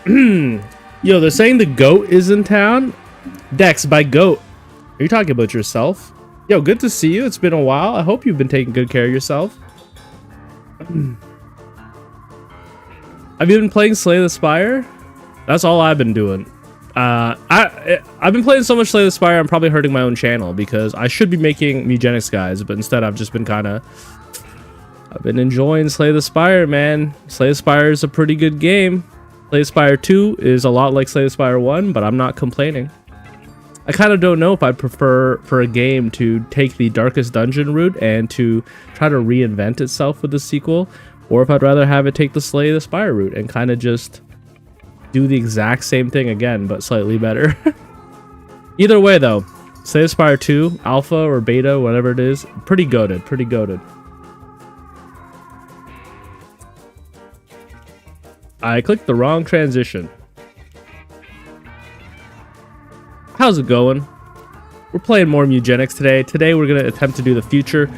Yo, they're saying the goat is in town. Dex, by goat, are you talking about yourself? Yo, good to see you. It's been a while. I hope you've been taking good care of yourself. Have you been playing Slay the Spire? That's all I've been doing. I've been playing so much Slay the Spire, I'm probably hurting my own channel because I should be making Mewgenics guys, but instead I've just been I've been enjoying Slay the Spire, man. Slay the Spire is a pretty good game. Slay the Spire 2 is a lot like Slay the Spire 1, but I'm not complaining. I kind of don't know if I'd prefer for a game to take the Darkest Dungeon route and to try to reinvent itself with the sequel, or if I'd rather have it take the Slay the Spire route and kind of just do the exact same thing again, but slightly better. Either way, though, Slay the Spire 2, Alpha or Beta, whatever it is, pretty goated, pretty goated. I clicked the wrong transition. How's it going? We're playing more Mugenics today. Today we're going to attempt to do the future.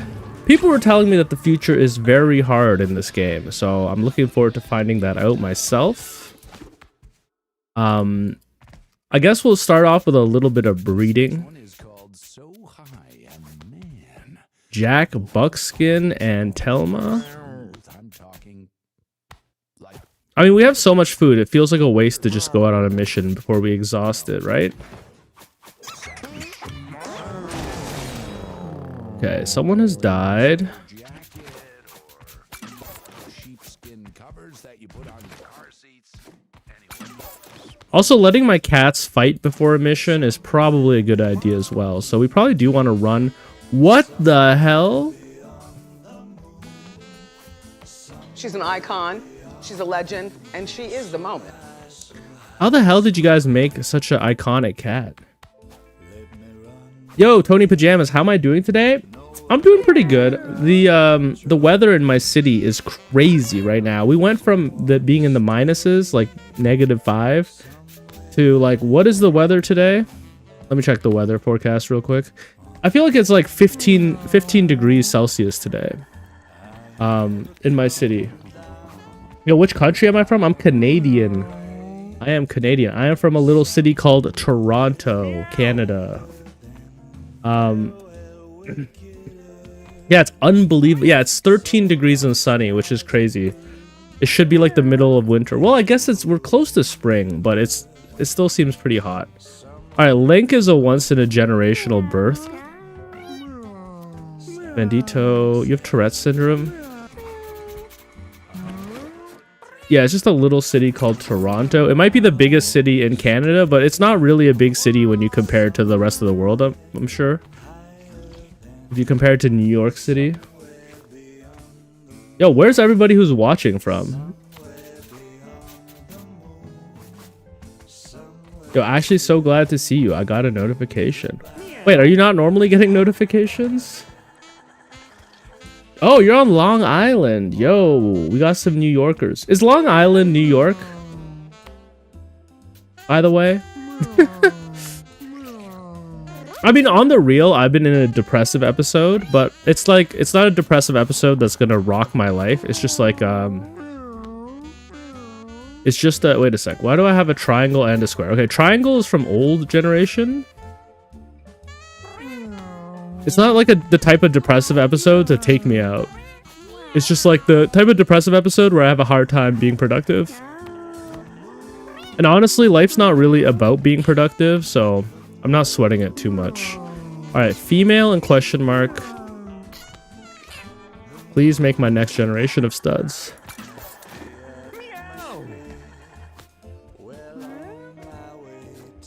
People were telling me that the future is very hard in this game, so I'm looking forward to finding that out myself. I guess we'll start off with a little bit of breeding. Jack, Buckskin, and Telma. I mean, we have so much food, it feels like a waste to just go out on a mission before we exhaust it, right? Okay, someone has died. Also, letting my cats fight before a mission is probably a good idea as well. So we probably do want to run. What the hell? She's an icon, she's a legend, and she is the moment. How the hell did you guys make such an iconic cat? Yo, Tony Pajamas, how am I doing today? I'm doing pretty good. The weather in my city is crazy right now. We went from being in the minuses, like -5, to like, what is the weather today? Let me check the weather forecast real quick. I feel like it's like 15 degrees Celsius today. In my city. Yo, which country am I from? I'm Canadian. I am Canadian. I am from a little city called Toronto, Canada. Yeah, it's unbelievable. Yeah, it's 13 degrees and sunny, which is crazy. It should be like the middle of winter. Well, I guess we're close to spring, but it still seems pretty hot. All right, Link is a once-in-a-generational birth. Bandito, you have Tourette's syndrome? Yeah, it's just a little city called Toronto. It might be the biggest city in Canada, but it's not really a big city when you compare it to the rest of the world, I'm sure. If you compare it to New York City. Yo, where's everybody who's watching from? Yo, Ashley, so glad to see you. I got a notification. Wait, are you not normally getting notifications? Oh, you're on Long Island. Yo, we got some New Yorkers. Is Long Island New York? By the way. I mean, on the real, I've been in a depressive episode, but it's like, it's not a depressive episode that's gonna rock my life. It's just like, it's just a, wait a sec. Why do I have a triangle and a square? Okay, triangle is from old generation. It's not like the type of depressive episode to take me out. It's just like the type of depressive episode where I have a hard time being productive. And honestly, life's not really about being productive, so I'm not sweating it too much. Alright, female and question mark. Please make my next generation of studs.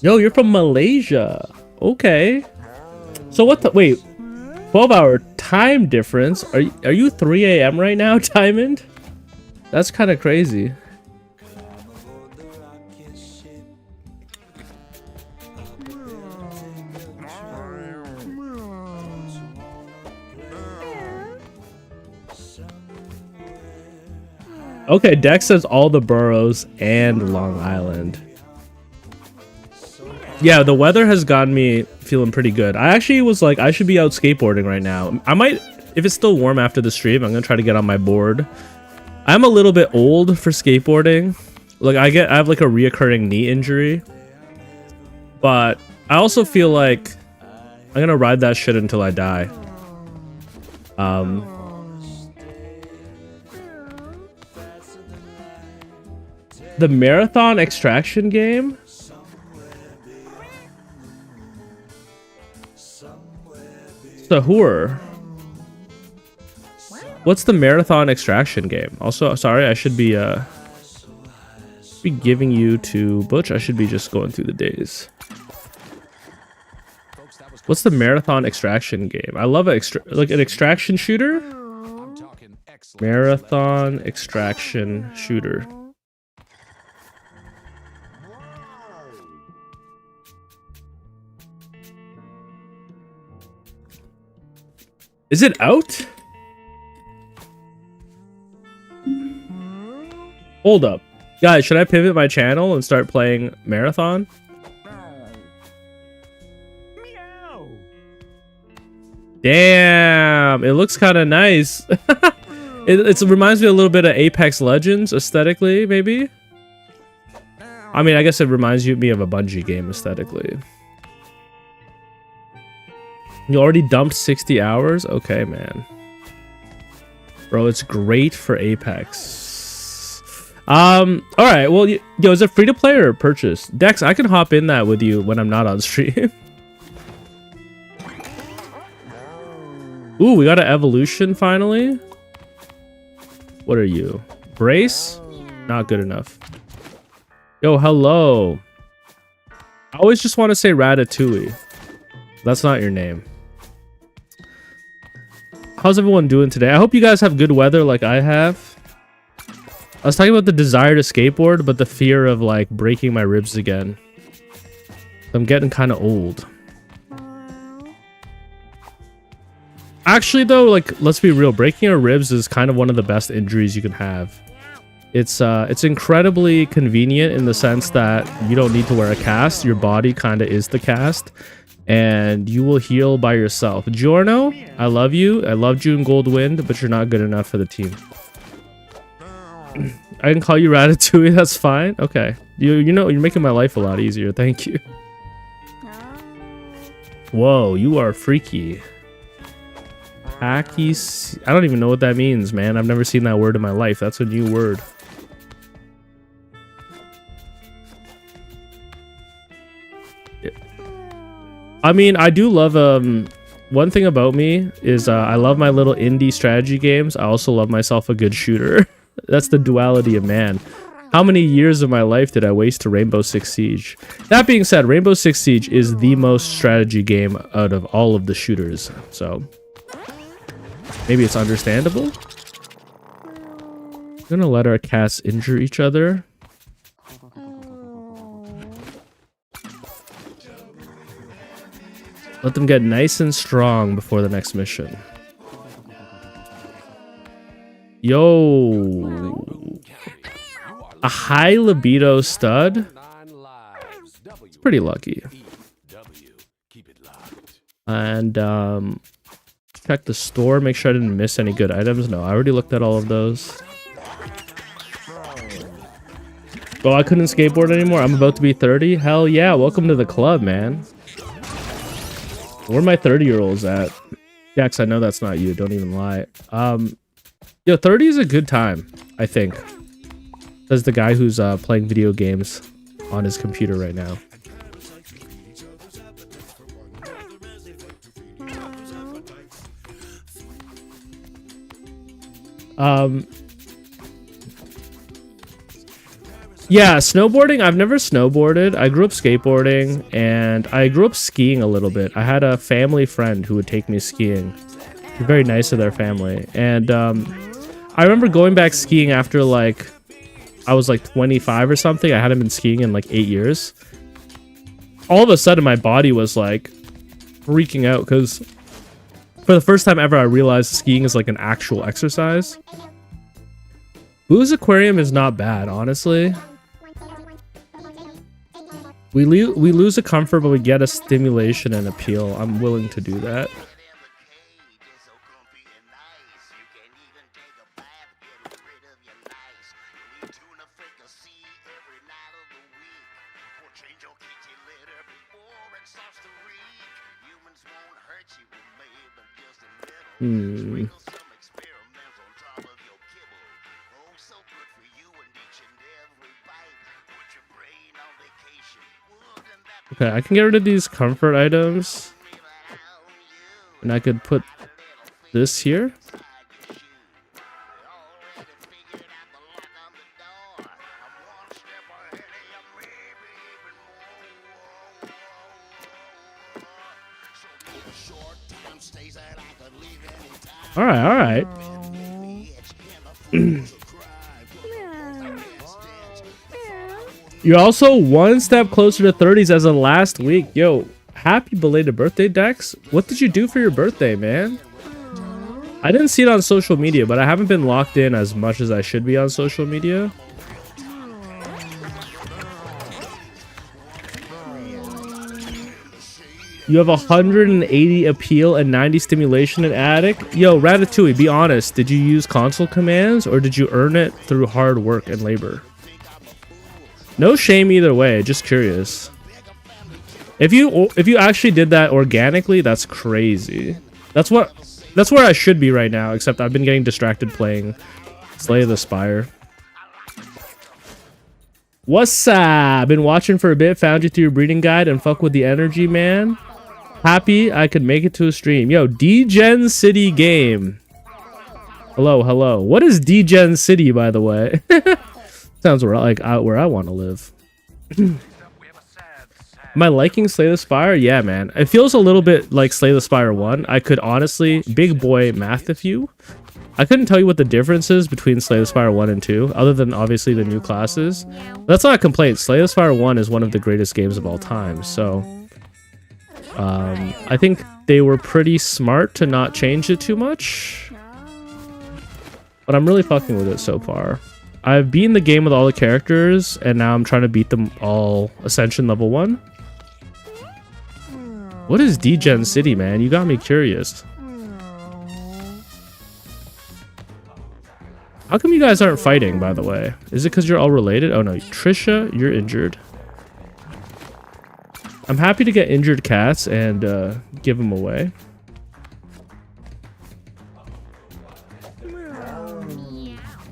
Yo, you're from Malaysia. Okay. So what the, wait, 12-hour time difference? Are you 3 a.m. right now, Diamond? That's kind of crazy. Okay, Dex says all the boroughs and Long Island. Yeah, the weather has gotten me feeling pretty good. I actually was like, I should be out skateboarding right now. I might, if it's still warm after the stream, I'm gonna try to get on my board. I'm a little bit old for skateboarding. Like I have like a reoccurring knee injury, but I also feel like I'm gonna ride that shit until I die. The marathon extraction game. Sahur. What's the marathon extraction game? Also, sorry, I should be giving you to Butch. I should be just going through the days. What's the marathon extraction game? I love an extraction shooter. Marathon extraction shooter. Is it out? Hold up. Guys, should I pivot my channel and start playing Marathon? Damn, it looks kind of nice. it reminds me a little bit of Apex Legends aesthetically, maybe. I mean, I guess it reminds me of a Bungie game aesthetically. You already dumped 60 hours? Okay, man. Bro, it's great for Apex. Alright, well, yo, is it free to play or purchase? Dex, I can hop in that with you when I'm not on stream. Ooh, we got an evolution finally. What are you? Brace? Not good enough. Yo, hello. I always just want to say Ratatouille. That's not your name. How's everyone doing today? I hope you guys have good weather like I have. I was talking about the desire to skateboard, but the fear of like breaking my ribs again. I'm getting kind of old. Actually though, like, let's be real, breaking your ribs is kind of one of the best injuries you can have. It's incredibly convenient in the sense that you don't need to wear a cast. Your body kind of is the cast. And you will heal by yourself. Giorno, I love you. I loved you in Goldwind, but you're not good enough for the team. I can call you Ratatouille, that's fine. Okay. You know, you're making my life a lot easier. Thank you. Whoa, you are freaky. Hacky. I don't even know what that means, man. I've never seen that word in my life. That's a new word. I mean, I do love, one thing about me is I love my little indie strategy games. I also love myself a good shooter. That's the duality of man. How many years of my life did I waste to Rainbow Six Siege? That being said, Rainbow Six Siege is the most strategy game out of all of the shooters. So, maybe it's understandable. I'm gonna let our cats injure each other. Let them get nice and strong before the next mission. Yo. A high libido stud? It's pretty lucky. And, check the store, make sure I didn't miss any good items. No, I already looked at all of those. Oh, I couldn't skateboard anymore? I'm about to be 30? Hell yeah, welcome to the club, man. Where are my 30-year-olds at? Jax, I know that's not you. Don't even lie. Yo, 30 is a good time, I think. Says the guy who's playing video games on his computer right now. Yeah, snowboarding. I've never snowboarded. I grew up skateboarding and I grew up skiing a little bit. I had a family friend who would take me skiing. Very nice of their family. And I remember going back skiing after like I was like 25 or something. I hadn't been skiing in like 8 years. All of a sudden my body was like freaking out because for the first time ever I realized skiing is like an actual exercise. Boo's Aquarium is not bad, honestly. We lose a comfort, but we get a stimulation and appeal. I'm willing to do that. Hmm. Okay, I can get rid of these comfort items. And I could put this here. All right, all right. You're also one step closer to 30s as of last week. Yo, happy belated birthday, Dex. What did you do for your birthday, man? I didn't see it on social media, but I haven't been locked in as much as I should be on social media. You have 180 appeal and 90 stimulation in Attic. Yo, Ratatouille, be honest. Did you use console commands or did you earn it through hard work and labor? No shame either way. Just curious. If you actually did that organically, that's crazy. That's where I should be right now. Except I've been getting distracted playing Slay the Spire. What's up? Been watching for a bit. Found you through your breeding guide and fuck with the energy, man. Happy I could make it to a stream. Yo, D-Gen City game. Hello, hello. What is D-Gen City, by the way? Sounds like where I want to live. Am I liking Slay the Spire? Yeah, man. It feels a little bit like Slay the Spire 1. I could honestly, big boy math if you. I couldn't tell you what the difference is between Slay the Spire 1 and 2, other than obviously the new classes. That's not a complaint. Slay the Spire 1 is one of the greatest games of all time, so... I think they were pretty smart to not change it too much. But I'm really fucking with it so far. I've beaten the game with all the characters, and now I'm trying to beat them all Ascension level 1. What is D-Gen City, man? You got me curious. How come you guys aren't fighting, by the way? Is it because you're all related? Oh no, Trisha, you're injured. I'm happy to get injured cats and give them away.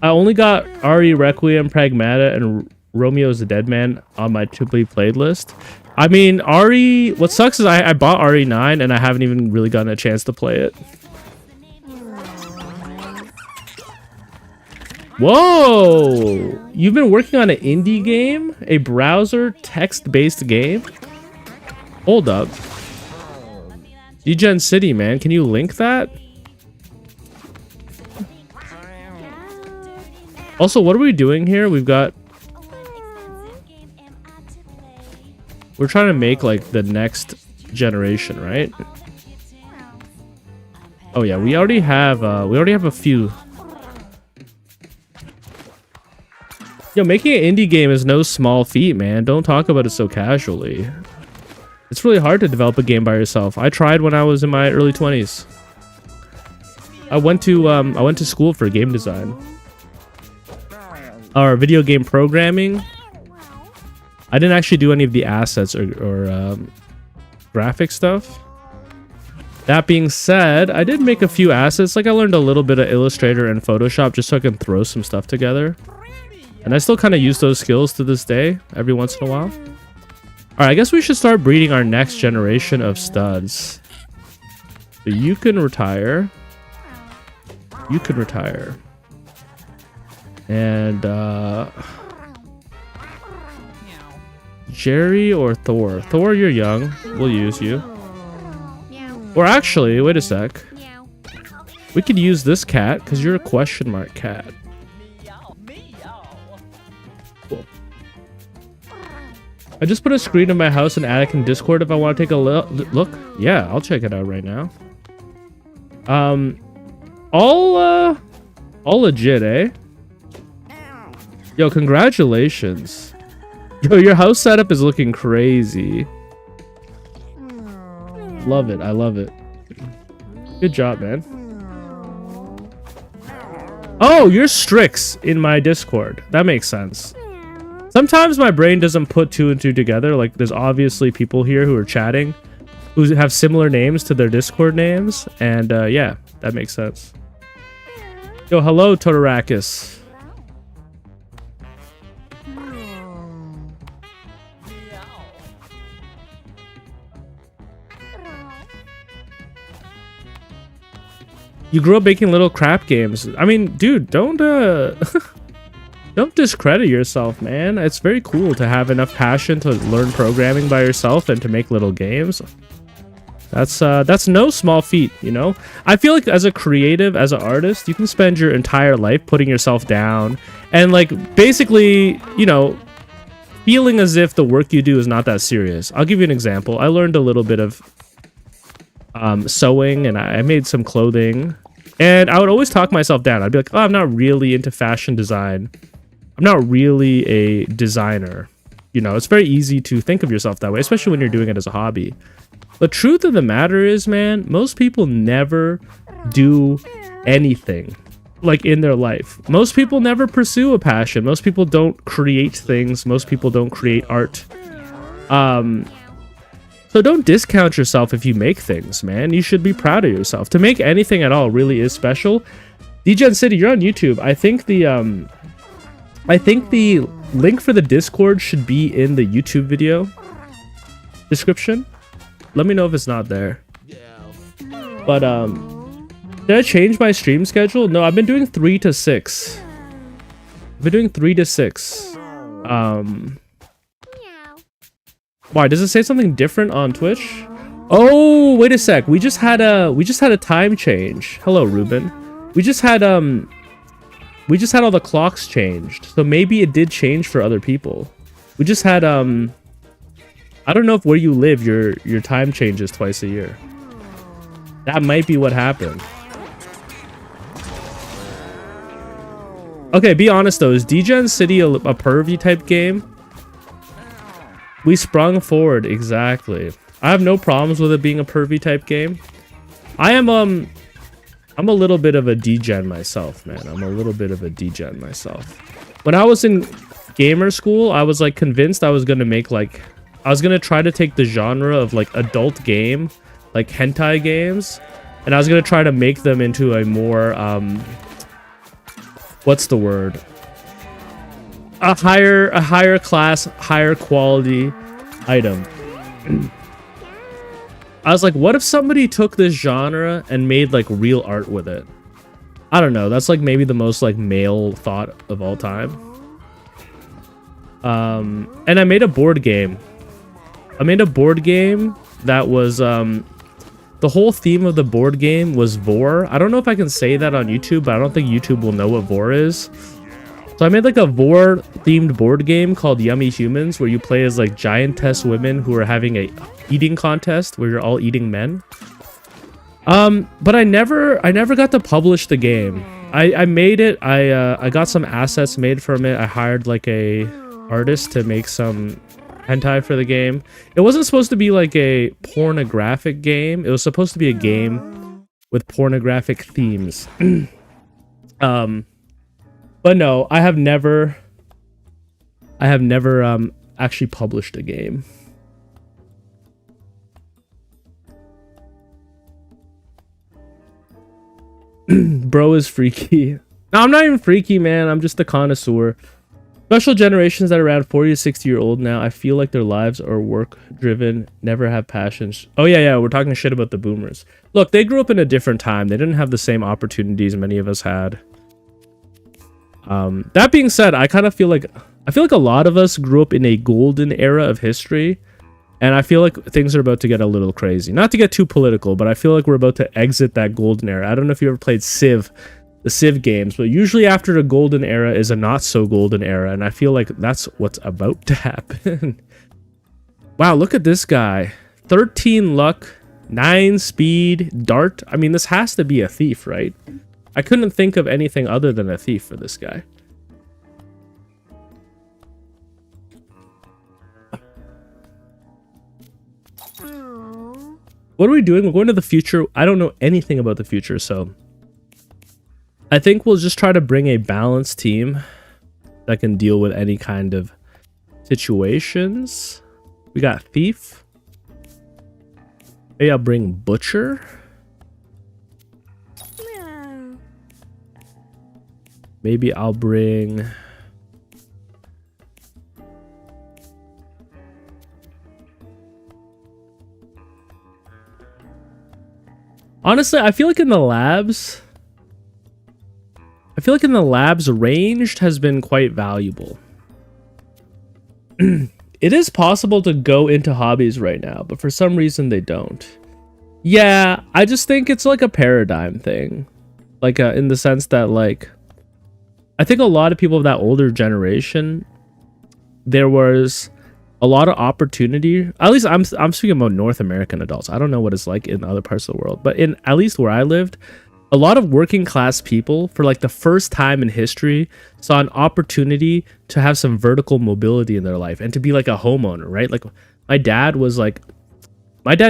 I only got RE Requiem, Pragmata, and Romeo's the Dead Man on my to-be played list. I mean, RE... What sucks is I bought RE9 and I haven't even really gotten a chance to play it. Whoa! You've been working on an indie game? A browser text-based game? Hold up. D-Gen City, man. Can you link that? Also, what are we doing here? We've got... We're trying to make, like, the next generation, right? Oh, yeah. We already have a few... Yo, making an indie game is no small feat, man. Don't talk about it so casually. It's really hard to develop a game by yourself. I tried when I was in my early 20s. I went to school for game design. Or video game programming. I didn't actually do any of the assets or graphic stuff. That being said, I did make a few assets. Like I learned a little bit of Illustrator and Photoshop just so I can throw some stuff together. And I still kind of use those skills to this day, every once in a while. Alright, I guess we should start breeding our next generation of studs. So you can retire. You can retire. And, Jerry or Thor? Thor, you're young. We'll use you. Or actually, wait a sec. We could use this cat, because you're a question mark cat. Cool. I just put a screen in my house and attic in Discord if I want to take a look. Yeah, I'll check it out right now. All legit, eh? Yo, congratulations. Yo, your house setup is looking crazy. Love it. I love it. Good job, man. Oh, you're Strix in my Discord. That makes sense. Sometimes my brain doesn't put two and two together. Like, there's obviously people here who are chatting who have similar names to their Discord names. And, yeah. That makes sense. Yo, hello, Totorakis. You grew up making little crap games. I mean, dude, don't don't discredit yourself, man. It's very cool to have enough passion to learn programming by yourself and to make little games. That's no small feat, you know? I feel like as a creative, as an artist, you can spend your entire life putting yourself down and like basically, you know, feeling as if the work you do is not that serious. I'll give you an example. I learned a little bit of sewing and I made some clothing, and I would always talk myself down. I'd be like, oh, I'm not really into fashion design. I'm not really a designer. You know, it's very easy to think of yourself that way, especially when you're doing it as a hobby. The truth of the matter is, man, most people never do anything like in their life. Most people never pursue a passion. Most people don't create things. Most people don't create art. So don't discount yourself if you make things, man. You should be proud of yourself. To make anything at all really is special. DGen City, you're on YouTube. I think the link for the Discord should be in the YouTube video description. Let me know if it's not there. But did I change my stream schedule? No, I've been doing 3 to 6. I've been doing 3 to 6. Why does it say something different on Twitch? Oh, wait a sec. We just had a time change. Hello, Ruben. We just had all the clocks changed. So maybe it did change for other people. We just had I don't know if where you live your time changes twice a year. That might be what happened. Okay, be honest though. Is DGen City a pervy type game? We sprung forward, exactly. I have no problems with it being a pervy type game. I'm a little bit of a degen myself, man. I'm a little bit of a degen myself. When I was in gamer school, I was like convinced I was gonna make like, I was gonna try to take the genre of like adult game, like hentai games, and I was gonna try to make them into a more what's the word? A higher class, higher quality item. I was like, what if somebody took this genre and made like real art with it? I don't know. That's like maybe the most like male thought of all time. And I made a board game. I made a board game that was the whole theme of the board game was vor. I don't know if I can say that on YouTube, but I don't think YouTube will know what vor is. So I made like a vor themed board game called Yummy Humans, where you play as like giantess women who are having a eating contest where you're all eating men. But I never got to publish the game. I made it. I got some assets made from it. I hired like a artist to make some hentai for the game. It wasn't supposed to be like a pornographic game. It was supposed to be a game with pornographic themes. But no, I have never actually published a game. Bro is freaky. No, I'm not even freaky, man. I'm just a connoisseur. Special generations that are around 40 to 60 year old now, I feel like their lives are work driven, never have passions. Oh yeah, we're talking shit about the boomers. Look, they grew up in a different time. They didn't have the same opportunities many of us had. That being said, I feel like a lot of us grew up in a golden era of history, and I feel like things are about to get a little crazy. Not to get too political, but I feel like we're about to exit that golden era. I don't know if you ever played Civ, the Civ games, but usually after a golden era is a not so golden era, and I feel like that's what's about to happen. Wow, look at this guy. 13 luck, 9 speed, dart. I mean, this has to be a thief, right? I couldn't think of anything other than a thief for this guy. What are we doing? We're going to the future. I don't know anything about the future, so I think we'll just try to bring a balanced team that can deal with any kind of situations. We got thief. Maybe I'll bring butcher. Maybe I'll bring... Honestly, I feel like in the labs, ranged has been quite valuable. It is possible to go into hobbies right now, but for some reason they don't. Yeah, I just think it's like a paradigm thing. Like in the sense that like, I think a lot of people of that older generation, there was a lot of opportunity. At least I'm speaking about North American adults. I don't know what it's like in other parts of the world, but in at least where I lived, a lot of working class people for like the first time in history saw an opportunity to have some vertical mobility in their life and to be like a homeowner, right? Like my dad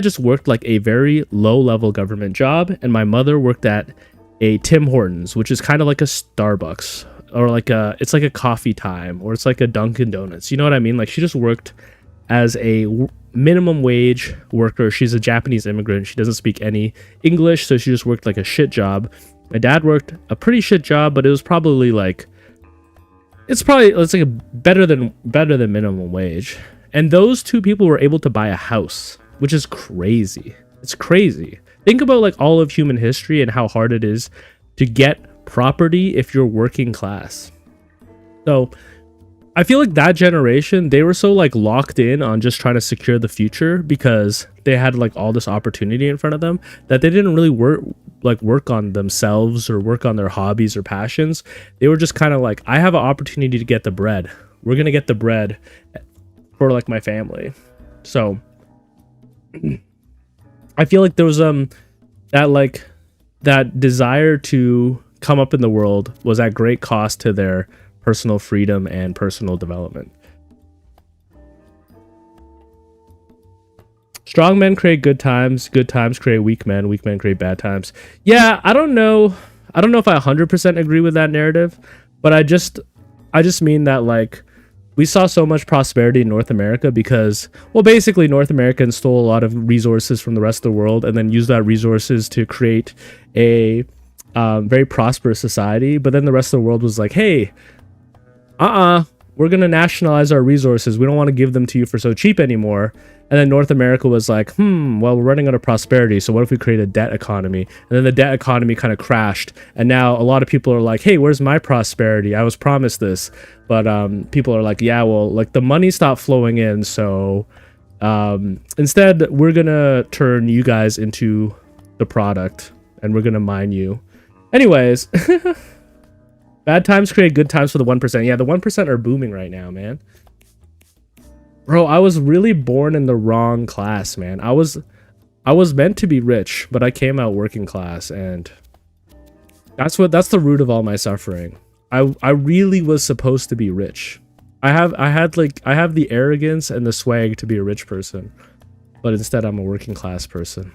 just worked like a very low level government job, and my mother worked at a Tim Hortons, which is kind of like a Starbucks, or like it's like a Coffee Time, or it's like a Dunkin' Donuts. You know what I mean? Like she just worked as a minimum wage worker. She's a Japanese immigrant. She doesn't speak any English, so she just worked like a shit job. My dad worked a pretty shit job, but it was probably like, it's like a better than minimum wage. And those two people were able to buy a house, which is crazy. It's crazy. Think about like all of human history and how hard it is to get property if you're working class. So I feel like that generation, they were so like locked in on just trying to secure the future because they had like all this opportunity in front of them that they didn't really work on themselves or work on their hobbies or passions. They were just kind of like, I have an opportunity to get the bread. We're going to get the bread for like my family. So I feel like there was that desire to come up in the world was at great cost to their personal freedom and personal development. Strong men create good times create weak men create bad times. Yeah, I don't know if I 100% agree with that narrative, but I just mean that like we saw so much prosperity in North America because, well, basically North Americans stole a lot of resources from the rest of the world and then used that resources to create a very prosperous society. But then the rest of the world was like, hey, we're going to nationalize our resources. We don't want to give them to you for so cheap anymore. And then North America was like, well, we're running out of prosperity. So what if we create a debt economy? And then the debt economy kind of crashed. And now a lot of people are like, hey, where's my prosperity? I was promised this. But people are like, yeah, well, like the money stopped flowing in. So instead, we're going to turn you guys into the product and we're going to mine you. Anyways, bad times create good times for the 1%. Yeah, the 1% are booming right now, man. Bro, I was really born in the wrong class, man. I was meant to be rich, but I came out working class, and that's the root of all my suffering. I really was supposed to be rich. I have the arrogance and the swag to be a rich person, but instead I'm a working class person.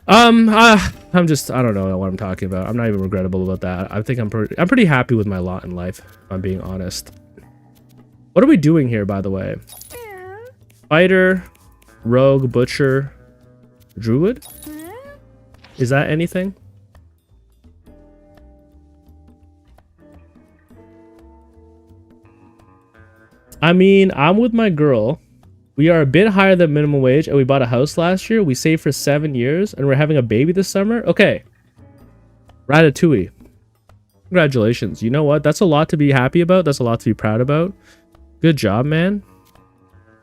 I don't know what I'm talking about. I'm not even regrettable about that. I think I'm pretty happy with my lot in life, if I'm being honest. What are we doing here, by the way? Fighter, rogue, butcher, druid? Is that anything? I mean, I'm with my girl. We are a bit higher than minimum wage, and we bought a house last year. We saved for 7 years, and we're having a baby this summer. Okay. Ratatouille. Congratulations. You know what? That's a lot to be happy about. That's a lot to be proud about. Good job, man.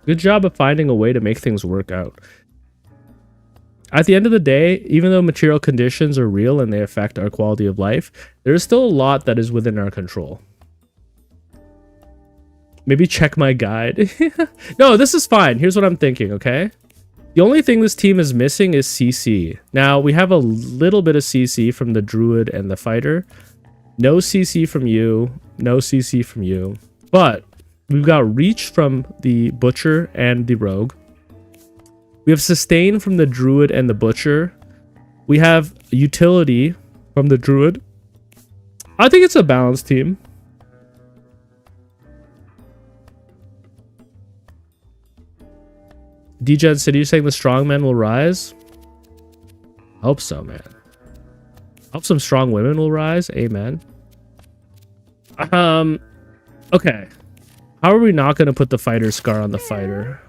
Good job of finding a way to make things work out. At the end of the day, even though material conditions are real and they affect our quality of life, there is still a lot that is within our control. Maybe check my guide. No, this is fine. Here's what I'm thinking, okay? The only thing this team is missing is CC. Now, we have a little bit of CC from the druid and the fighter. No CC from you. No CC from you. But we've got reach from the butcher and the rogue. We have sustain from the druid and the butcher. We have utility from the druid. I think it's a balanced team. DJN City, you're saying the strong men will rise? Hope so, man. Hope some strong women will rise. Amen. Okay. How are we not going to put the fighter scar on the fighter?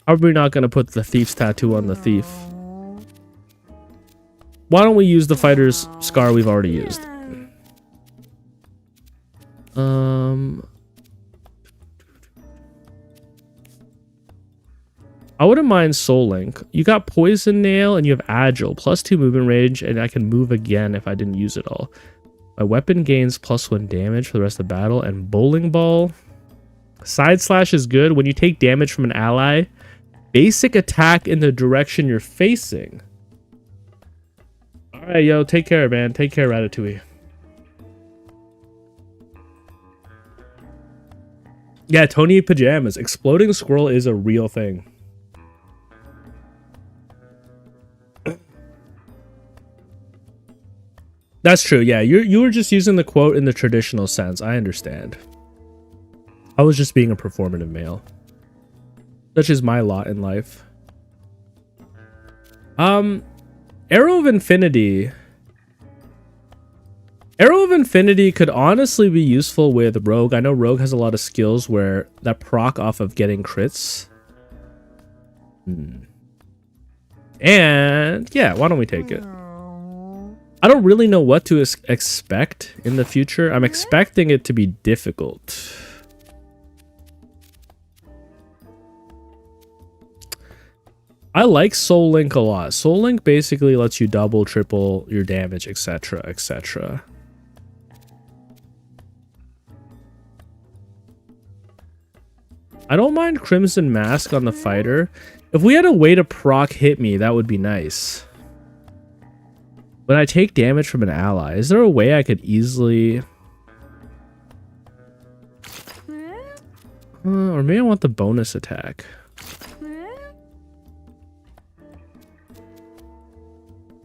How are we not going to put the thief's tattoo on the thief? Why don't we use the fighter's scar we've already used? I wouldn't mind Soul Link. You got Poison Nail and you have Agile, +2 movement range, and I can move again if I didn't use it all. My weapon gains +1 damage for the rest of the battle, and Bowling Ball. Side Slash is good. When you take damage from an ally, basic attack in the direction you're facing. Alright, yo, take care, man. Take care, Ratatouille. Yeah, Tony Pajamas. Exploding Squirrel is a real thing. That's true. Yeah, you were just using the quote in the traditional sense. I understand. I was just being a performative male. Such is my lot in life. Arrow of Infinity. Arrow of Infinity could honestly be useful with Rogue. I know Rogue has a lot of skills where that proc off of getting crits. And yeah, why don't we take it? I don't really know what to expect in the future. I'm expecting it to be difficult. I like Soul Link a lot. Soul Link basically lets you double, triple your damage, etc., etc. I don't mind Crimson Mask on the fighter. If we had a way to proc hit me, that would be nice. When I take damage from an ally, is there a way I could easily... or maybe I want the bonus attack.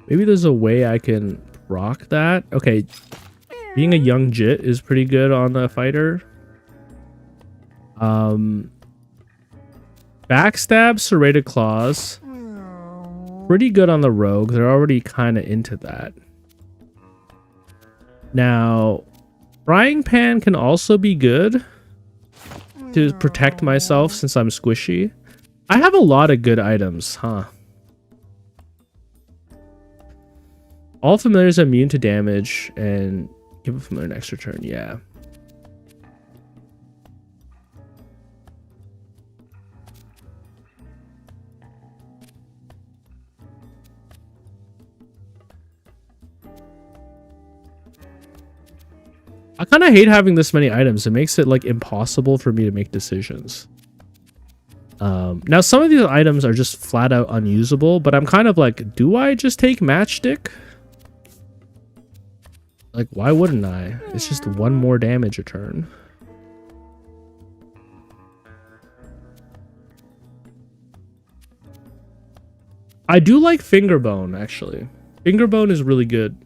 Maybe there's a way I can proc that. Okay, being a young Jit is pretty good on the fighter. Backstab, Serrated Claws. Pretty good on the Rogue. They're already kind of into that. Now, Frying Pan can also be good to protect myself since I'm squishy. I have a lot of good items, huh? All familiars are immune to damage and give a familiar an extra turn. Yeah. I kind of hate having this many items. It makes it like impossible for me to make decisions. Now some of these items are just flat out unusable, but I'm kind of like, do I just take Matchstick? Like, why wouldn't I? It's just 1 more damage a turn. I do like Fingerbone, actually. Fingerbone is really good.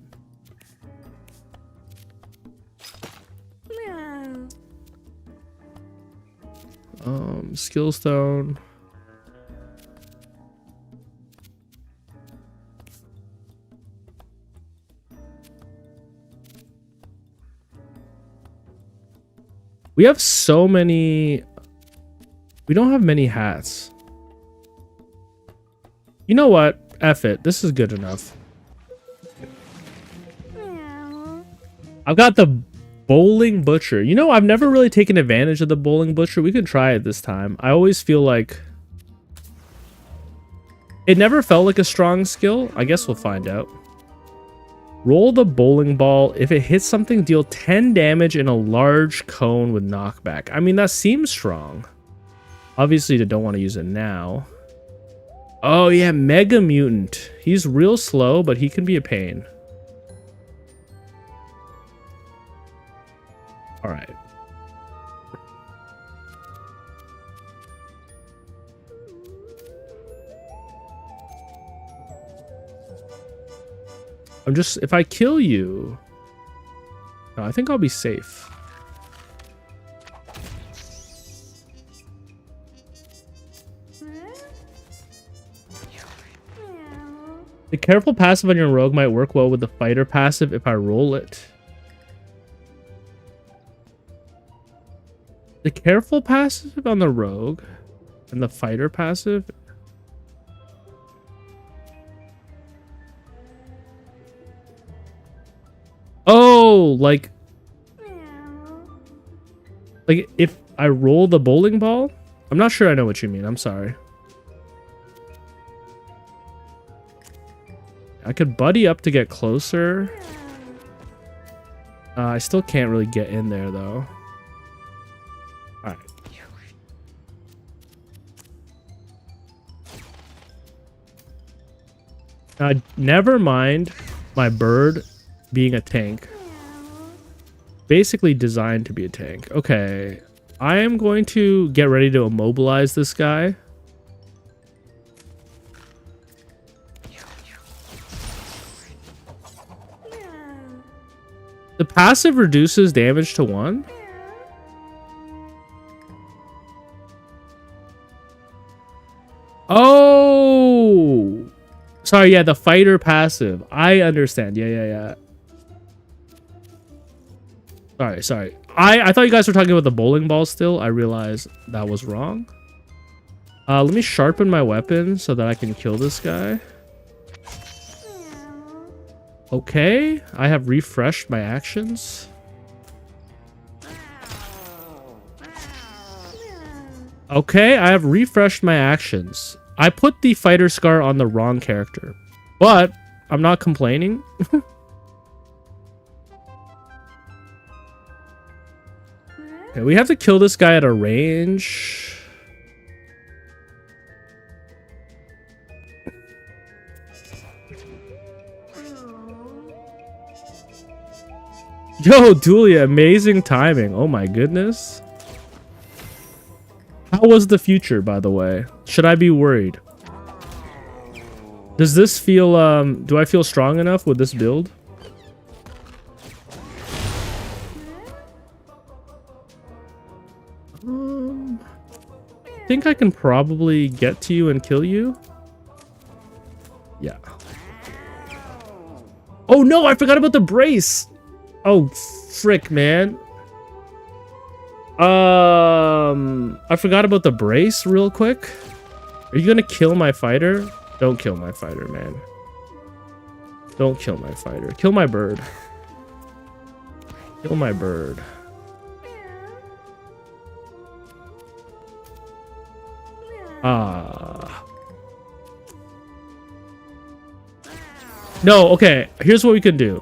Skill Stone. We have so many... We don't have many hats. You know what? F it. This is good enough. I've got the Bowling Butcher. You know, I've never really taken advantage of the Bowling Butcher. We can try it this time. I always feel like... It never felt like a strong skill. I guess we'll find out. Roll the bowling ball. If it hits something, deal 10 damage in a large cone with knockback. I mean, that seems strong. Obviously, I don't want to use it now. Oh, yeah, Mega Mutant. He's real slow, but he can be a pain. All right. I'm just, if I kill you, no, I think I'll be safe. The The careful passive on your rogue might work well with the fighter passive if I roll it. The careful passive on the rogue and the fighter passive. Oh, like if I roll the bowling ball? I'm not sure I know what you mean. I'm sorry. I could buddy up to get closer. I still can't really get in there though. Alright. Never mind my bird being a tank. Basically designed to be a tank. Okay. I am going to get ready to immobilize this guy. The passive reduces damage to 1. Oh! Sorry, yeah, the fighter passive. I understand. Yeah. Sorry. I thought you guys were talking about the bowling ball still. I realized that was wrong. Let me sharpen my weapon so that I can kill this guy. Okay, I have refreshed my actions. Okay, I have refreshed my actions. I put the fighter scar on the wrong character, but I'm not complaining. Okay, we have to kill this guy at a range. Yo, Dulia, amazing timing. Oh my goodness. How was the future, by the way? Should I be worried? Does this feel, do I feel strong enough with this build? I think I can probably get to you and kill you. Yeah. Oh no, I forgot about the brace. Oh, frick, man. I forgot about the brace real quick. Are you gonna kill my fighter? Don't kill my fighter, man. Don't kill my fighter. Kill my bird. Kill my bird. No, okay. Here's what we can do.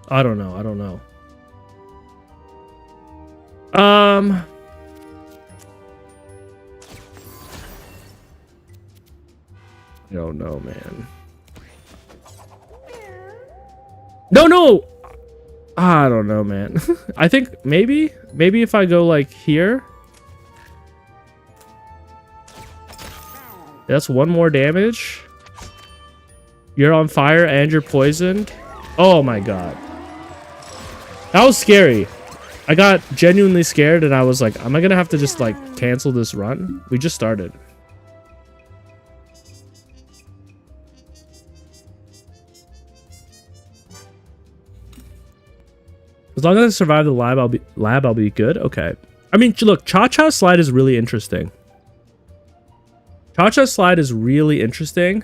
I don't know. I don't know, man. No! I don't know, man. I think maybe if I go like here. That's 1 more damage. You're on fire and you're poisoned. Oh my god. That was scary. I got genuinely scared and I was like, am I gonna have to just like cancel this run? We just started. As long as I survive the lab, I'll be good. Okay. I mean, look, Cha-Cha Slide is really interesting. Cha-Cha Slide is really interesting.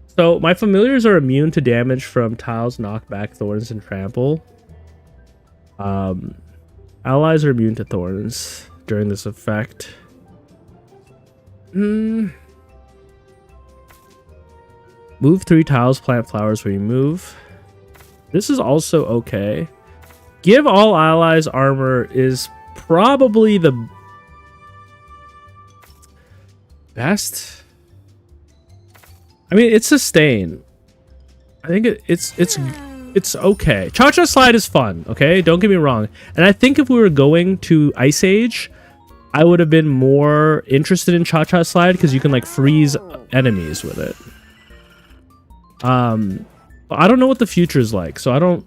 So, my familiars are immune to damage from tiles, knockback, thorns, and trample. Allies are immune to thorns during this effect. Move 3 tiles, plant flowers where you move. This is also okay. Give all allies armor is probably the best. I mean, it's sustain. I think it's okay. Cha-Cha Slide is fun, okay? Don't get me wrong. And I think if we were going to Ice Age, I would have been more interested in Cha-Cha Slide because you can like freeze enemies with it. I don't know what the future is like, so I don't...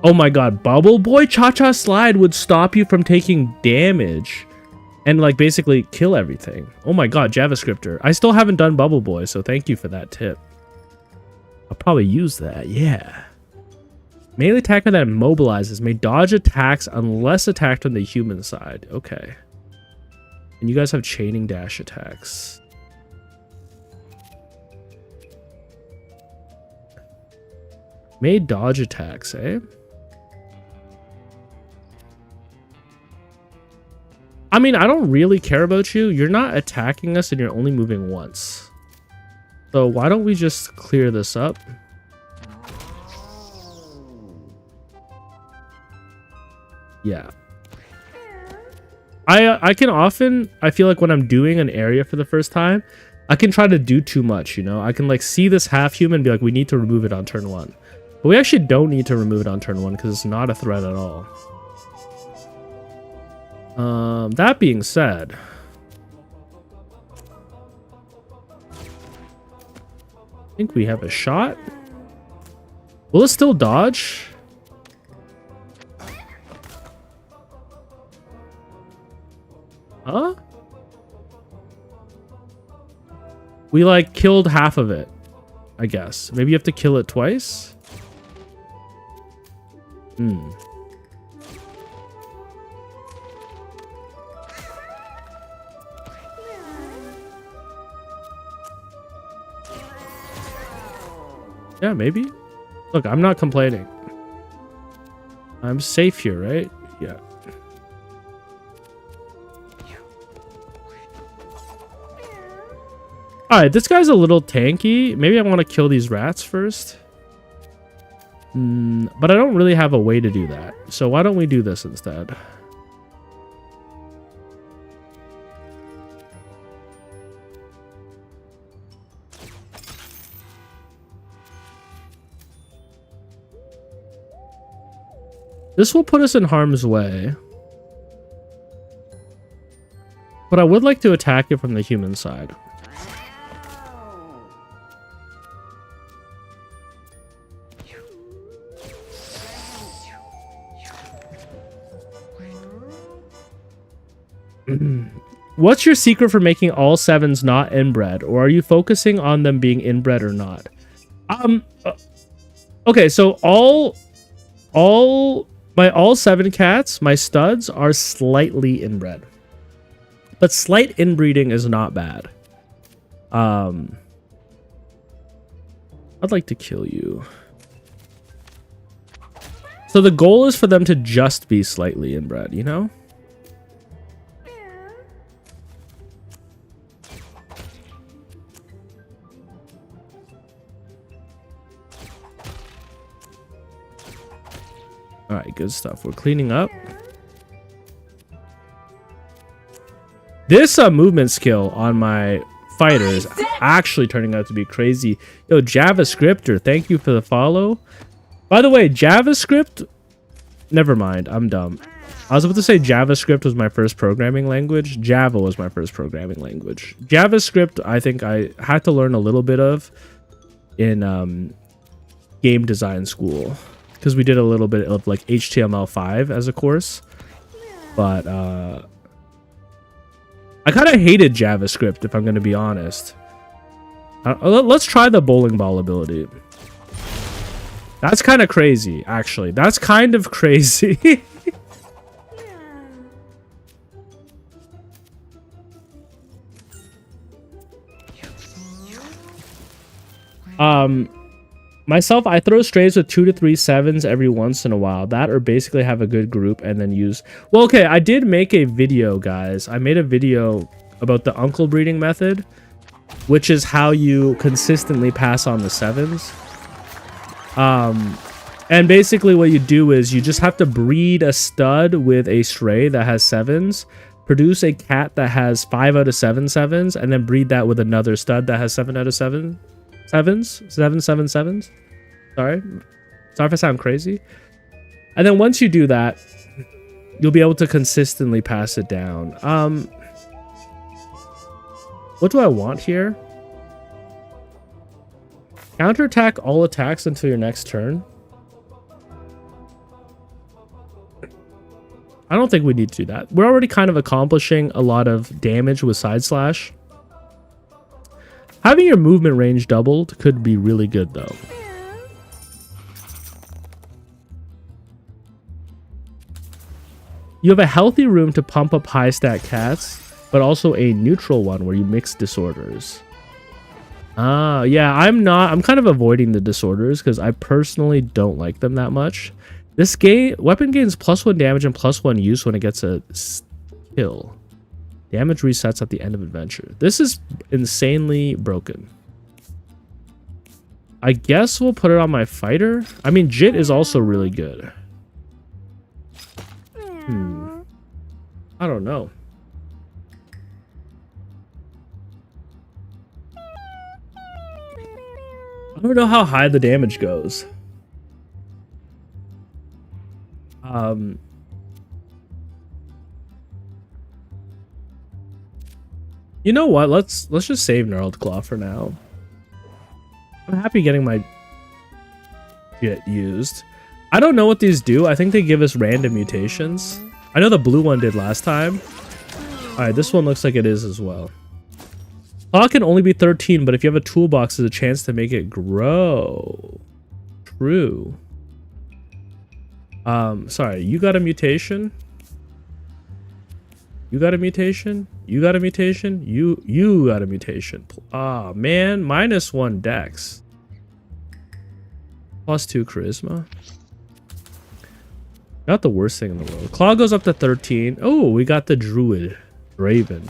Oh my god, Bubble Boy Cha-Cha Slide would stop you from taking damage. and like basically kill everything. Oh my god, JavaScripter. I still haven't done Bubble Boy, so thank you for that tip. I'll probably use that, yeah. Melee attacker that immobilizes may dodge attacks unless attacked on the human side. Okay. And you guys have chaining dash attacks. May dodge attacks, eh? I mean, I don't really care about you. You're not attacking us and you're only moving once. So why don't we just clear this up? Yeah. I can often, I feel like when I'm doing an area for the first time, I can try to do too much, you know? I can like see this half human and be like, we need to remove it on turn 1. But we actually don't need to remove it on turn 1 because it's not a threat at all. That being said, I think we have a shot. Will it still dodge? Huh? We like killed half of it, I guess. Maybe you have to kill it twice? Hmm. Yeah, maybe. Look, I'm not complaining. I'm safe here, right? Yeah. Alright, this guy's a little tanky. Maybe I want to kill these rats first. But I don't really have a way to do that. So why don't we do this instead? This will put us in harm's way. But I would like to attack it from the human side. What's your secret for making all 7s not inbred? Or are you focusing on them being inbred or not? Okay, so all 7 cats, my studs, are slightly inbred. But slight inbreeding is not bad. I'd like to kill you. So the goal is for them to just be slightly inbred, you know? All right, good stuff. We're cleaning up. This movement skill on my fighter is actually turning out to be crazy. Yo, JavaScripter, thank you for the follow. By the way, JavaScript... Never mind, I'm dumb. I was about to say JavaScript was my first programming language. Java was my first programming language. JavaScript, I think I had to learn a little bit of in game design school. Because we did a little bit of like HTML5 as a course. But I kind of hated JavaScript, if I'm going to be honest. Let's try the bowling ball ability. That's kind of crazy, actually. That's kind of crazy. Myself, I throw strays with 2 to 3 7s every once in a while. That or basically have a good group and then use... Well, okay, I did make a video, guys. I made a video about the uncle breeding method, which is how you consistently pass on the 7s. And basically what you do is you just have to breed a stud with a stray that has 7s, produce a cat that has 5 out of 7 7s, and then breed that with another stud that has 7 out of 7 7s. 7 7 7s. Sorry if I sound crazy. And then once you do that, you'll be able to consistently pass it down. What do I want here? Counterattack all attacks until your next turn. I don't think we need to do that. We're already kind of accomplishing a lot of damage with side slash. Having your movement range doubled could be really good though. You have a healthy room to pump up high stat cats, but also a neutral one where you mix disorders. Ah, yeah, I'm kind of avoiding the disorders because I personally don't like them that much. This weapon gains +1 damage and +1 use when it gets a kill. Damage resets at the end of adventure. This is insanely broken. I guess we'll put it on my fighter. I mean, Jit is also really good. I don't know. I don't know how high the damage goes. You know what? Let's just save Gnarled Claw for now. I'm happy getting my Jit used. I don't know what these do. I think they give us random mutations. I know the blue one did last time. Alright, this one looks like it is as well. Claw can only be 13, but if you have a toolbox, there's a chance to make it grow. True. Sorry, you got a mutation? You got a mutation? You got a mutation? You got a mutation. Ah, man. -1 dex. +2 charisma. Not the worst thing in the world. Claw goes up to 13. Oh, we got the druid. Raven.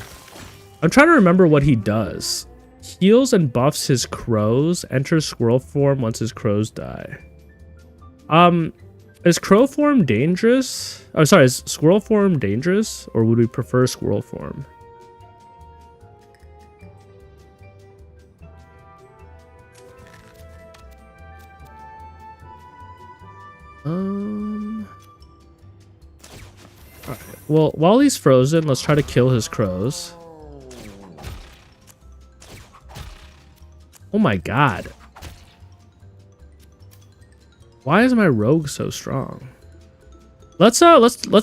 I'm trying to remember what he does. Heals and buffs his crows. Enters squirrel form once his crows die. Is crow form dangerous? Oh, sorry, is squirrel form dangerous? Or would we prefer squirrel form? Alright, well, while he's frozen, let's try to kill his crows. Oh my god. Why is my rogue so strong? Let's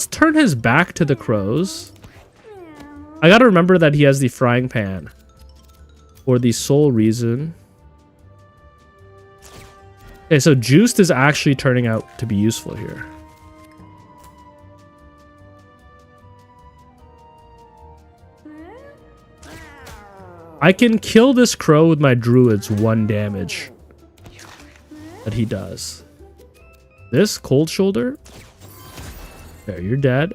turn his back to the crows. I gotta remember that he has the frying pan. For the sole reason. Okay, so Juiced is actually turning out to be useful here. I can kill this crow with my druid's 1 damage that he does. This cold shoulder. There, you're dead.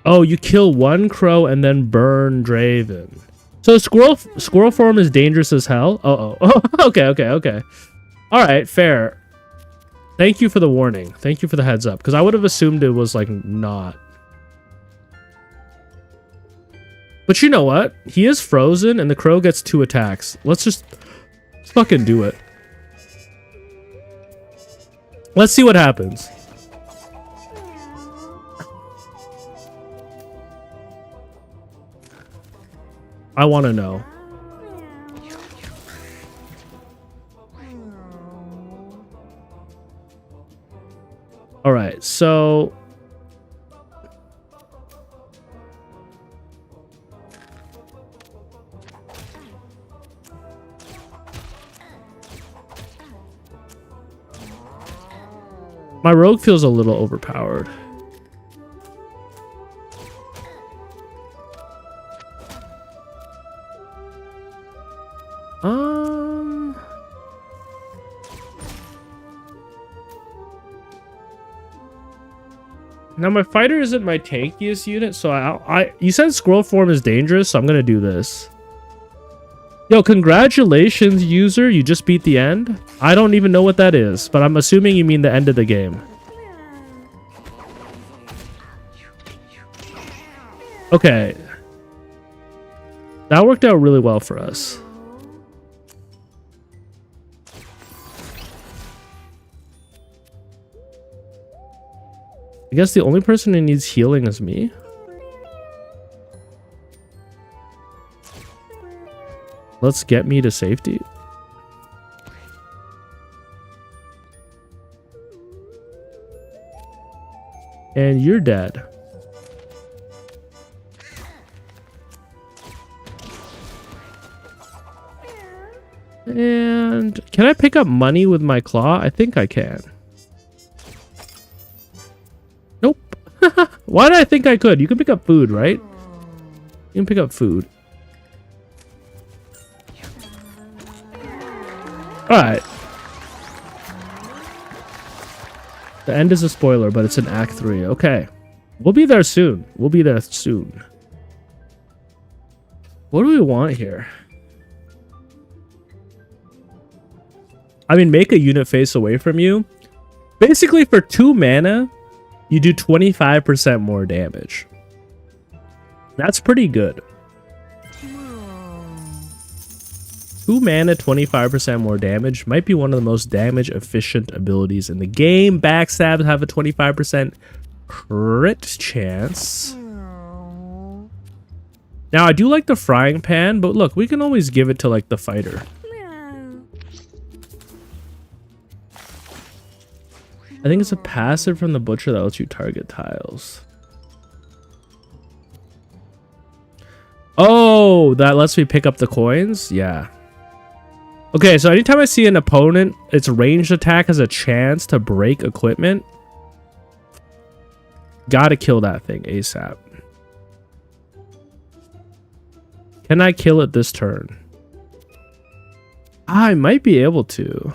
Oh, you kill 1 crow and then burn Draven. So squirrel form is dangerous as hell. Oh, okay. All right, fair. Thank you for the warning. Thank you for the heads up, because I would have assumed it was like not. But you know what? He is frozen, and the crow gets 2 attacks. Let's fucking do it. Let's see what happens. I want to know. All right, so my rogue feels a little overpowered. Now my fighter isn't my tankiest unit, so you said squirrel form is dangerous, so I'm gonna do this. Yo, congratulations, user, you just beat the end. I don't even know what that is, but I'm assuming you mean the end of the game. Okay. That worked out really well for us. I guess the only person who needs healing is me. Let's get me to safety. And you're dead. And can I pick up money with my claw? I think I can. Nope. Why did I think I could? You can pick up food, right? You can pick up food. Alright. The end is a spoiler, but it's in Act 3. Okay. We'll be there soon. We'll be there soon. What do we want here? I mean, make a unit face away from you. Basically, for 2 mana, you do 25% more damage. That's pretty good. 2 mana, 25% more damage. Might be one of the most damage efficient abilities in the game. Backstabs have a 25% crit chance. Now, I do like the frying pan, but look, we can always give it to, like, the fighter. I think it's a passive from the butcher that lets you target tiles. Oh, that lets me pick up the coins? Yeah. Okay, so anytime I see an opponent, its ranged attack has a chance to break equipment. Gotta kill that thing ASAP. Can I kill it this turn? I might be able to.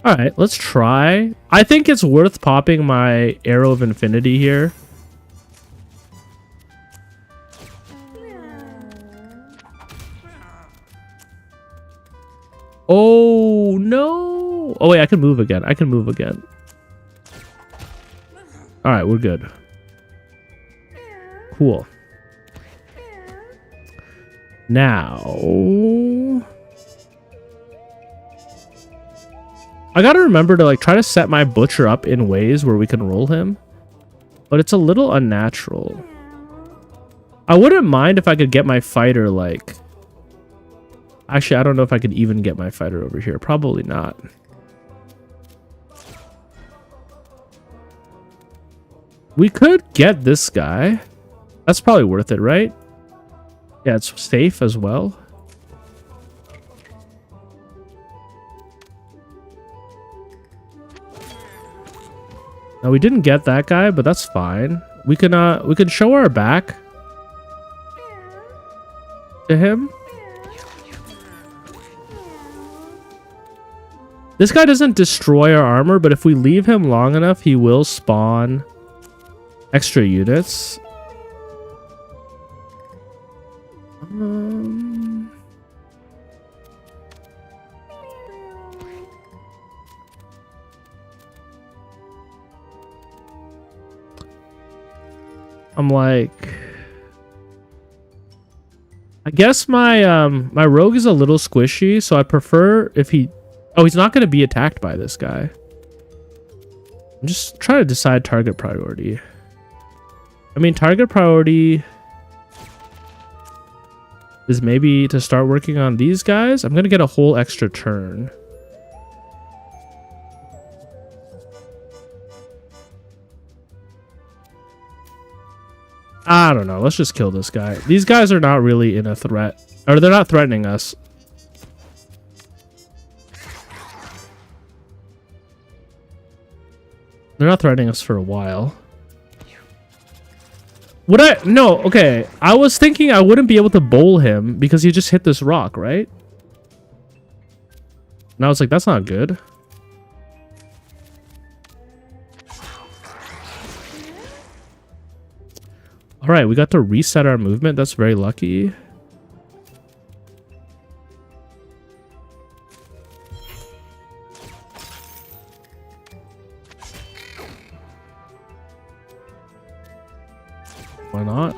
All right, let's try. I think it's worth popping my Arrow of Infinity here. Oh, no. Oh, wait, I can move again. I can move again. All right, we're good. Cool. Now... I gotta remember to like try to set my butcher up in ways where we can roll him, but it's a little unnatural. I wouldn't mind if I could get my fighter like... Actually, I don't know if I could even get my fighter over here. Probably not. We could get this guy. That's probably worth it, right? Yeah, it's safe as well. Now we didn't get that guy, but that's fine. We can show our back to him. This guy doesn't destroy our armor, but if we leave him long enough, he will spawn extra units. I'm like, I guess my my rogue is a little squishy, so I prefer if he... Oh, he's not going to be attacked by this guy. I'm just trying to decide target priority. I mean, target priority is maybe to start working on these guys. I'm going to get a whole extra turn. I don't know. Let's just kill this guy. These guys are not really in a threat. Or they're not threatening us. They're not threatening us for a while. Would I? No, okay. I was thinking I wouldn't be able to bowl him because he just hit this rock, right? And I was like, that's not good. All right, we got to reset our movement. That's very lucky. Why not?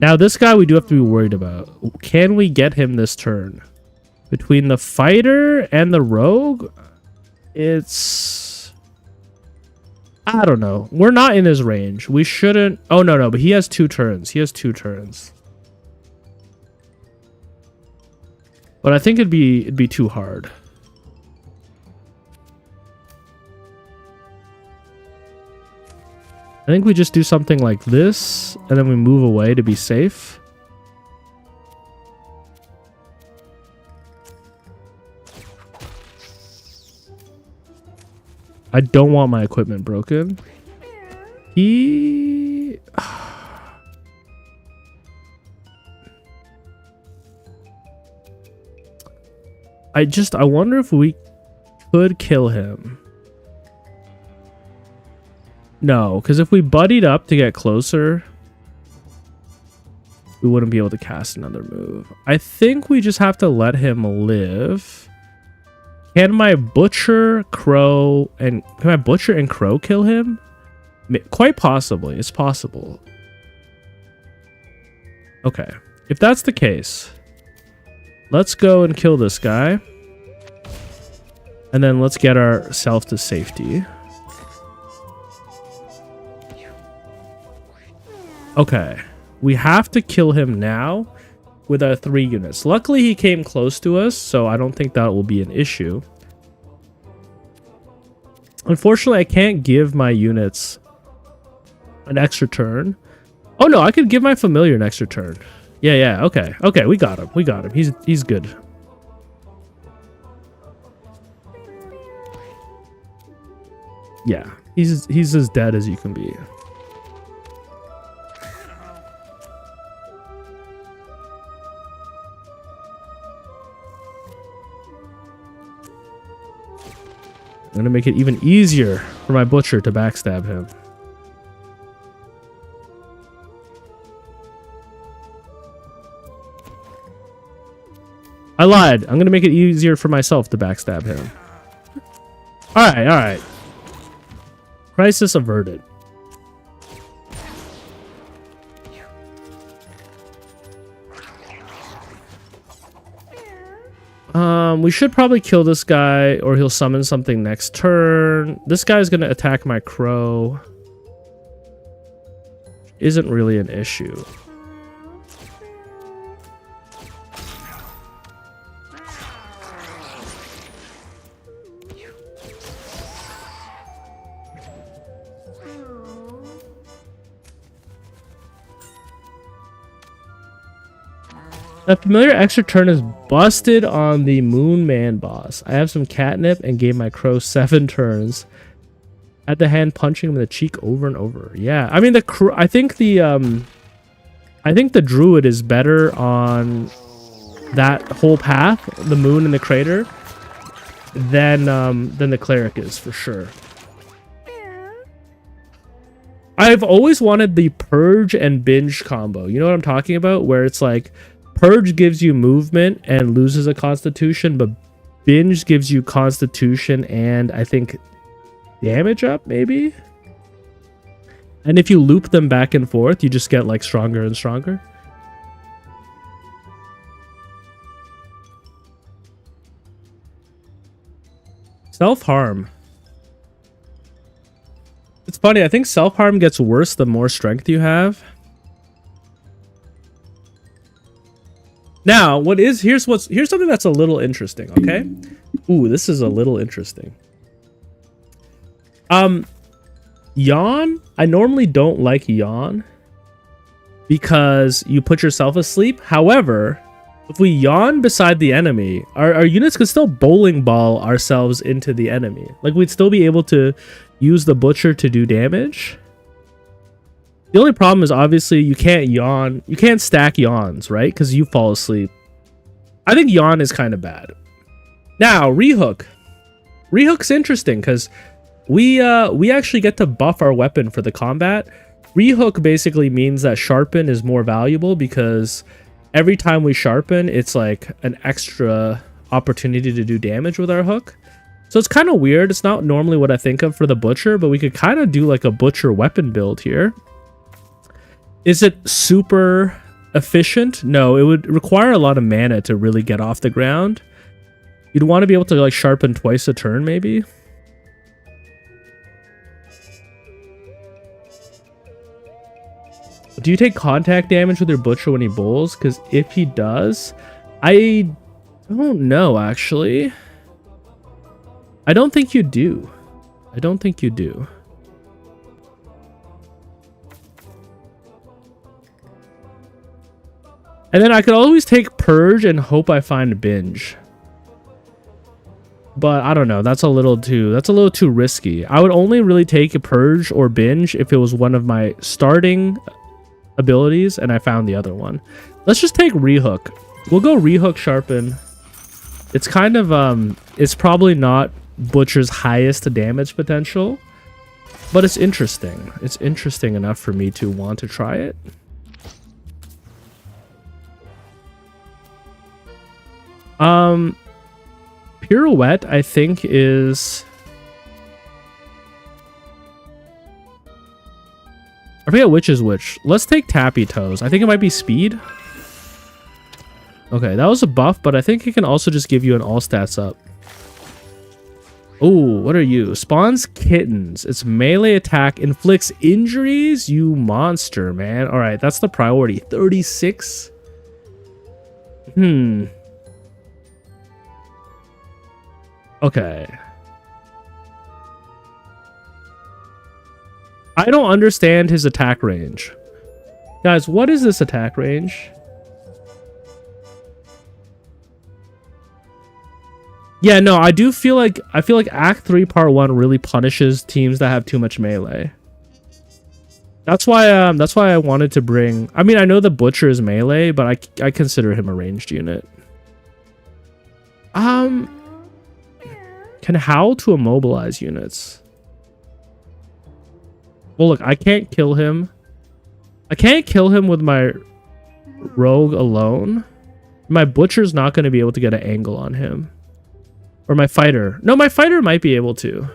Now, this guy we do have to be worried about. Can we get him this turn? Between the fighter and the rogue, it's... I don't know. We're not in his range. We shouldn't... Oh, no, but he has 2 turns. He has 2 turns. But I think it'd be too hard. I think we just do something like this, and then we move away to be safe. I don't want my equipment broken. He... I wonder if we could kill him. No, because if we buddied up to get closer, we wouldn't be able to cast another move. I think we just have to let him live. Can my butcher, crow, and crow kill him? Quite possibly. It's possible. Okay. If that's the case, let's go and kill this guy. And then let's get ourselves to safety. Okay. We have to kill him now with our 3 units. Luckily, he came close to us, so I don't think that will be an issue. Unfortunately, I can't give my units an extra turn. Oh, no, I could give my familiar an extra turn. Yeah, okay. Okay, we got him. He's good. Yeah, he's as dead as you can be. I'm gonna make it even easier for my butcher to backstab him. I lied. I'm gonna make it easier for myself to backstab him. Alright. Crisis averted. We should probably kill this guy, or he'll summon something next turn. This guy's gonna attack my crow. Isn't really an issue. A familiar extra turn is busted on the Moon Man boss. I have some catnip and gave my crow 7 turns. At the hand punching him in the cheek over and over. Yeah, I mean I think the druid is better on that whole path, the moon and the crater, than the cleric is for sure. I've always wanted the purge and binge combo. You know what I'm talking about? Where it's like purge gives you movement and loses a constitution, but binge gives you constitution and I think damage up, maybe? And if you loop them back and forth, you just get like stronger and stronger. Self-harm. It's funny, I think self-harm gets worse the more strength you have. Now, here's something that's a little interesting, okay? Ooh, this is a little interesting. Yawn, I normally don't like yawn because you put yourself asleep. However, if we yawn beside the enemy, our units could still bowling ball ourselves into the enemy. Like, we'd still be able to use the butcher to do damage. The only problem is obviously you can't yawn. You can't stack yawns, right? Because you fall asleep. I think yawn is kind of bad. Now, rehook. Rehook's interesting because we actually get to buff our weapon for the combat. Rehook basically means that sharpen is more valuable because every time we sharpen, it's like an extra opportunity to do damage with our hook. So it's kind of weird. It's not normally what I think of for the butcher, but we could kind of do like a butcher weapon build here. Is it super efficient? No, it would require a lot of mana to really get off the ground. You'd want to be able to like sharpen twice a turn, maybe. Do you take contact damage with your butcher when he bowls? Because if he does, I don't know, actually. I don't think you do. I don't think you do. And then I could always take Purge and hope I find Binge. But I don't know. That's a little too risky. I would only really take a Purge or Binge if it was one of my starting abilities and I found the other one. Let's just take Rehook. We'll go Rehook Sharpen. It's kind of it's probably not Butcher's highest damage potential, but it's interesting. It's interesting enough for me to want to try it. Pirouette, I think, is... I forget which is which. Let's take Tappy Toes. I think it might be Speed. Okay, that was a buff, but I think it can also just give you an all stats up. Oh, what are you? Spawns kittens. Its melee attack inflicts injuries? You monster, man. All right, that's the priority. 36? Okay. I don't understand his attack range. Guys, what is this attack range? Yeah, no, I feel like Act 3 Part 1 really punishes teams that have too much melee. That's why I wanted to bring... I mean, I know the Butcher is melee, but I consider him a ranged unit. Can Howl to immobilize units? Well, look, I can't kill him. I can't kill him with my Rogue alone. My Butcher's not going to be able to get an angle on him. Or my Fighter. No, my Fighter might be able to.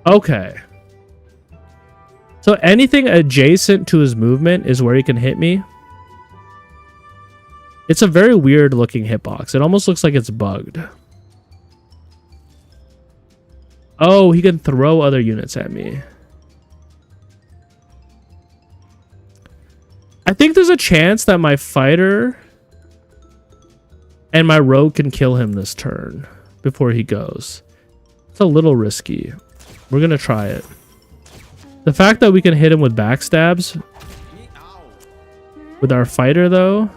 Okay. So anything adjacent to his movement is where he can hit me. It's a very weird looking hitbox. It almost looks like it's bugged. Oh, he can throw other units at me. I think there's a chance that my Fighter and my Rogue can kill him this turn before he goes. It's a little risky. We're going to try it. The fact that we can hit him with backstabs with our Fighter, though.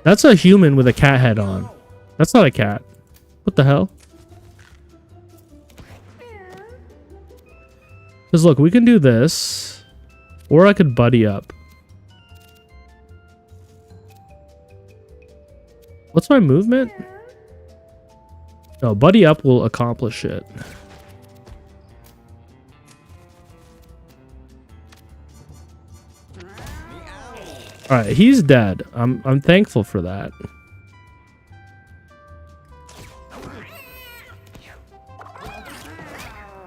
That's a human with a cat head on. That's not a cat. What the hell? Because look, we can do this. Or I could buddy up. What's my movement? No, buddy up will accomplish it. Alright, he's dead. I'm thankful for that.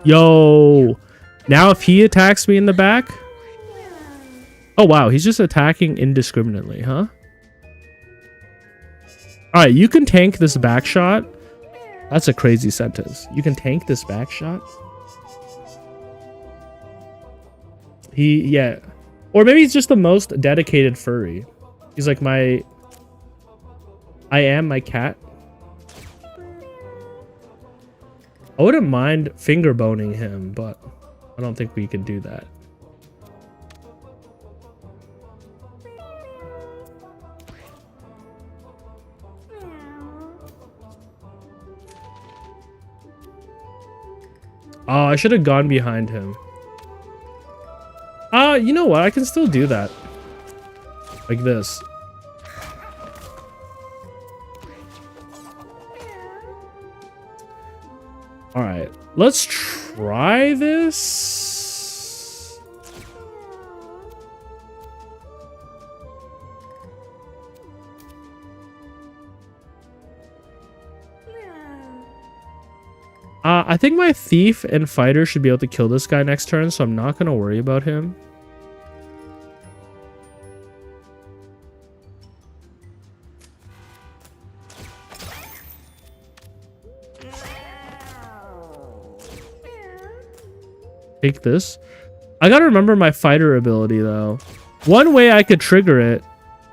Yo! Now if he attacks me in the back... Oh wow, he's just attacking indiscriminately, huh? Alright, you can tank this back shot. That's a crazy sentence. You can tank this back shot? Yeah. Or maybe he's just the most dedicated furry. He's like I am my cat. I wouldn't mind finger boning him, but I don't think we can do that. Oh, I should have gone behind him. You know what? I can still do that. Like this. Alright. Let's try this. I think my thief and fighter should be able to kill this guy next turn, so I'm not going to worry about him. Take this. I gotta remember my fighter ability, though. One way I could trigger it...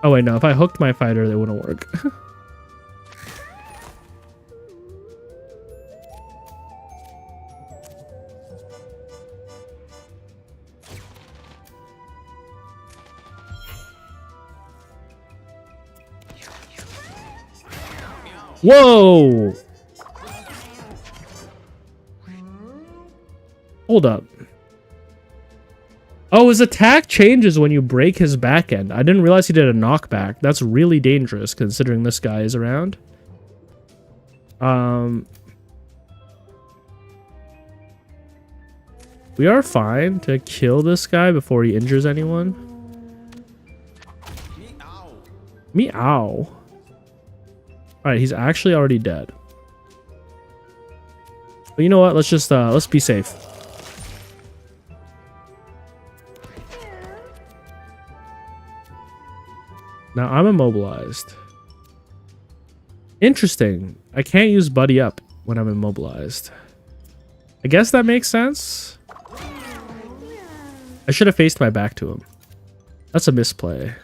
Oh, wait, no. If I hooked my fighter, it wouldn't work. Whoa! Hold up. Oh, his attack changes when you break his back end. I didn't realize he did a knockback. That's really dangerous considering this guy is around. We are fine to kill this guy before he injures anyone. Meow. Alright, he's actually already dead. But you know what? Let's just let's be safe. Now I'm immobilized. Interesting. I can't use buddy up when I'm immobilized. I guess that makes sense. I should have faced my back to him. That's a misplay.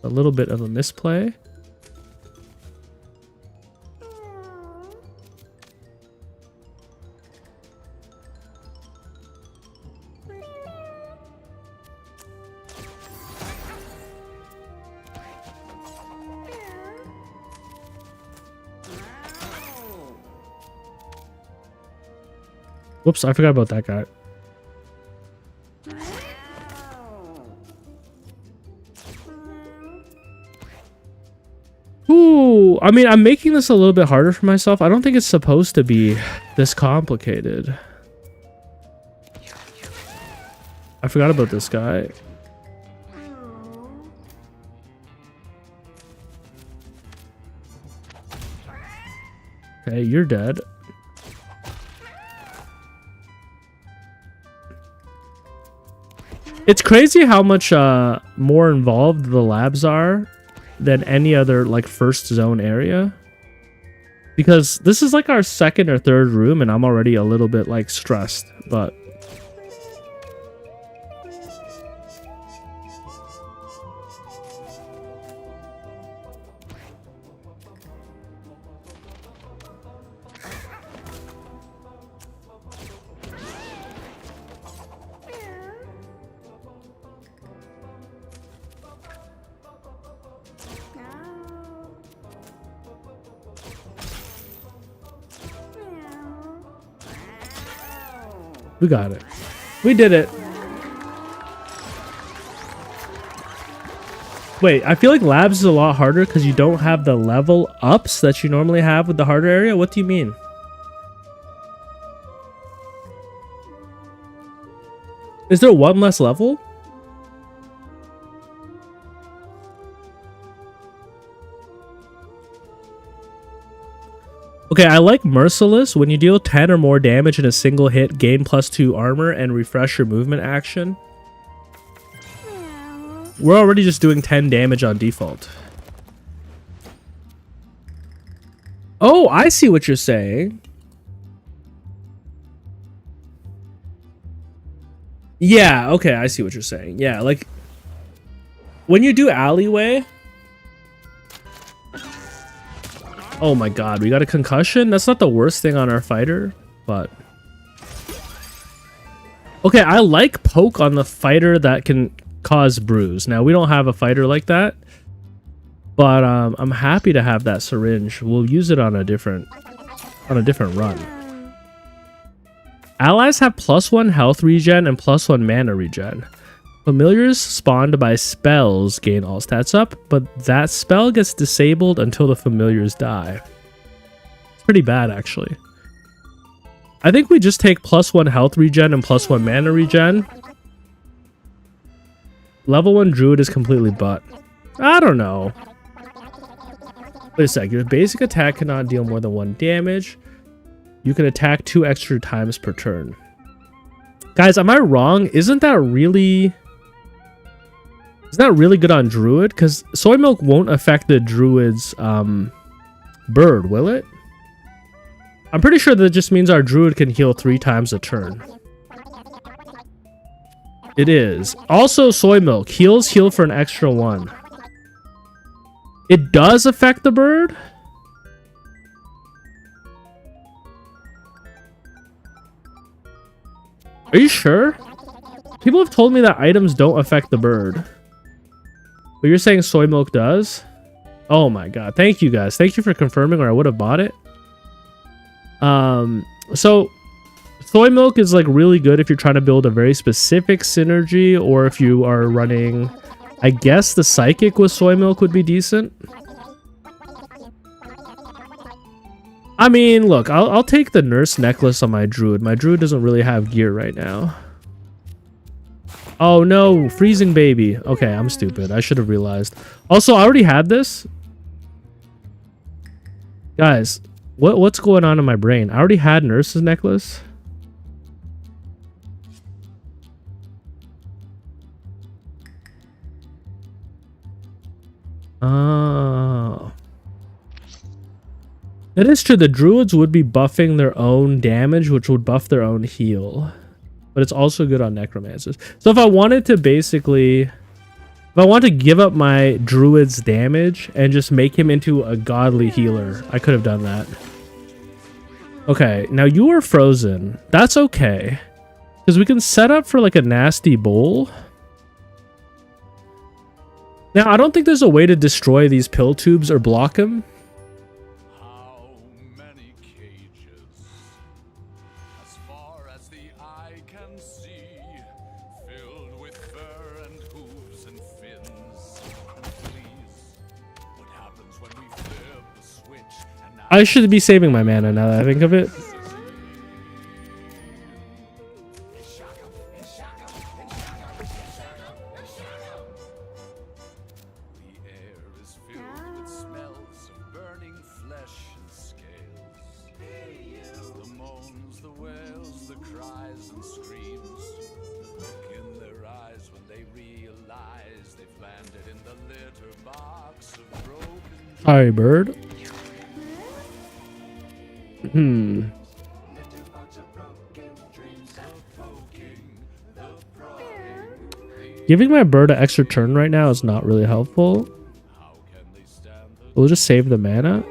A little bit of a misplay. Whoops, I forgot about that guy. Ooh, I mean, I'm making this a little bit harder for myself. I don't think it's supposed to be this complicated. I forgot about this guy. Okay, you're dead. It's crazy how much more involved the labs are than any other like first zone area. Because this is like our second or third room and I'm already a little bit like stressed, but we got it. We did it. Wait, I feel like labs is a lot harder because you don't have the level ups that you normally have with the harder area. What do you mean? Is there one less level? Okay, I like Merciless. When you deal 10 or more damage in a single hit, gain +2 armor and refresh your movement action. We're already just doing 10 damage on default. Oh, I see what you're saying. Yeah, okay, I see what you're saying. Yeah, like when you do alleyway. Oh my god, we got a concussion? That's not the worst thing on our fighter, but... Okay, I like poke on the fighter that can cause bruise. Now, we don't have a fighter like that, but I'm happy to have that syringe. We'll use it on a different run. Allies have +1 health regen and +1 mana regen. Familiars spawned by spells gain all stats up, but that spell gets disabled until the familiars die. It's pretty bad, actually. I think we just take +1 health regen and +1 mana regen. Level 1 druid is completely butt. I don't know. Wait a sec, your basic attack cannot deal more than 1 damage. You can attack 2 extra times per turn. Guys, am I wrong? Isn't that really good on Druid? Because Soy Milk won't affect the Druid's bird, will it? I'm pretty sure that just means our Druid can heal 3 times a turn. It is. Also, Soy Milk. Heal for an extra 1. It does affect the bird? Are you sure? People have told me that items don't affect the bird. But you're saying Soy Milk does? Oh my god. Thank you guys. Thank you for confirming, or I would have bought it. So Soy Milk is like really good if you're trying to build a very specific synergy, or if you are running, I guess the Psychic with Soy Milk would be decent. I mean, look, I'll take the Nurse Necklace on my Druid. My Druid doesn't really have gear right now. Oh no, Freezing Baby. Okay, I'm stupid. I should have realized. Also, I already had this. Guys, what's going on in my brain? I already had Nurse's Necklace. Oh. That is true. The Druids would be buffing their own damage, which would buff their own heal. But it's also good on Necromancers. So if I wanted to basically... If I want to give up my Druid's damage and just make him into a godly healer, I could have done that. Okay, now you are frozen. That's okay. Because we can set up for like a nasty bowl. Now, I don't think there's a way to destroy these pill tubes or block him. I should be saving my mana now that I think of it. Sorry, bird. Giving my bird an extra turn right now is not really helpful. We'll just save the mana.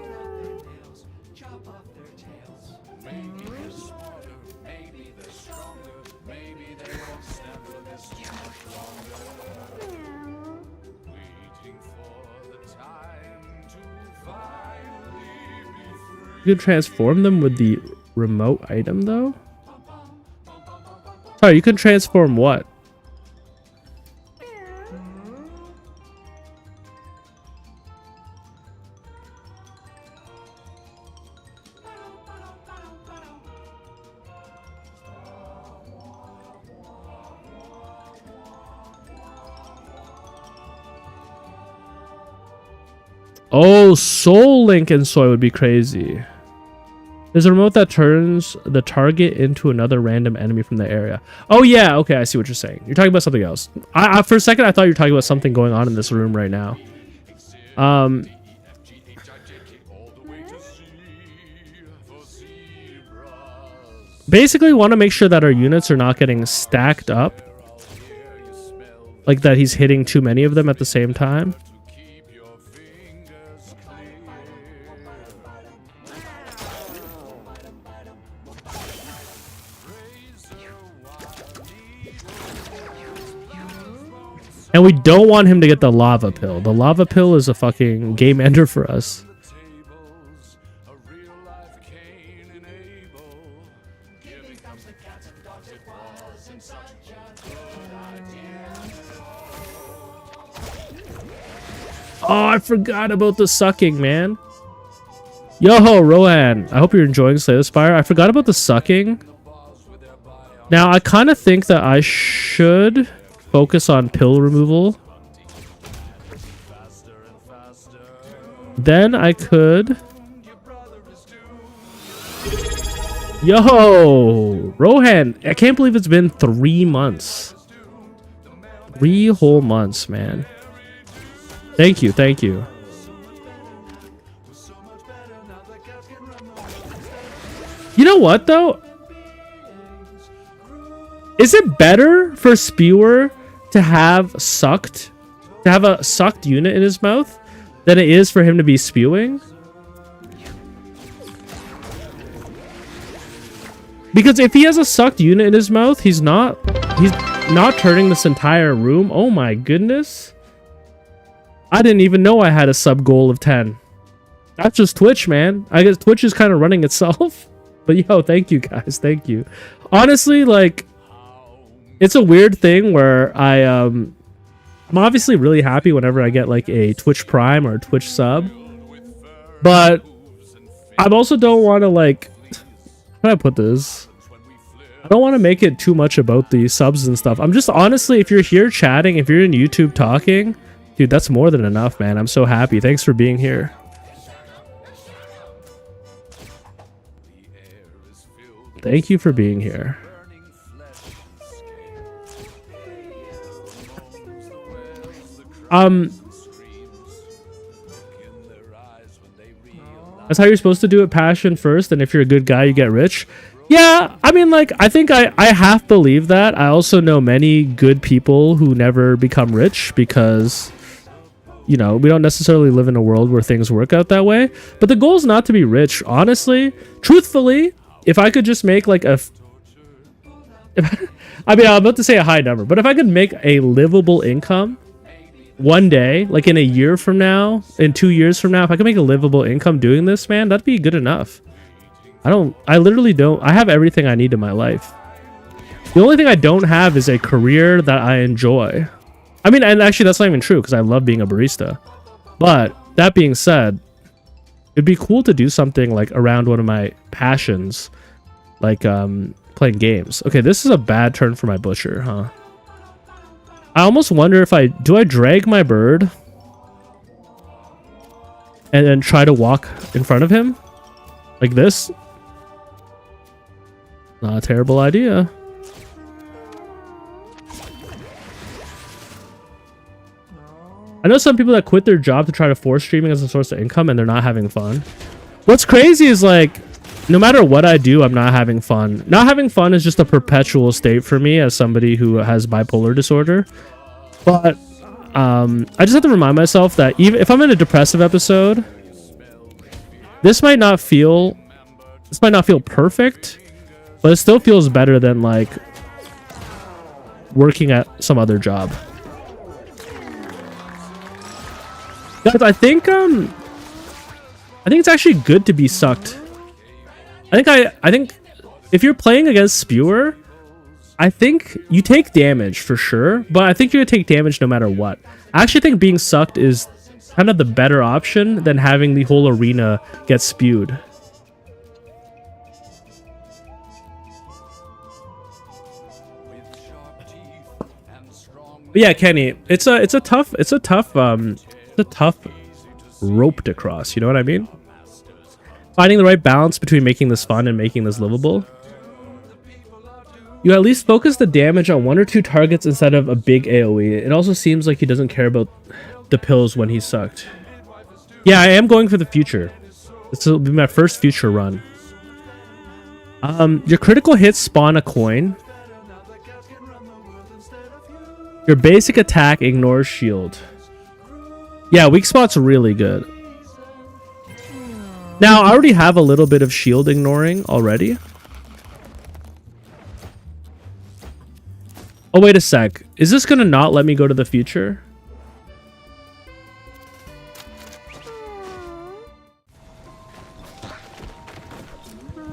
You can transform them with the remote item, though? Sorry, you can transform what? Oh, Soul Link and Soy would be crazy. There's a remote that turns the target into another random enemy from the area. Oh yeah, okay, I see what you're saying. You're talking about something else. For a second, I thought you were talking about something going on in this room right now. Basically, want to make sure that our units are not getting stacked up. Like that he's hitting too many of them at the same time. And we don't want him to get the lava pill. The lava pill is a fucking game ender for us. Oh, I forgot about the sucking, man. Yo, Rohan. I hope you're enjoying Slay the Spire. I forgot about the sucking. Now, I kind of think that I should focus on pill removal. Then I could Yo, Rohan, I can't believe it's been 3 months. 3 whole months, man. Thank you, thank you. You know what, though? Is it better for Spewer to have a sucked unit in his mouth than it is for him to be spewing? Because if he has a sucked unit in his mouth, he's not turning this entire room. Oh my goodness. I didn't even know I had a sub goal of 10. That's just Twitch, man. I guess Twitch is kind of running itself. But yo, thank you guys. Thank you. Honestly, like, it's a weird thing where I'm obviously really happy whenever I get like a Twitch Prime or a Twitch sub. But I also don't want to, like, how do I put this? I don't want to make it too much about the subs and stuff. I'm just honestly, if you're here chatting, if you're in YouTube talking, dude, that's more than enough, man. I'm so happy. Thanks for being here. Thank you for being here. That's how you're supposed to do it, passion first, and if you're a good guy, you get rich. Yeah, I mean, like, I think I half believe that. I also know many good people who never become rich because, you know, we don't necessarily live in a world where things work out that way. But the goal is not to be rich, honestly. Truthfully, if I could just make like I mean, I'm about to say a high number, but if I could make a livable income one day, like in a year from now, in 2 years from now, if I could make a livable income doing this, man, that'd be good enough. I literally don't. I have everything I need in my life. The only thing I don't have is a career that I enjoy. I mean, and actually that's not even true because I love being a barista. But that being said, it'd be cool to do something like around one of my passions, like playing games. Okay, this is a bad turn for my butcher, huh? I almost wonder if I drag my bird and then try to walk in front of him like this. Not a terrible idea. I know some people that quit their job to try to force streaming as a source of income and they're not having fun. What's crazy is, like, no matter what I do, I'm not having fun. Not having fun is just a perpetual state for me as somebody who has bipolar disorder. But I just have to remind myself that even if I'm in a depressive episode, this might not feel perfect, but it still feels better than like working at some other job. Guys, I think it's actually good to be sucked. I think if you're playing against Spewer, I think you take damage for sure, but I think you're gonna take damage no matter what. I actually think being sucked is kind of the better option than having the whole arena get spewed. But yeah, Kenny, it's a tough rope to cross, you know what I mean? Finding the right balance between making this fun and making this livable. You at least focus the damage on 1 or 2 targets instead of a big AoE. It also seems like he doesn't care about the pills when he's sucked. Yeah, I am going for the future. This will be my first future run. Your critical hits spawn a coin. Your basic attack ignores shield. Yeah, weak spot's really good. Now, I already have a little bit of shield ignoring already. Oh, wait a sec. Is this gonna not let me go to the future?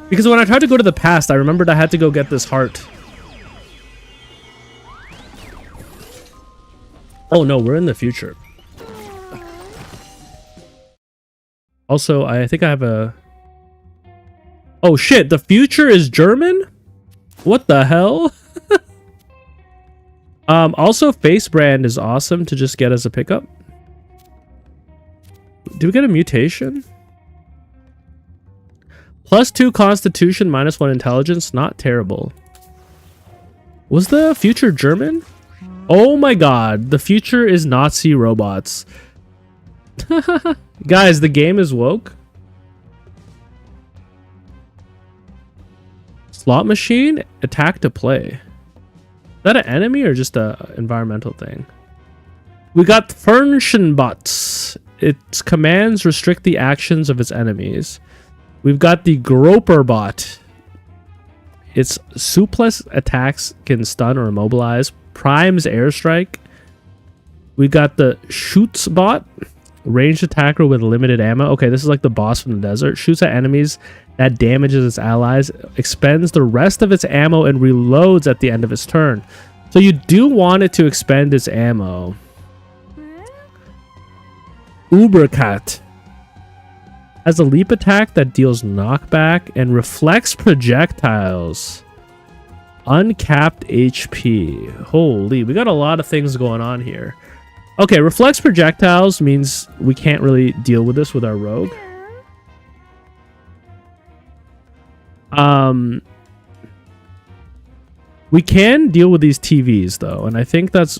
Because when I tried to go to the past, I remembered I had to go get this heart. Oh no, we're in the future. Also, I think I have a... Oh shit, the future is German? What the hell? Also, face brand is awesome to just get as a pickup. Do we get a mutation? +2 constitution, -1 intelligence. Not terrible. Was the future German? Oh my god, the future is Nazi robots. Guys, the game is woke. Slot machine, attack to play. Is that an enemy or just a environmental thing? We got Fernschenbots. Its commands restrict the actions of its enemies. We've got the Groper bot. Its suplex attacks can stun or immobilize. Prime's airstrike. We got the Shoots bot. Ranged attacker with limited ammo. Okay, this is like the boss from the desert. Shoots at enemies that damages its allies. Expends the rest of its ammo and reloads at the end of its turn. So you do want it to expend its ammo. Ubercat has a leap attack that deals knockback and reflects projectiles. Uncapped HP. Holy, we got a lot of things going on here. Okay, reflects projectiles means we can't really deal with this with our rogue. We can deal with these TVs though, and I think that's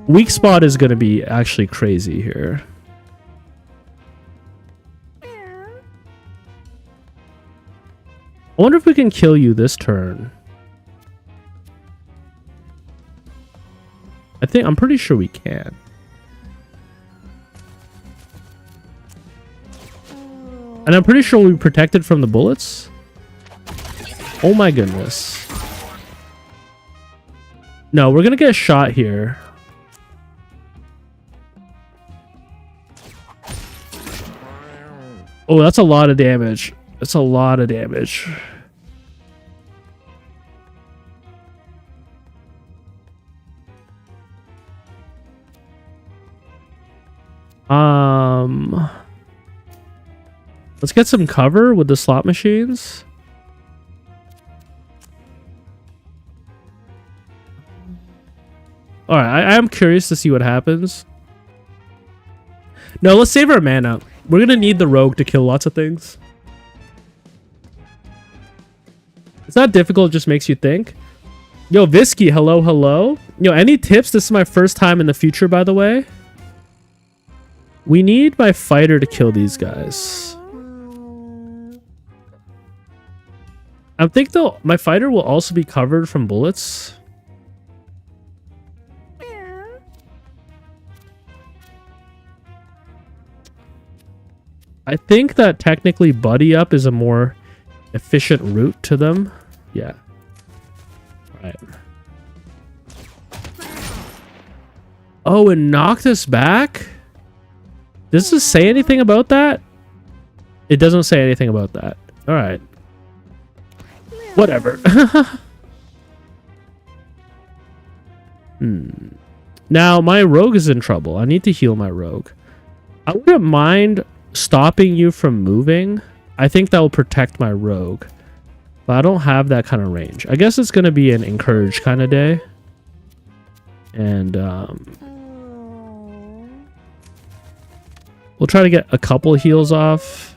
weak spot is going to be actually crazy here. I wonder if we can kill you this turn. I'm pretty sure we can. And I'm pretty sure we'll be protected from the bullets. Oh my goodness. No, we're gonna get a shot here. Oh, that's a lot of damage. That's a lot of damage. Let's get some cover with the slot machines. All right, I am curious to see what happens. No, let's save our mana. We're gonna need the rogue to kill lots of things. It's not difficult, it just makes you think. Yo, Visky, hello, hello. Yo, any tips? This is my first time in the future, by the way. We need my fighter to kill these guys. I think though my fighter will also be covered from bullets. I think that technically buddy up is a more efficient route to them. Yeah. All right. Oh, it knocked us back? Does this say anything about that? It doesn't say anything about that. All right. Whatever. Now, my rogue is in trouble. I need to heal my rogue. I wouldn't mind stopping you from moving. I think that will protect my rogue. But I don't have that kind of range. I guess it's going to be an encourage kind of day. And we'll try to get a couple heals off.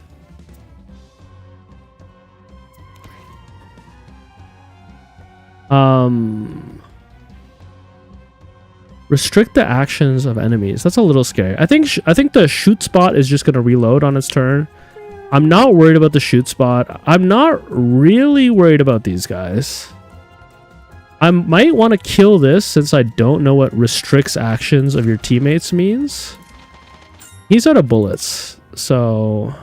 Restrict the actions of enemies. That's a little scary. I think the shoot spot is just going to reload on its turn. I'm not worried about the shoot spot. I'm not really worried about these guys. I might want to kill this since I don't know what restricts actions of your teammates means. He's out of bullets, so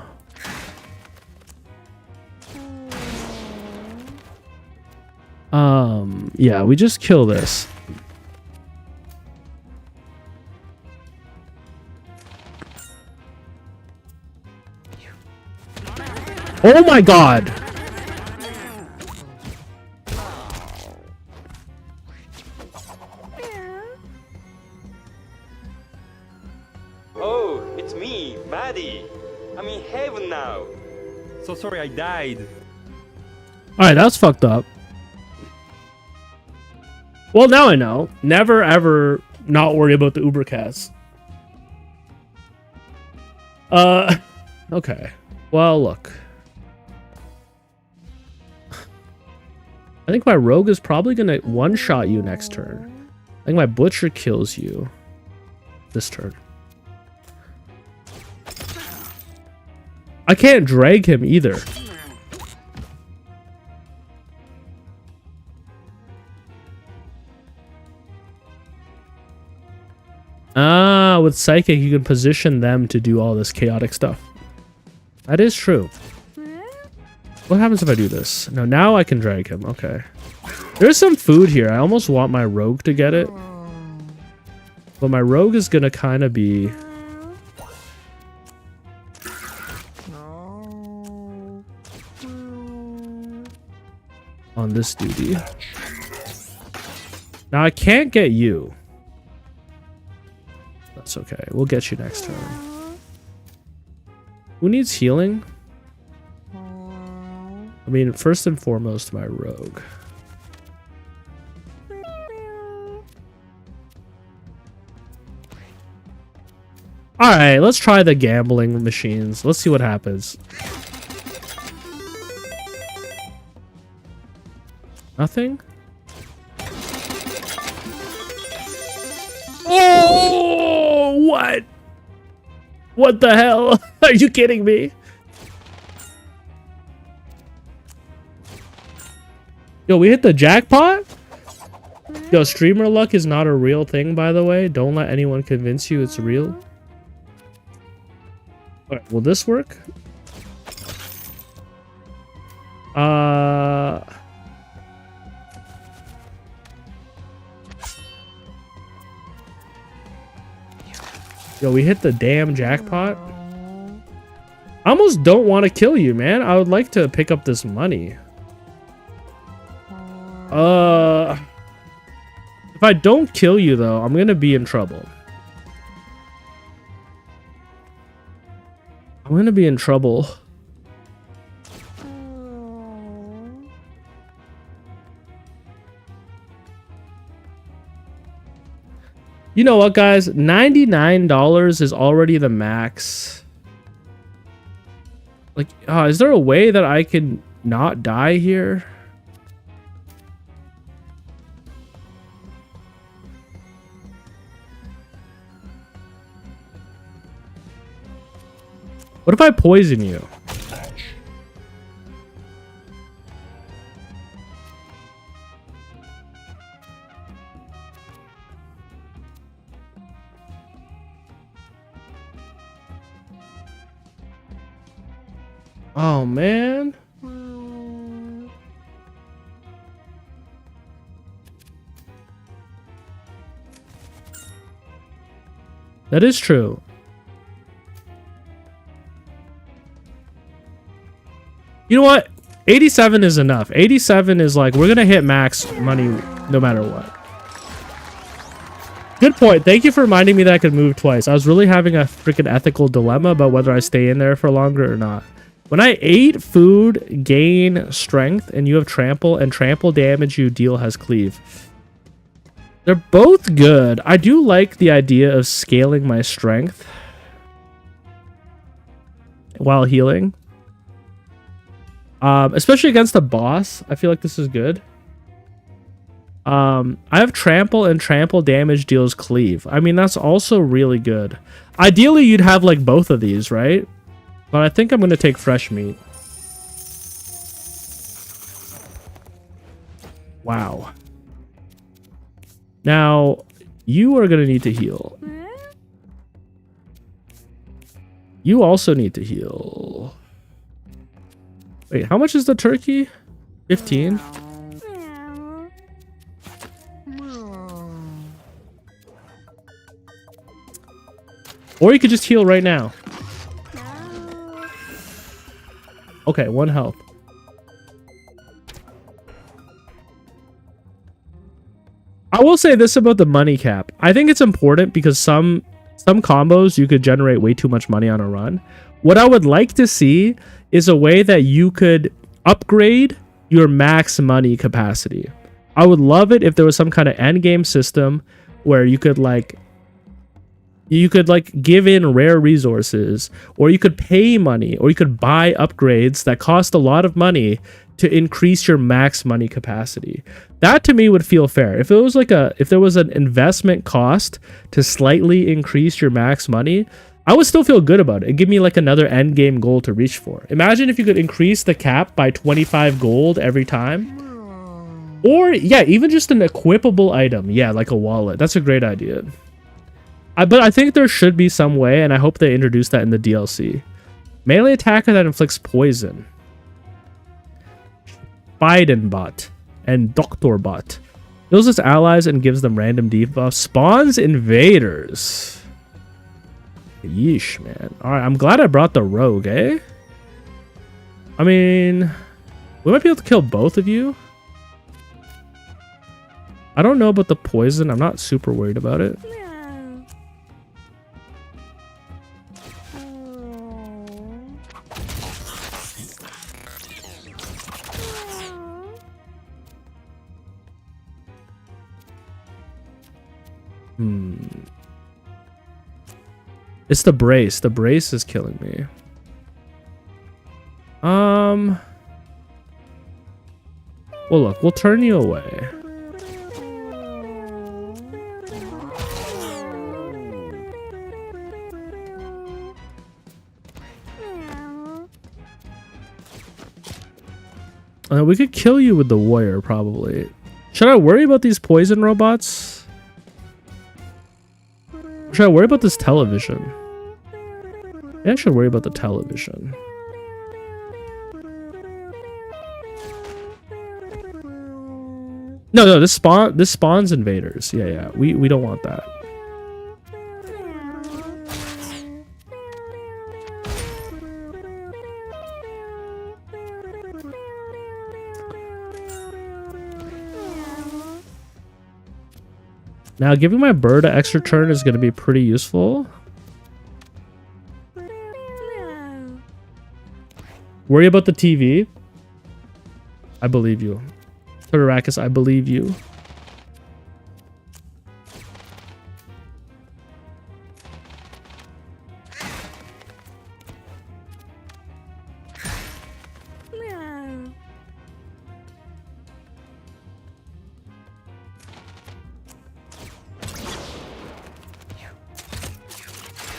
yeah, we just kill this. Oh my god! Oh, it's me, Maddie. I'm in heaven now. So sorry I died. Alright, that's fucked up. Well, now I know. Never ever not worry about the Ubercast. Okay. Well, look. I think my rogue is probably gonna one-shot you next turn. I think my butcher kills you this turn. I can't drag him either. Ah, with Psychic, you can position them to do all this chaotic stuff. That is true. What happens if I do this? No, now I can drag him. Okay. There's some food here. I almost want my rogue to get it. But my rogue is going to kind of be... on this duty. Now I can't get you. That's okay. We'll get you next turn. Who needs healing? I mean, first and foremost, my rogue. Alright, let's try the gambling machines. Let's see what happens. Nothing? Oh, what? What the hell? Are you kidding me? Yo, we hit the jackpot? Yo, streamer luck is not a real thing, by the way. Don't let anyone convince you it's real. Alright, will this work? Yo, we hit the damn jackpot. I almost don't want to kill you, man. I would like to pick up this money. If I don't kill you, though, I'm gonna be in trouble. I'm gonna be in trouble. You know what, guys? $99 is already the max. Like, is there a way that I can not die here? What if I poison you? Oh, man. That is true. You know what? 87 is enough. 87 is like, we're going to hit max money no matter what. Good point. Thank you for reminding me that I could move twice. I was really having a freaking ethical dilemma about whether I stay in there for longer or not. When I ate food, gain strength, and you have trample, and trample damage you deal has cleave. They're both good. I do like the idea of scaling my strength while healing. Especially against the boss. I feel like this is good. I have trample, and trample damage deals cleave. I mean, that's also really good. Ideally, you'd have like both of these, right? But I think I'm going to take fresh meat. Wow. Now, you are going to need to heal. You also need to heal. Wait, how much is the turkey? 15? Or you could just heal right now. Okay, 1 health. I will say this about the money cap. I think it's important because some combos you could generate way too much money on a run. What I would like to see is a way that you could upgrade your max money capacity. I would love it if there was some kind of end game system where you could like You could like give in rare resources, or you could pay money, or you could buy upgrades that cost a lot of money to increase your max money capacity. That to me would feel fair. If it was like if there was an investment cost to slightly increase your max money, I would still feel good about it. It'd give me like another end game goal to reach for. Imagine if you could increase the cap by 25 gold every time. Or yeah, even just an equipable item. Yeah, like a wallet. That's a great idea. But I think there should be some way, and I hope they introduce that in the DLC. Melee attacker that inflicts poison. Biden bot and Doctor bot. Heals its allies and gives them random debuffs. Spawns invaders. Yeesh, man. Alright, I'm glad I brought the rogue, eh? I mean, we might be able to kill both of you. I don't know about the poison. I'm not super worried about it. It's the brace. The brace is killing me. Well, look, we'll turn you away. We could kill you with the warrior, probably. Should I worry about these poison robots? Or should I worry about this television? Yeah, I should worry about the television. No, this spawns invaders. Yeah, we don't want that. Now, giving my bird an extra turn is going to be pretty useful. Worry about the TV. I believe you. Todorakis, I believe you.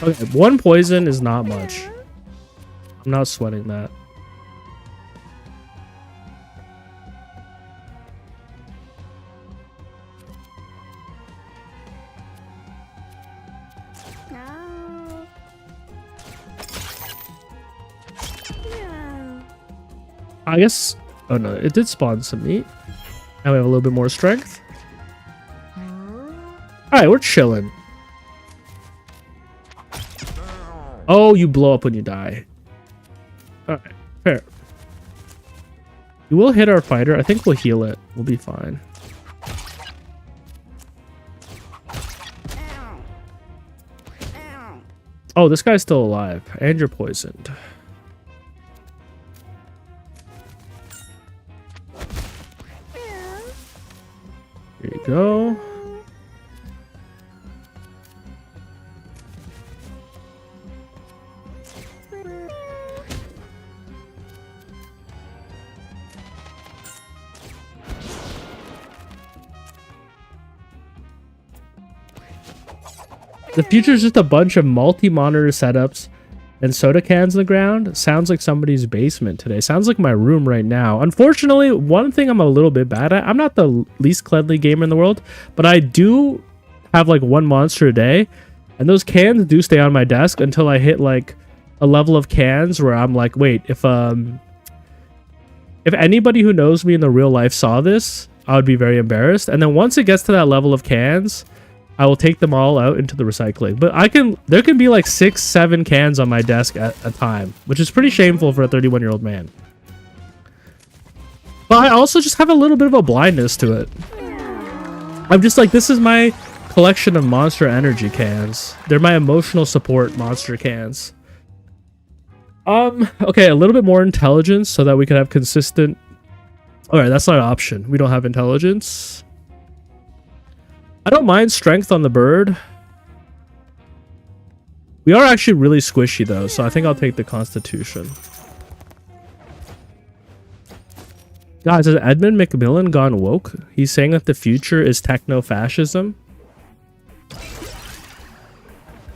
Okay, one poison is not much. I'm not sweating that. I guess... Oh no, it did spawn some meat. Now we have a little bit more strength. Alright, we're chilling. Oh, you blow up when you die. Alright, fair. You will hit our fighter. I think we'll heal it. We'll be fine. Oh, this guy's still alive. And you're poisoned. Here you go. The future is just a bunch of multi-monitor setups and soda cans on the ground. Sounds like somebody's basement today. Sounds like my room right now. Unfortunately, one thing I'm a little bit bad at, I'm not the least cleanly gamer in the world, but I do have like one monster a day, and those cans do stay on my desk until I hit like a level of cans where I'm like, wait, if anybody who knows me in the real life saw this, I would be very embarrassed. And then once it gets to that level of cans, I will take them all out into the recycling. But there can be like 6-7 cans on my desk at a time, which is pretty shameful for a 31-year-old man. But I also just have a little bit of a blindness to it. I'm just like, this is my collection of Monster Energy cans. They're my emotional support monster cans. Okay, a little bit more intelligence so that we can have consistent... Alright, that's not an option. We don't have intelligence. I don't mind strength on the bird. We are actually really squishy though, so I think I'll take the Constitution. Guys, has Edmund Macmillan gone woke? He's saying that the future is techno-fascism.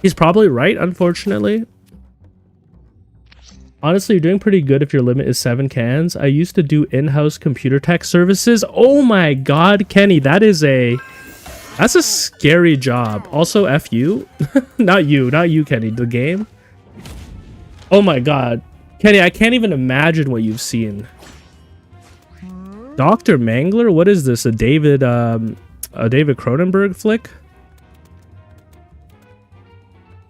He's probably right, unfortunately. Honestly, you're doing pretty good if your limit is 7 cans. I used to do in-house computer tech services. Oh my god, Kenny, that's a scary job. Also, F you. Not you, Kenny, the game. Oh my god. Kenny, I can't even imagine what you've seen. Dr. Mangler? What is this? A David Cronenberg flick?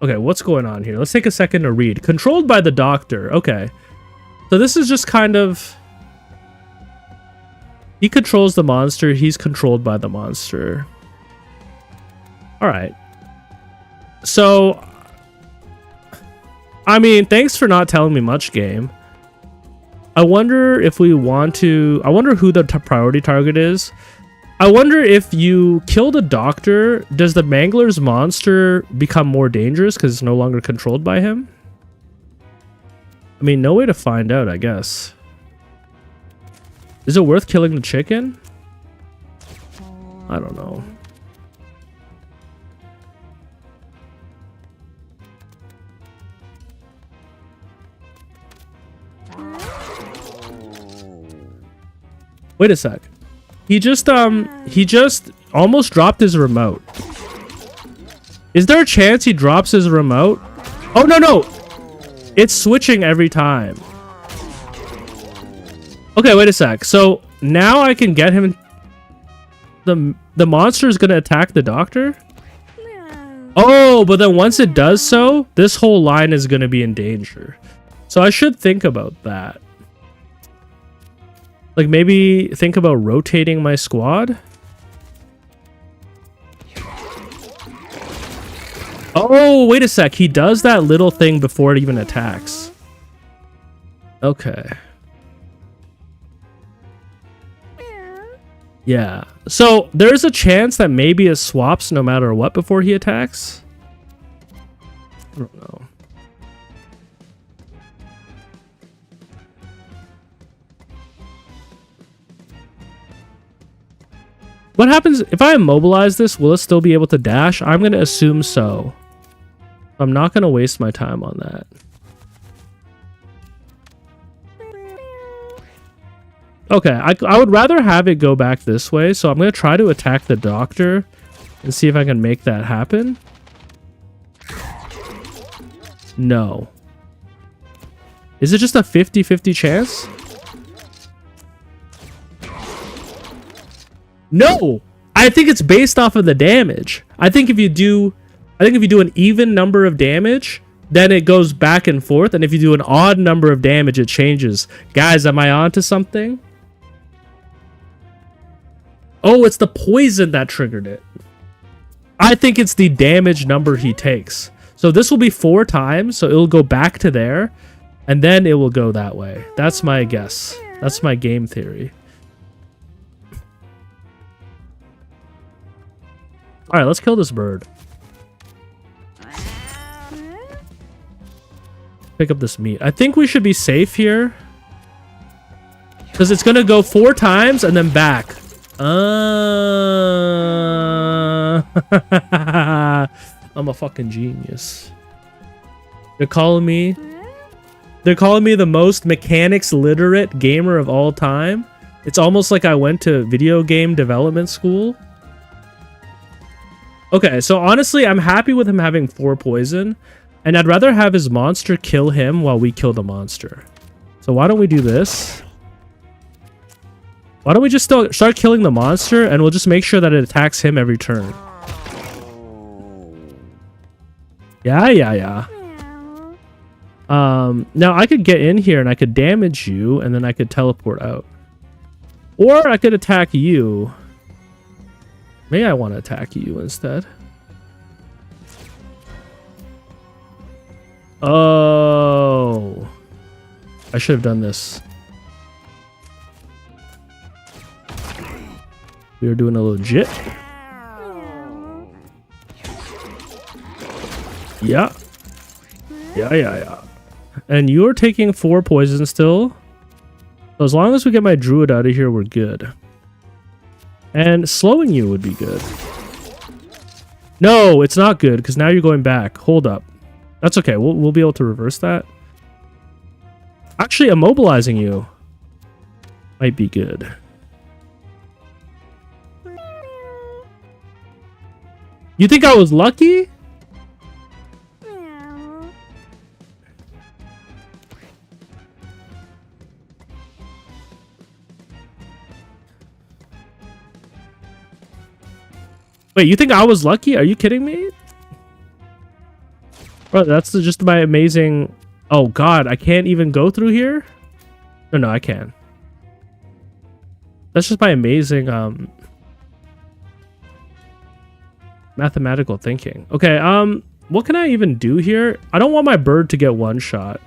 Okay, what's going on here? Let's take a second to read. Controlled by the Doctor. Okay. So this is just kind of... He controls the monster. He's controlled by the monster. Alright. So... I mean, thanks for not telling me much, game. I wonder if we want to... I wonder who the priority target is. I wonder if you kill the Doctor, does the Mangler's monster become more dangerous because it's no longer controlled by him? I mean, no way to find out, I guess. Is it worth killing the chicken? I don't know. Wait a sec. He just almost dropped his remote. Is there a chance he drops his remote? Oh, no. It's switching every time. Okay, wait a sec. So now I can get him. The monster is going to attack the Doctor? Oh, but then once it does so, this whole line is going to be in danger. So I should think about that. Like, maybe think about rotating my squad? Oh, wait a sec. He does that little thing before it even attacks. Okay. Yeah. So, there's a chance that maybe it swaps no matter what before he attacks? I don't know. What happens if I immobilize this? Will it still be able to dash? I'm going to assume so. I'm not going to waste my time on that. Okay, I would rather have it go back this way, so I'm going to try to attack the Doctor and see if I can make that happen. No. Is it just a 50-50 chance? No, I think it's based off of the damage. I think if you do an even number of damage, then it goes back and forth, and if you do an odd number of damage, it changes. Guys, am I onto something? Oh, it's the poison that triggered it. I think it's the damage number he takes. So this will be 4 times, so it'll go back to there, and then it will go that way. That's my guess. That's my game theory. Alright, let's kill this bird. Pick up this meat. I think we should be safe here. Because it's going to go 4 times and then back. I'm a fucking genius. They're calling me the most mechanics literate gamer of all time. It's almost like I went to video game development school. Okay, so honestly, I'm happy with him having 4 poison, and I'd rather have his monster kill him while we kill the monster. So why don't we do this? Why don't we just start killing the monster, and we'll just make sure that it attacks him every turn. Yeah. Now I could get in here and I could damage you, and then I could teleport out. Or I could attack you. Maybe I want to attack you instead. Oh. I should have done this. We were doing a legit. Yeah. Yeah. And you're taking 4 poison still. So as long as we get my druid out of here, we're good. And slowing you would be good. No, it's not good because now you're going back. Hold up. That's okay. We'll be able to reverse that. Actually, immobilizing you might be good. You think I was lucky? Wait, you think I was lucky? Are you kidding me? Bro, that's just my amazing... Oh, God, I can't even go through here? No, I can. That's just my amazing mathematical thinking. Okay, what can I even do here? I don't want my bird to get one shot,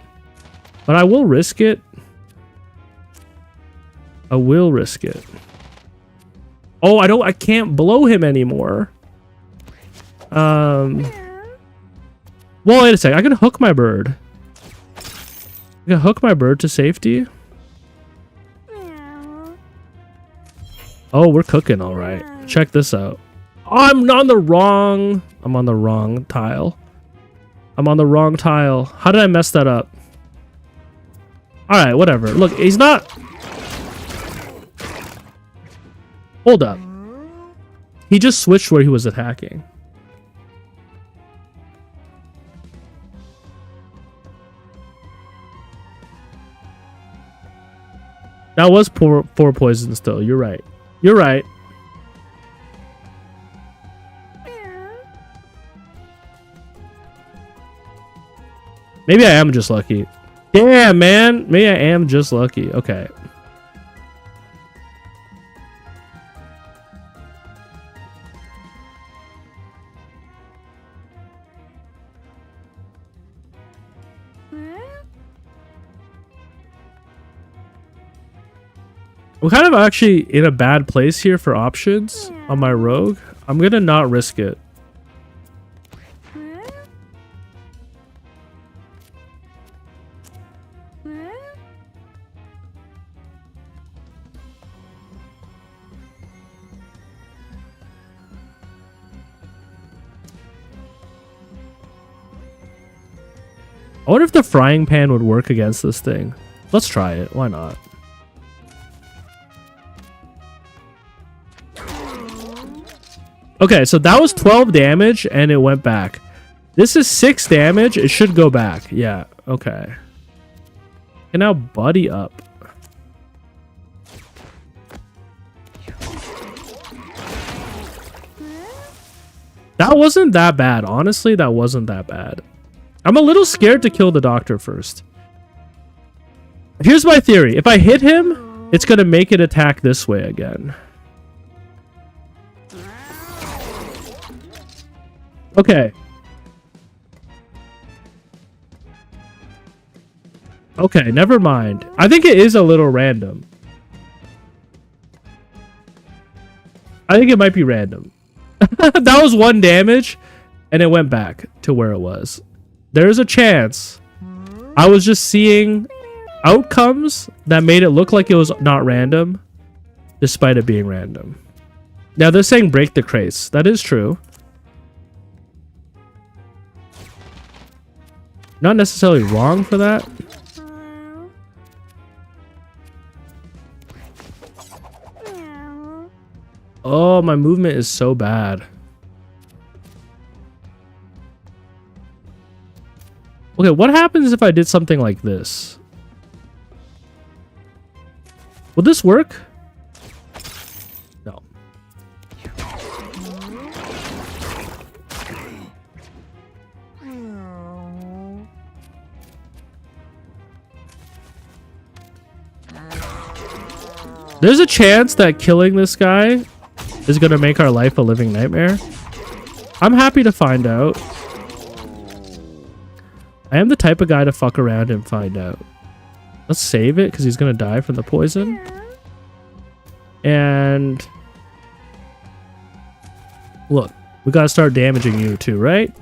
but I will risk it. I will risk it. Oh, I can't blow him anymore. Well, wait a sec. I can hook my bird. I can hook my bird to safety. Oh, we're cooking all right. Check this out. I'm on the wrong tile. I'm on the wrong tile. How did I mess that up? All right, whatever. Look, he's not... Hold up. He just switched where he was attacking. That was 4 poison still. You're right. You're right. Maybe I am just lucky. Damn, man. Maybe I am just lucky. Okay. We're kind of actually in a bad place here for options on my rogue. I'm gonna not risk it. I wonder if the frying pan would work against this thing. Let's try it. Why not? Okay, so that was 12 damage and it went back. This is 6 damage. It should go back. Yeah, okay. And now buddy up. That wasn't that bad. Honestly, that wasn't that bad. I'm a little scared to kill the doctor first. Here's my theory. If I hit him, it's going to make it attack this way again. Okay. Okay, never mind. I think it is a little random. I think it might be random. That was 1 damage, and it went back to where it was. There's a chance. I was just seeing outcomes that made it look like it was not random, despite it being random. Now, they're saying break the crates. That is true. Not necessarily wrong for that. Oh, my movement is so bad. Okay, what happens if I did something like this? Would this work? No. There's a chance that killing this guy is going to make our life a living nightmare. I'm happy to find out. I am the type of guy to fuck around and find out. Let's save it because he's going to die from the poison. And look, we got to start damaging you too, right?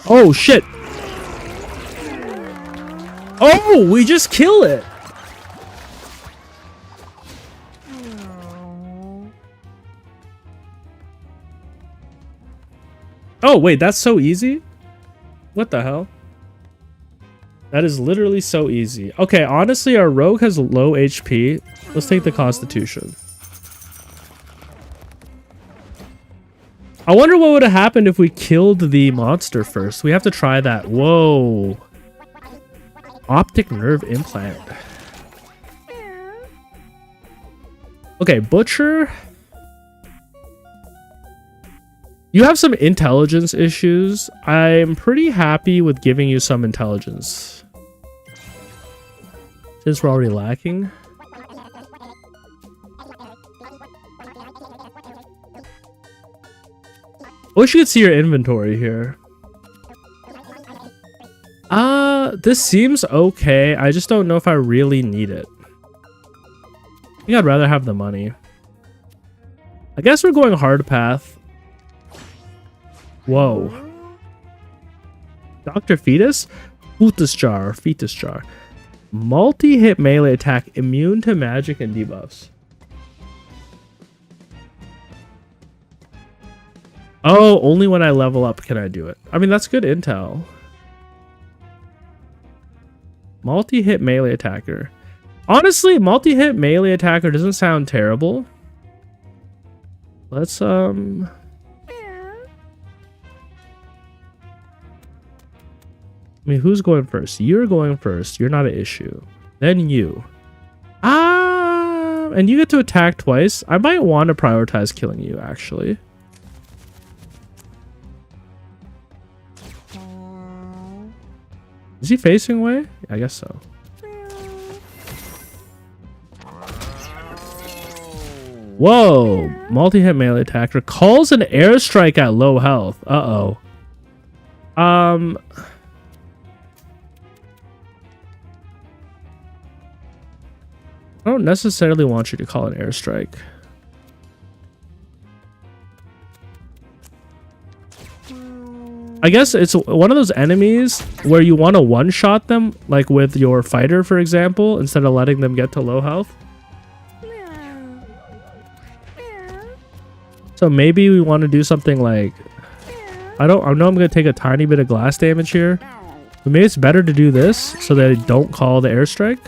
Oh, shit. Oh, we just kill it. Oh, wait, that's so easy? What the hell? That is literally so easy. Okay, honestly, our rogue has low HP. Let's take the Constitution. I wonder what would have happened if we killed the monster first. We have to try that. Whoa. Optic nerve implant. Okay, Butcher. You have some intelligence issues. I'm pretty happy with giving you some intelligence. Since we're already lacking. I wish you could see your inventory here. This seems okay. I just don't know if I really need it. I think I'd rather have the money. I guess we're going hard path. Whoa. Dr. Fetus? Fetus jar. Multi-hit melee attack, immune to magic and debuffs. Oh, only when I level up can I do it. I mean, that's good intel. Multi-hit melee attacker. Honestly, multi-hit melee attacker doesn't sound terrible. Let's, I mean, who's going first? You're going first. You're not an issue. Then you. And you get to attack twice. I might want to prioritize killing you, actually. Is he facing away? I guess so. Whoa! Multi-hit melee attacker calls an airstrike at low health. Uh-oh. I don't necessarily want you to call an airstrike. I guess it's one of those enemies where you want to one-shot them, like with your fighter, for example, instead of letting them get to low health. So maybe we want to do something like... I know I'm going to take a tiny bit of glass damage here. But maybe it's better to do this so that I don't call the airstrike.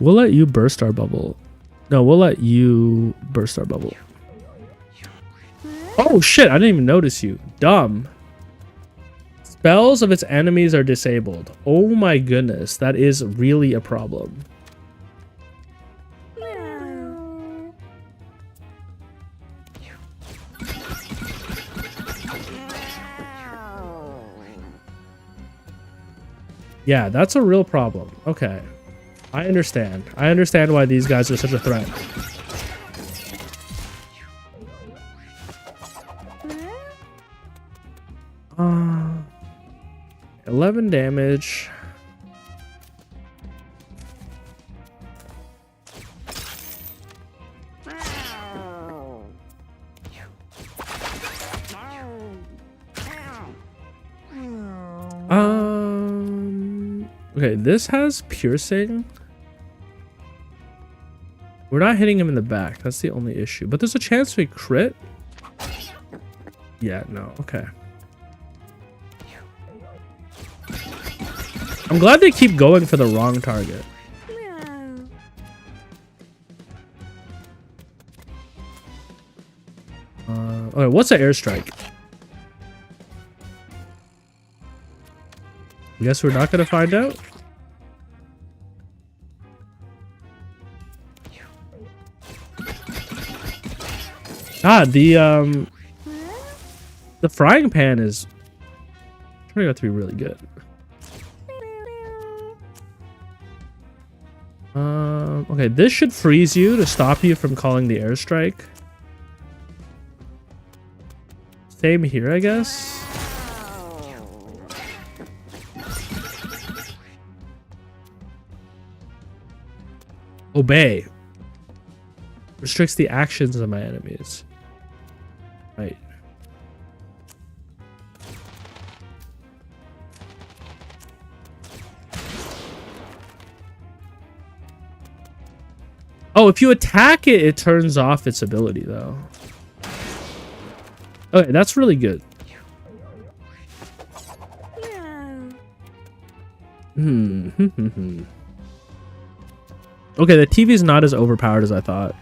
We'll let you burst our bubble. No, we'll let you burst our bubble. Oh shit, I didn't even notice you. Dumb. Spells of its enemies are disabled. Oh my goodness, that is really a problem. Yeah, that's a real problem. Okay. I understand. I understand why these guys are such a threat. Uh, 11 damage. Okay, this has piercing. We're not hitting him in the back. That's the only issue. But there's a chance we crit. Yeah, no. Okay. I'm glad they keep going for the wrong target. Okay, what's an airstrike? I guess we're not going to find out. God, the frying pan is turning out to be really good. Okay, this should freeze you to stop you from calling the airstrike. Same here, I guess. Obey. Restricts the actions of my enemies. Right. Oh, if you attack it, it turns off its ability, though. Okay, that's really good. Okay, the TV is not as overpowered as I thought.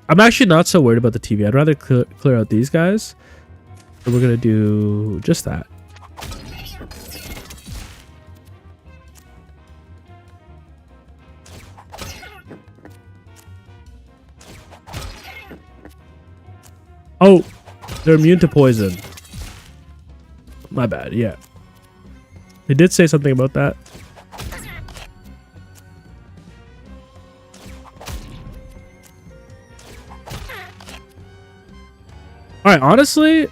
I'm actually not so worried about the TV. I'd rather clear out these guys. So we're gonna do just that. Oh, they're immune to poison. My bad, yeah. They did say something about that. Alright, honestly,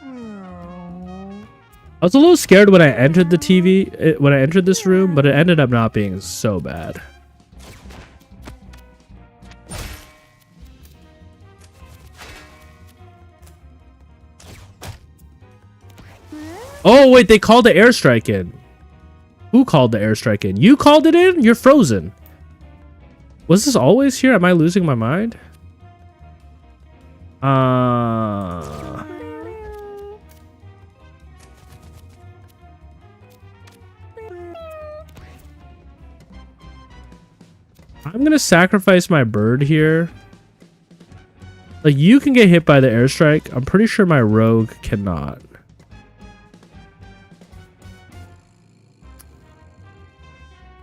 I was a little scared when I entered the TV, when I entered this room, but it ended up not being so bad. Oh, wait, they called the airstrike in. Who called the airstrike in? You called it in? You're frozen. Was this always here? Am I losing my mind? I'm gonna sacrifice my bird here. Like, you can get hit by the airstrike. I'm pretty sure my rogue cannot.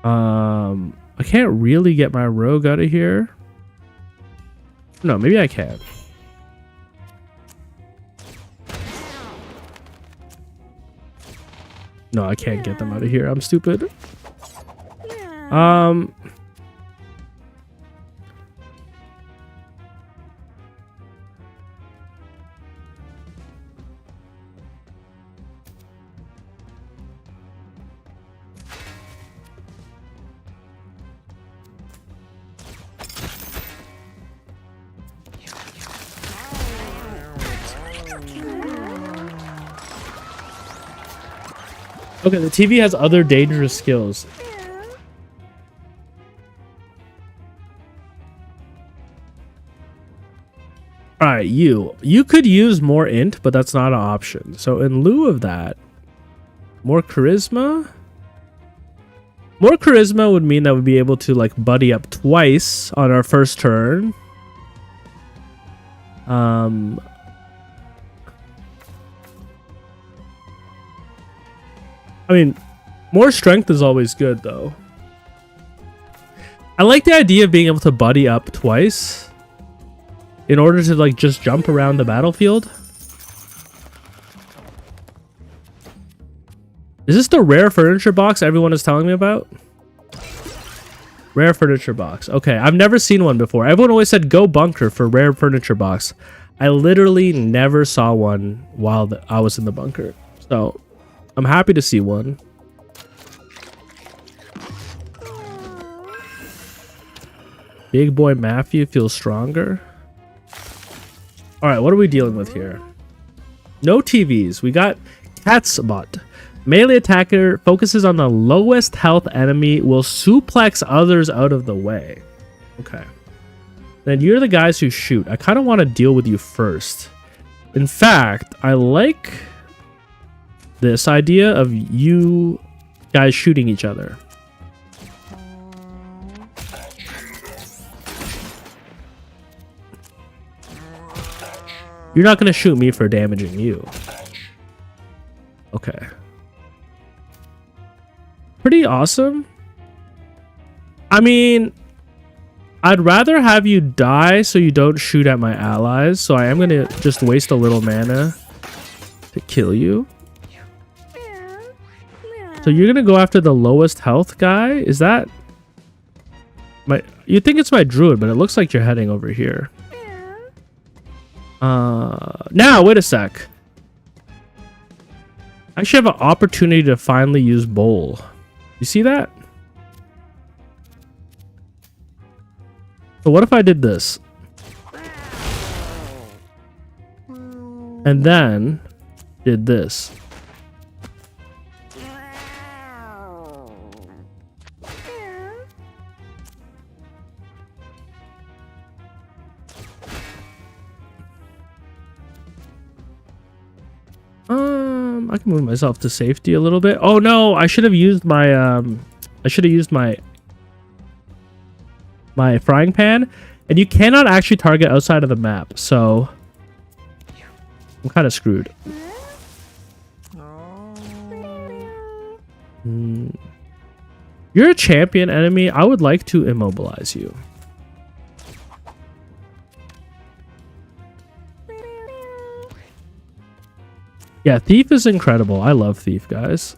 I can't really get my rogue out of here. No, maybe I can. No, I can't get them out of here. I'm stupid. Okay, the TV has other dangerous skills. Alright, you could use more int, but that's not an option. So in lieu of that, more charisma? More charisma would mean that we'd be able to, like, buddy up twice on our first turn. I mean, more strength is always good, though. I like the idea of being able to buddy up twice in order to, like, just jump around the battlefield. Is this the rare furniture box everyone is telling me about? Rare furniture box. Okay, I've never seen one before. Everyone always said go bunker for rare furniture box. I literally never saw one while I was in the bunker. So I'm happy to see one. Big boy Matthew feels stronger. Alright, what are we dealing with here? No TVs. We got Cat's Bot. Melee attacker focuses on the lowest health enemy, will suplex others out of the way. Okay. Then you're the guys who shoot. I kind of want to deal with you first. In fact, I like this idea of you guys shooting each other. You're not going to shoot me for damaging you. Okay. Pretty awesome. I mean, I'd rather have you die so you don't shoot at my allies. So I am going to just waste a little mana to kill you. So you're going to go after the lowest health guy? Is that... You think it's my druid, but it looks like you're heading over here. Now, wait a sec. I actually have an opportunity to finally use bowl. You see that? So what if I did this? And then did this. I can move myself to safety a little bit. Oh no, I should have used my my frying pan, and you cannot actually target outside of the map, so I'm kind of screwed. You're a champion enemy. I would like to immobilize you. Yeah, Thief is incredible. I love Thief, guys.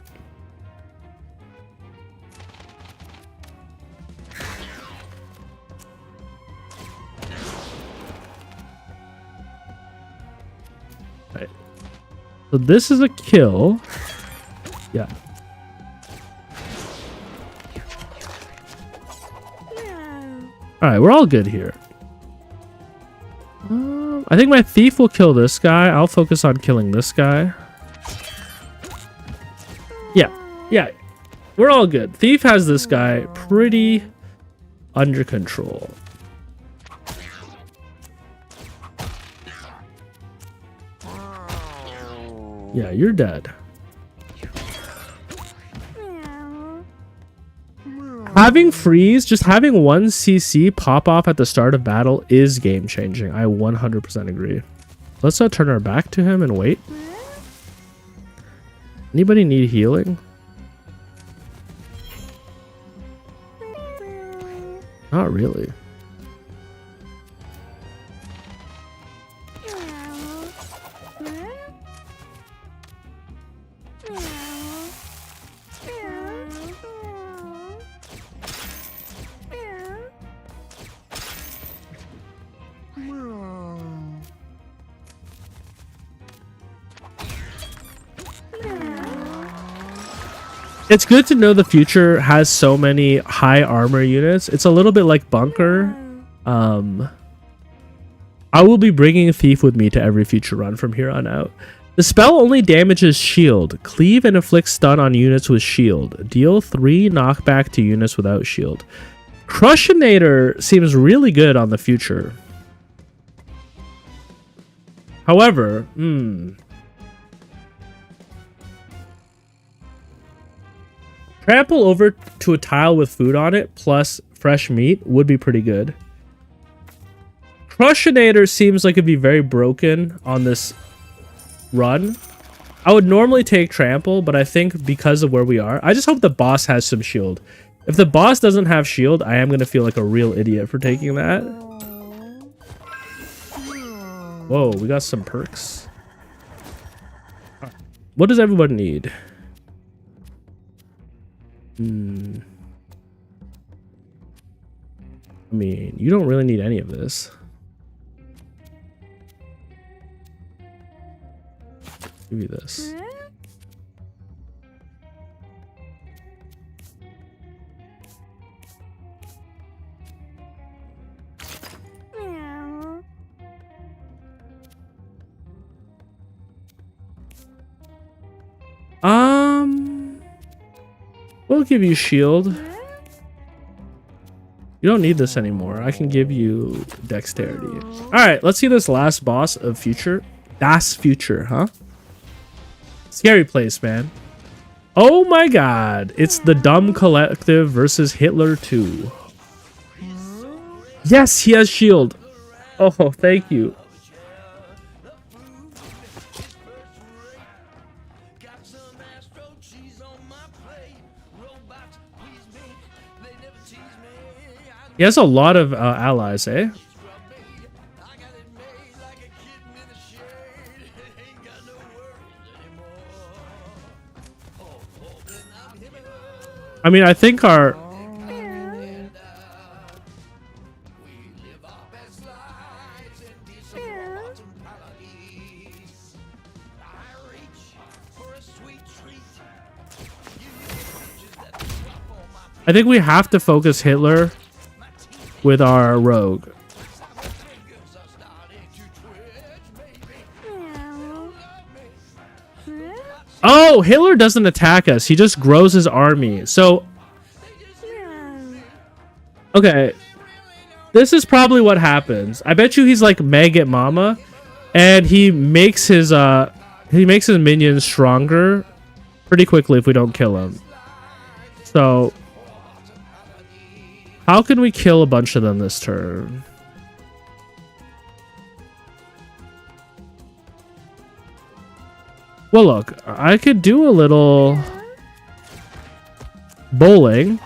Right. So this is a kill. Yeah. Alright, we're all good here. I think my Thief will kill this guy. I'll focus on killing this guy. Yeah. We're all good. Thief has this guy pretty under control. Yeah, you're dead. Having freeze, just having one CC pop off at the start of battle is game changing. I 100% agree. Let's turn our back to him and wait. Anybody need healing? Not really. It's good to know the future has so many high armor units. It's a little bit like Bunker. I will be bringing a Thief with me to every future run from here on out. The spell only damages shield. Cleave and inflict stun on units with shield. Deal 3 knockback to units without shield. Crushinator seems really good on the future. However, trample over to a tile with food on it plus fresh meat would be pretty good. Crushinator seems like it'd be very broken on this run. I would normally take trample, but I think because of where we are, I just hope the boss has some shield. If the boss doesn't have shield, I am going to feel like a real idiot for taking that. Whoa, we got some perks. What does everyone need? I mean, you don't really need any of this. Give you this. We'll give you shield. You don't need this anymore. I can give you dexterity. All right, let's see this last boss of future. Das Future, huh? Scary place, man. Oh my god. It's the Dumb Collective versus Hitler 2. Yes, he has shield. Oh, thank you. He has a lot of allies, eh? I mean, I think our... I think we have to focus Hitler with our rogue. Oh, Hitler doesn't attack us. He just grows his army. So, okay. This is probably what happens. I bet you he's like Maggot Mama, and he makes his minions stronger pretty quickly if we don't kill him. So, how can we kill a bunch of them this turn? Well, look, I could do a little bowling.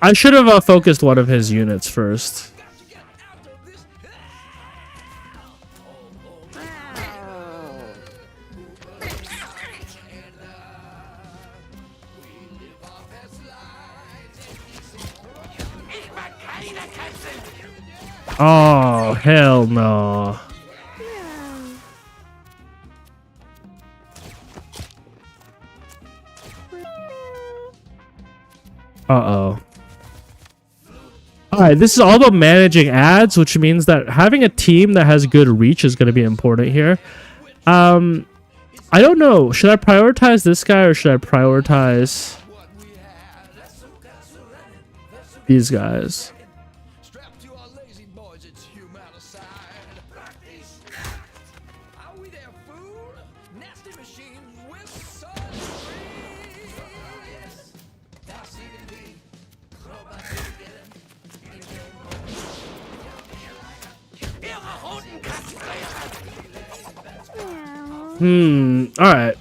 I should have focused one of his units first. Oh, hell no. Uh-oh. Alright, this is all about managing ads, which means that having a team that has good reach is going to be important here. I don't know. Should I prioritize this guy or should I prioritize these guys? Alright.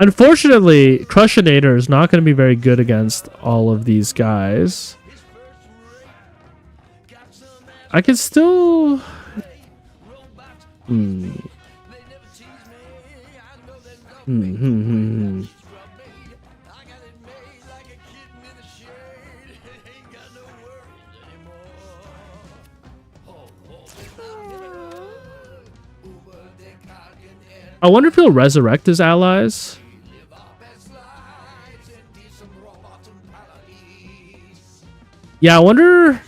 Unfortunately, Crushinator is not going to be very good against all of these guys. I can still... I wonder if he'll resurrect his allies. Yeah, I wonder...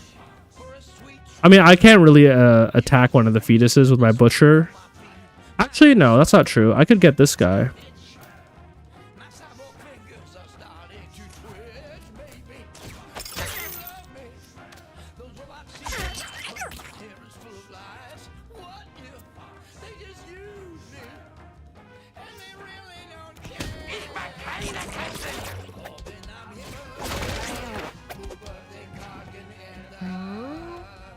I mean, I can't really attack one of the fetuses with my butcher. Actually, no, that's not true. I could get this guy.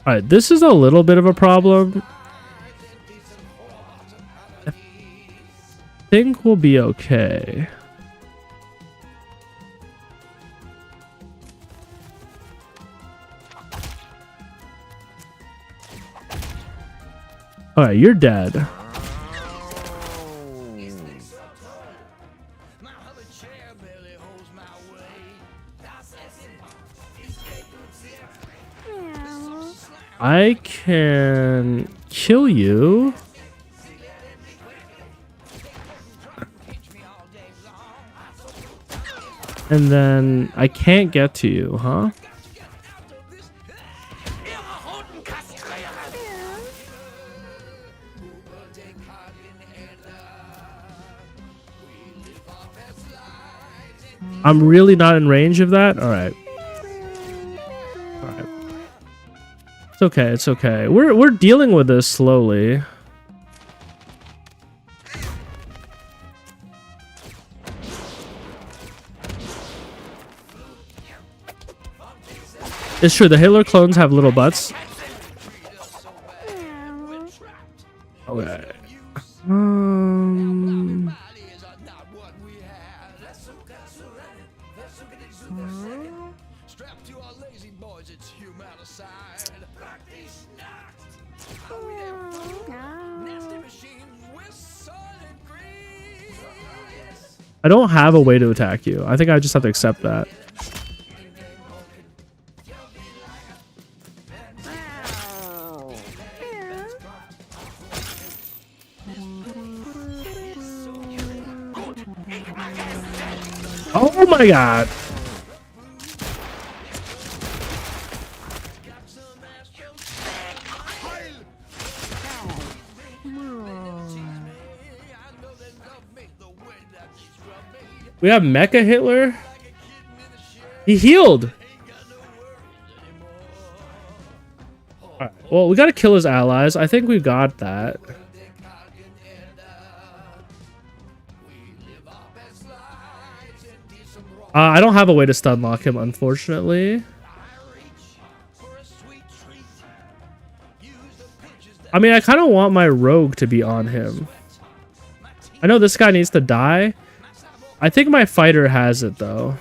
Alright, this is a little bit of a problem. I think we'll be okay. Alright, you're dead. I can kill you. And then I can't get to you, huh? I'm really not in range of that? Alright. Alright. It's okay, it's okay. We're dealing with this slowly. It's true, the Hitler clones have little butts. Okay. I don't have a way to attack you. I think I just have to accept that. Oh my god. We have Mecha Hitler. He healed. All right. Well, we got to kill his allies. I think we got that. I don't have a way to stun lock him, unfortunately. I mean, I kind of want my rogue to be on him. I know this guy needs to die. I think my fighter has it, though.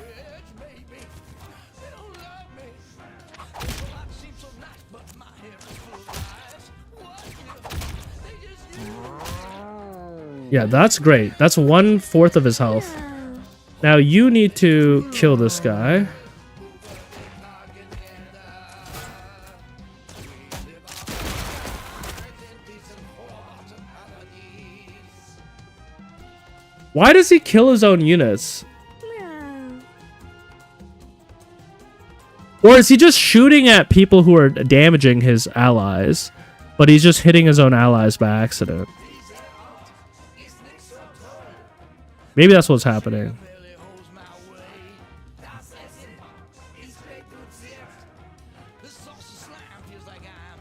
Yeah, that's great. That's 1/4 of his health. Now you need to kill this guy. Why does he kill his own units? Or is he just shooting at people who are damaging his allies, but he's just hitting his own allies by accident? Maybe that's what's happening.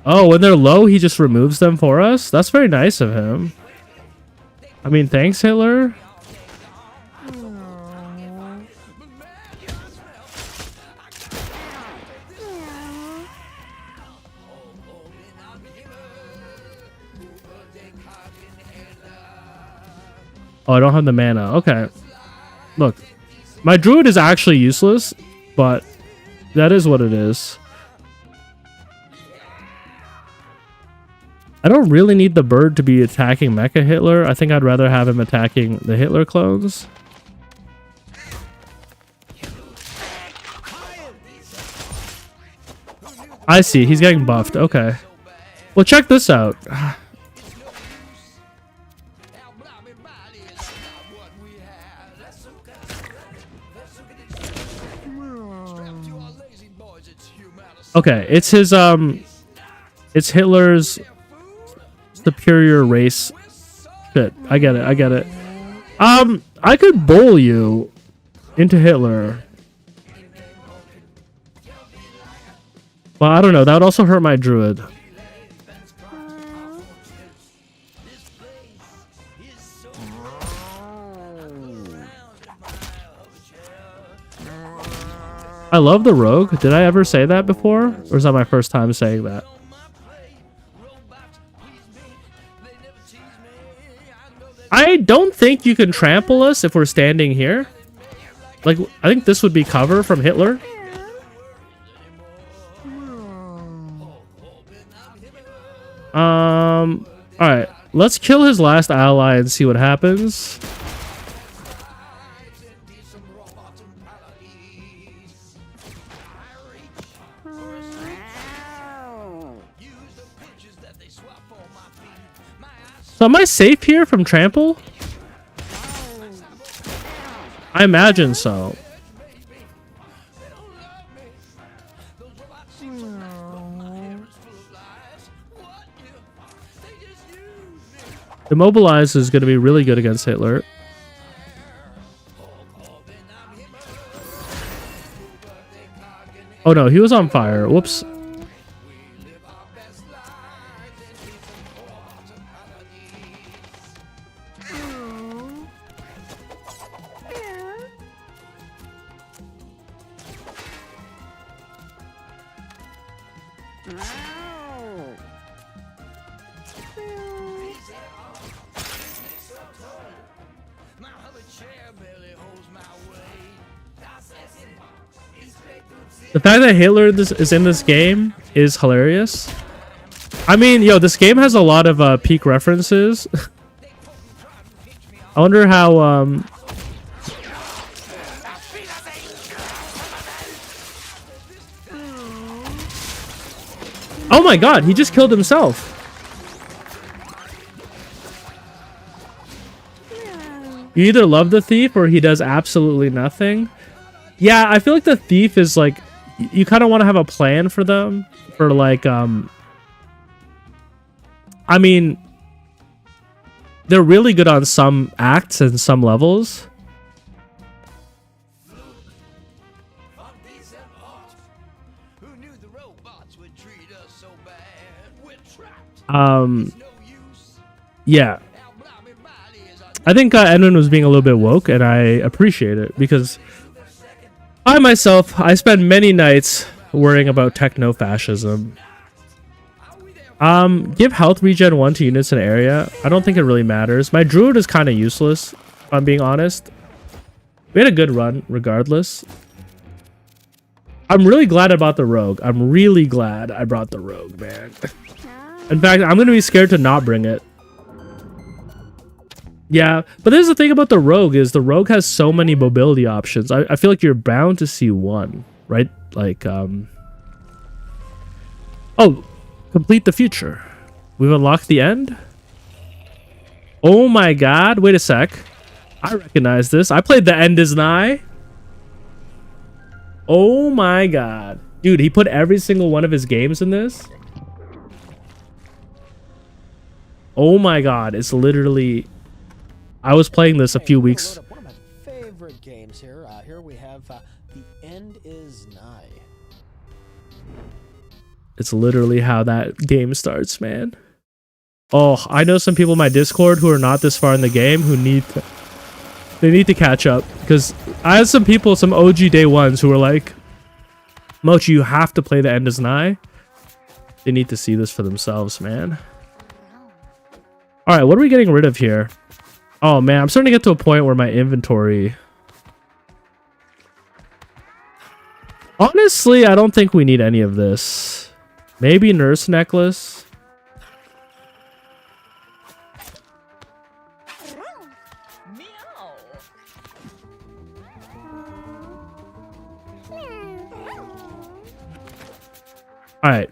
Oh, when they're low, he just removes them for us? That's very nice of him. I mean, thanks, Hitler. Oh, I don't have the mana. Okay. Look, my druid is actually useless, but that is what it is. I don't really need the bird to be attacking Mecha Hitler. I think I'd rather have him attacking the Hitler clones. I see. He's getting buffed. Okay. Well, check this out. Okay, it's his it's Hitler's superior race. Shit, I get it. I get it. I could bowl you into Hitler. Well, I don't know. That would also hurt my druid. I love the rogue. Did I ever say that before? Or is that my first time saying that? I don't think you can trample us if we're standing here. Like, I think this would be cover from Hitler. Alright. Let's kill his last ally and see what happens. So am I safe here from trample? I imagine so. Immobilize is going to be really good against Hitler. Oh no, he was on fire. Whoops. The fact that Hitler is in this game is hilarious. I mean, yo, this game has a lot of peak references. I wonder how oh my god, he just killed himself. You either love the thief or he does absolutely nothing. Yeah, I feel like the thief is like, you kind of want to have a plan for them, for like I mean, they're really good on some acts and some levels. Yeah. I think Edwin was being a little bit woke, and I appreciate it, because I myself, I spend many nights worrying about techno-fascism. Give health regen 1 to units in an area. I don't think it really matters. My druid is kind of useless, if I'm being honest. We had a good run, regardless. I'm really glad I bought the rogue. I'm really glad I brought the rogue, man. In fact, I'm going to be scared to not bring it. Yeah, but there's the thing about the rogue is the rogue has so many mobility options. I feel like you're bound to see one, right? Like, oh, complete the future. We've unlocked the end? Oh my god, wait a sec. I recognize this. I played The End Is Nigh. Oh my god. Dude, he put every single one of his games in this. Oh my god, it's literally... I was playing this a few weeks. One of my favorite games here. Here we have The End Is Nigh. It's literally how that game starts, man. Oh, I know some people in my Discord who are not this far in the game who need to catch up, because I had some people, some OG day ones, who were like, Mochi, you have to play The End Is Nigh. They need to see this for themselves, man. All right, what are we getting rid of here? Oh man, I'm starting to get to a point where my inventory... Honestly, I don't think we need any of this. Maybe nurse necklace. Alright,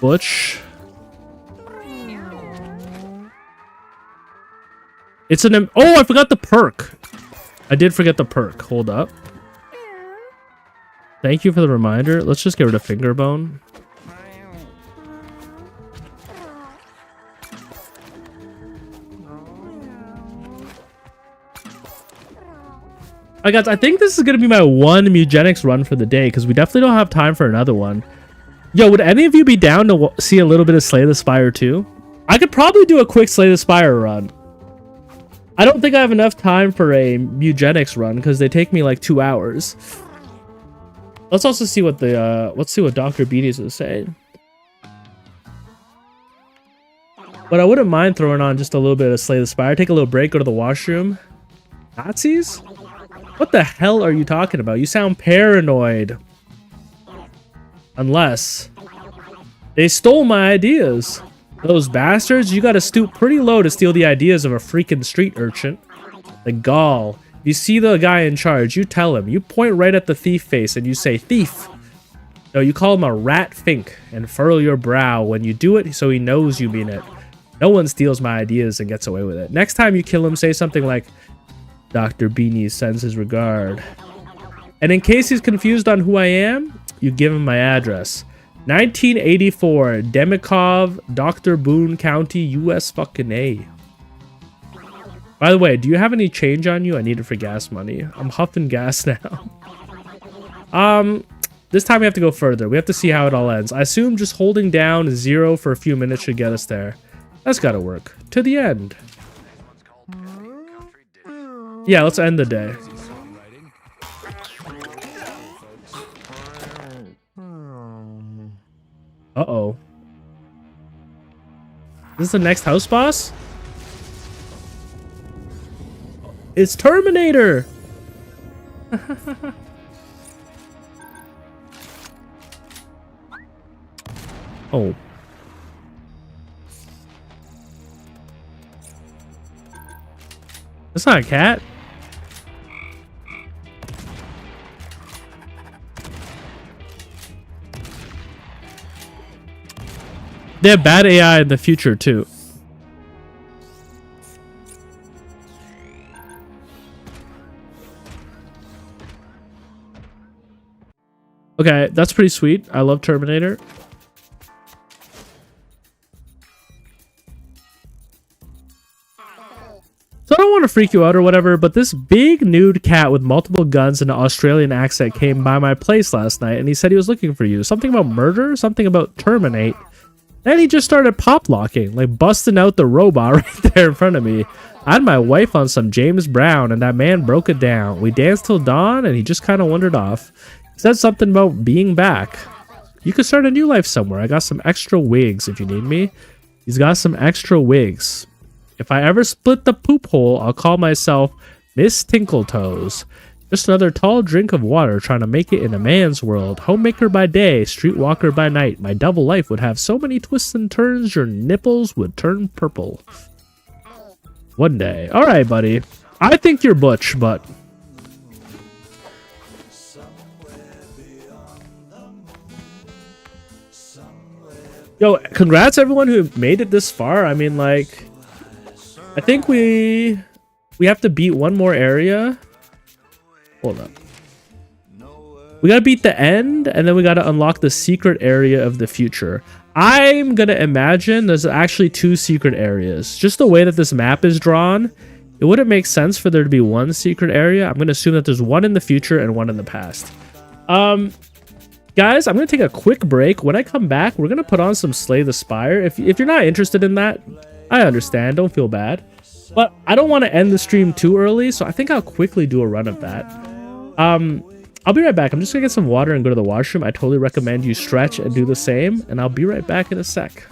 Butch. It's an... Oh, I forgot the perk. I did forget the perk. Hold up. Thank you for the reminder. Let's just get rid of Fingerbone. Alright guys, I think this is going to be my one Mugenics run for the day, because we definitely don't have time for another one. Yo, would any of you be down to see a little bit of Slay the Spire too? I could probably do a quick Slay the Spire run. I don't think I have enough time for a Mugenics run, because they take me like 2 hours. Let's also see what the let's see what Dr. Beatties is saying. But I wouldn't mind throwing on just a little bit of Slay the Spire. Take a little break, go to the washroom. Nazis? What the hell are you talking about? You sound paranoid. Unless they stole my ideas. Those bastards, you gotta stoop pretty low to steal the ideas of a freaking street urchin. The gall. You see the guy in charge, you tell him. You point right at the thief face and you say, thief. No, you call him a rat fink and furrow your brow when you do it so he knows you mean it. No one steals my ideas and gets away with it. Next time you kill him, say something like, Dr. Beanie sends his regard. And in case he's confused on who I am, you give him my address. 1984, Demikov, Dr. Boone County, US fucking A. By the way, do you have any change on you? I need it for gas money. I'm huffing gas now. This time we have to go further. We have to see how it all ends. I assume just holding down 0 for a few minutes should get us there. That's gotta work. To the end. Yeah, let's end the day. Uh-oh. This is the next house boss? It's Terminator! Oh. That's not a cat. They have bad AI in the future too. Okay, that's pretty sweet. I love Terminator. So I don't want to freak you out or whatever, but this big nude cat with multiple guns and an Australian accent came by my place last night and he said he was looking for you. Something about murder, something about terminate. Then he just started pop locking, like busting out the robot right there in front of me. I had my wife on some James Brown and that man broke it down. We danced till dawn and he just kind of wandered off. He said something about being back. You could start a new life somewhere. I got some extra wigs if you need me. He's got some extra wigs. If I ever split the poop hole, I'll call myself Miss Tinkletoes. Just another tall drink of water trying to make it in a man's world. Homemaker by day, streetwalker by night. My double life would have so many twists and turns, your nipples would turn purple. One day. Alright, buddy. I think you're butch, but... Yo, congrats everyone who made it this far. I mean, like... I think we have to beat one more area. Hold up. We gotta beat the end, and then we gotta unlock the secret area of the future. I'm gonna imagine there's actually 2 secret areas. Just the way that this map is drawn, it wouldn't make sense for there to be one secret area. I'm gonna assume that there's one in the future and one in the past. Guys, I'm gonna take a quick break. When I come back, we're gonna put on some Slay the Spire. If you're not interested in that, I understand. Don't feel bad. But I don't want to end the stream too early, so I think I'll quickly do a run of that. I'll be right back. I'm just gonna get some water and go to the washroom. I totally recommend you stretch and do the same, and I'll be right back in a sec.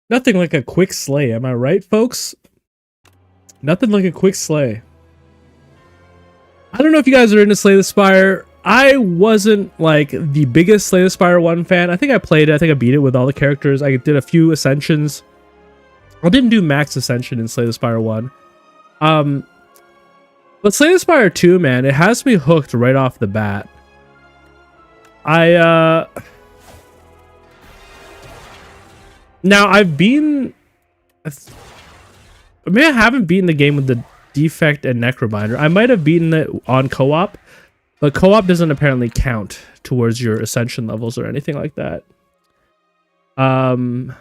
Nothing like a quick slay, am I right, folks? Nothing like a quick slay. I don't know if you guys are into Slay the Spire. I wasn't like the biggest Slay the Spire 1 fan. I think I played it. I think I beat it with all the characters. I did a few ascensions. I didn't do max ascension in Slay the Spire 1. But Slay the Spire 2, man, it has me hooked right off the bat. Now I've beaten... Maybe I haven't beaten the game with the Defect and Necrobinder. I might have beaten it on co-op, but co-op doesn't apparently count towards your ascension levels or anything like that. I'll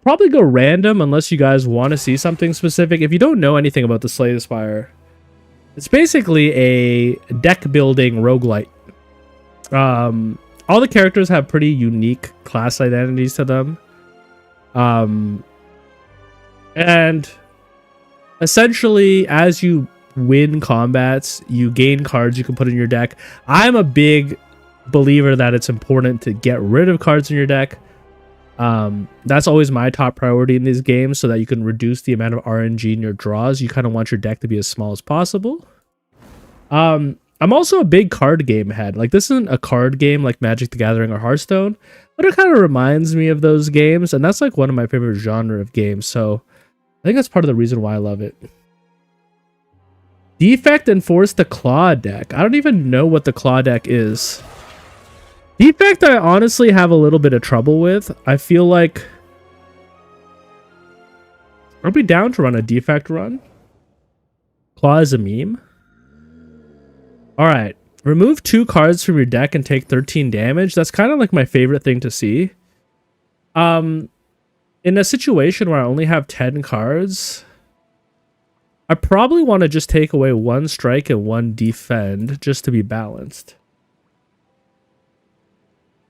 probably go random unless you guys want to see something specific. If you don't know anything about the Slay the Spire, it's basically a deck building roguelite. All the characters have pretty unique class identities to them. And essentially, as you win combats, you gain cards you can put in your deck. I'm a big believer that it's important to get rid of cards in your deck. That's always my top priority in these games, so that you can reduce the amount of RNG in your draws. You kind of want your deck to be as small as possible. I'm also a big card game head. Like, this isn't a card game like Magic the Gathering or Hearthstone, but it kind of reminds me of those games, and that's like one of my favorite genre of games, so I think that's part of the reason why I love it. Defect enforce the Claw deck. I don't even know what the Claw deck is. Defect I honestly have a little bit of trouble with. I feel like I'd be down to run a Defect run. Claw is a meme. Alright. Remove 2 cards from your deck and take 13 damage. That's kind of like my favorite thing to see. In a situation where I only have 10 cards, I probably want to just take away 1 strike and 1 defend just to be balanced.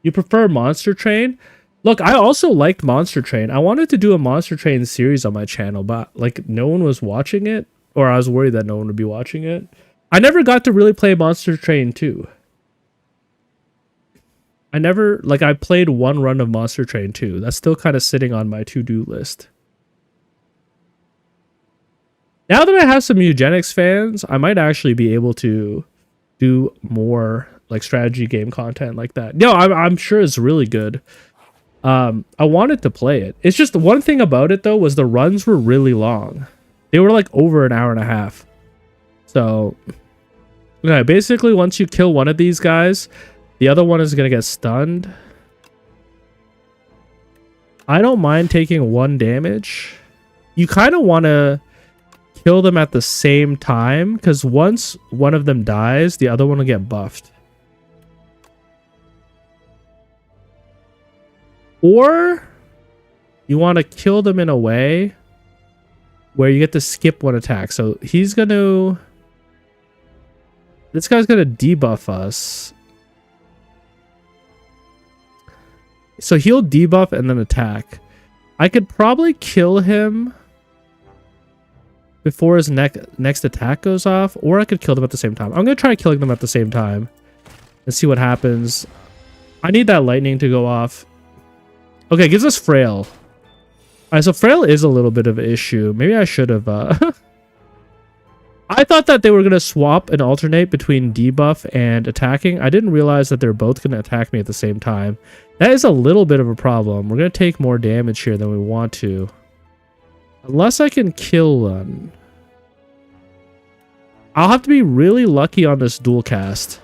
You prefer Monster Train? Look, I also liked Monster Train. I wanted to do a Monster Train series on my channel, but like no one was watching it, or I was worried that no one would be watching it. I never got to really play Monster Train 2. I played 1 run of Monster Train 2. That's still kind of sitting on my to-do list. Now that I have some Mewgenics fans, I might actually be able to do more like strategy game content like that. No, I'm sure it's really good. I wanted to play it. It's just one thing about it though was the runs were really long. They were like over an hour and a half. So, okay, basically once you kill one of these guys, the other one is going to get stunned. I don't mind taking 1 damage. You kind of want to kill them at the same time, because once one of them dies, the other one will get buffed. Or you want to kill them in a way where you get to skip 1 attack. So he's going to... This guy's going to debuff us. So he'll debuff and then attack. I could probably kill him before his next attack goes off, or I could kill them at the same time. I'm going to try killing them at the same time and see what happens. I need that lightning to go off. Okay, it gives us Frail. Alright, so Frail is a little bit of an issue. Maybe I should have... I thought that they were going to swap and alternate between debuff and attacking. I didn't realize that they're both going to attack me at the same time. That is a little bit of a problem. We're going to take more damage here than we want to. Unless I can kill one. I'll have to be really lucky on this dual cast.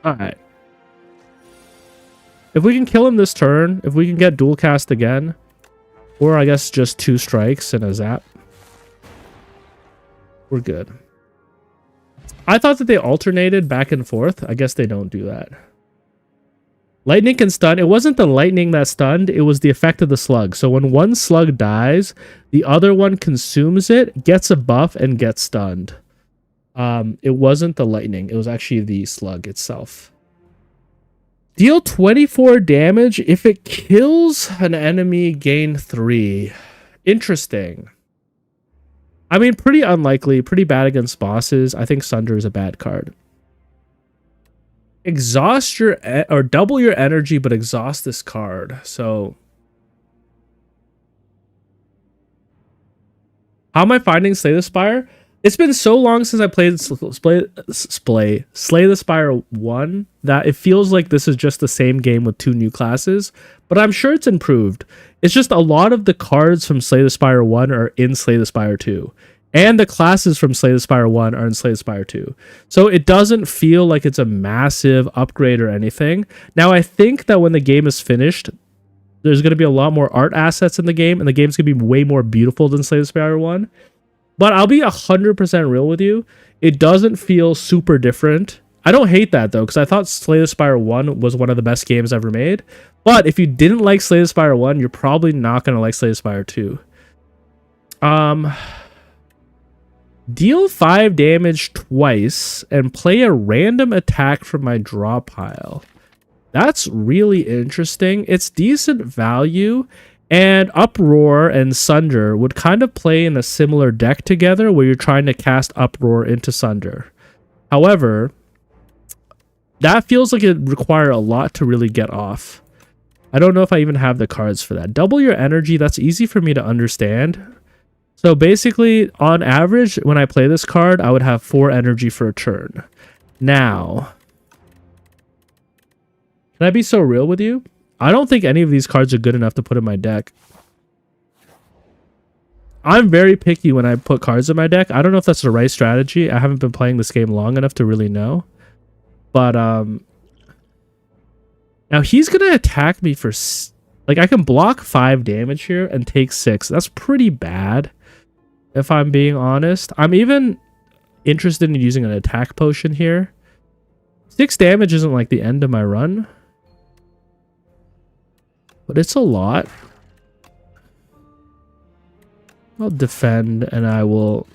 Alright. If we can kill him this turn, if we can get dual cast again, or I guess just 2 strikes and a zap, we're good. I thought that they alternated back and forth. I guess they don't do that. Lightning can stun. It wasn't the lightning that stunned, it was the effect of the slug. So when one slug dies, the other one consumes it, gets a buff, and gets stunned. It wasn't the lightning, it was actually the slug itself. Deal 24 damage. If it kills an enemy, gain 3. Interesting. I mean, pretty unlikely, pretty bad against bosses. I think Sunder is a bad card. exhaust your or double your energy, but exhaust this card. So how am I finding Slay the Spire? It's been so long since I played Slay the Spire 1 that it feels like this is just the same game with 2 new classes, but I'm sure it's improved. It's just a lot of the cards from Slay the Spire 1 are in Slay the Spire 2, and the classes from Slay the Spire 1 are in Slay the Spire 2. So it doesn't feel like it's a massive upgrade or anything. Now, I think that when the game is finished, there's going to be a lot more art assets in the game, and the game's going to be way more beautiful than Slay the Spire 1. But I'll be 100% real with you. It doesn't feel super different. I don't hate that, though, because I thought Slay the Spire 1 was one of the best games ever made. But if you didn't like Slay the Spire 1, you're probably not going to like Slay the Spire 2. Deal 5 damage twice and play a random attack from my draw pile. That's really interesting. It's decent value. And Uproar and Sunder would kind of play in a similar deck together where you're trying to cast Uproar into Sunder. However, that feels like it requires a lot to really get off. I don't know if I even have the cards for that. Double your energy, that's easy for me to understand. So basically, on average, when I play this card, I would have 4 energy for a turn. Now, can I be so real with you? I don't think any of these cards are good enough to put in my deck. I'm very picky when I put cards in my deck. I don't know if that's the right strategy. I haven't been playing this game long enough to really know. But, now he's going to attack me for... Like, I can block 5 damage here and take 6. That's pretty bad, if I'm being honest. I'm even interested in using an attack potion here. 6 damage isn't like the end of my run, but it's a lot. I'll defend, and I will...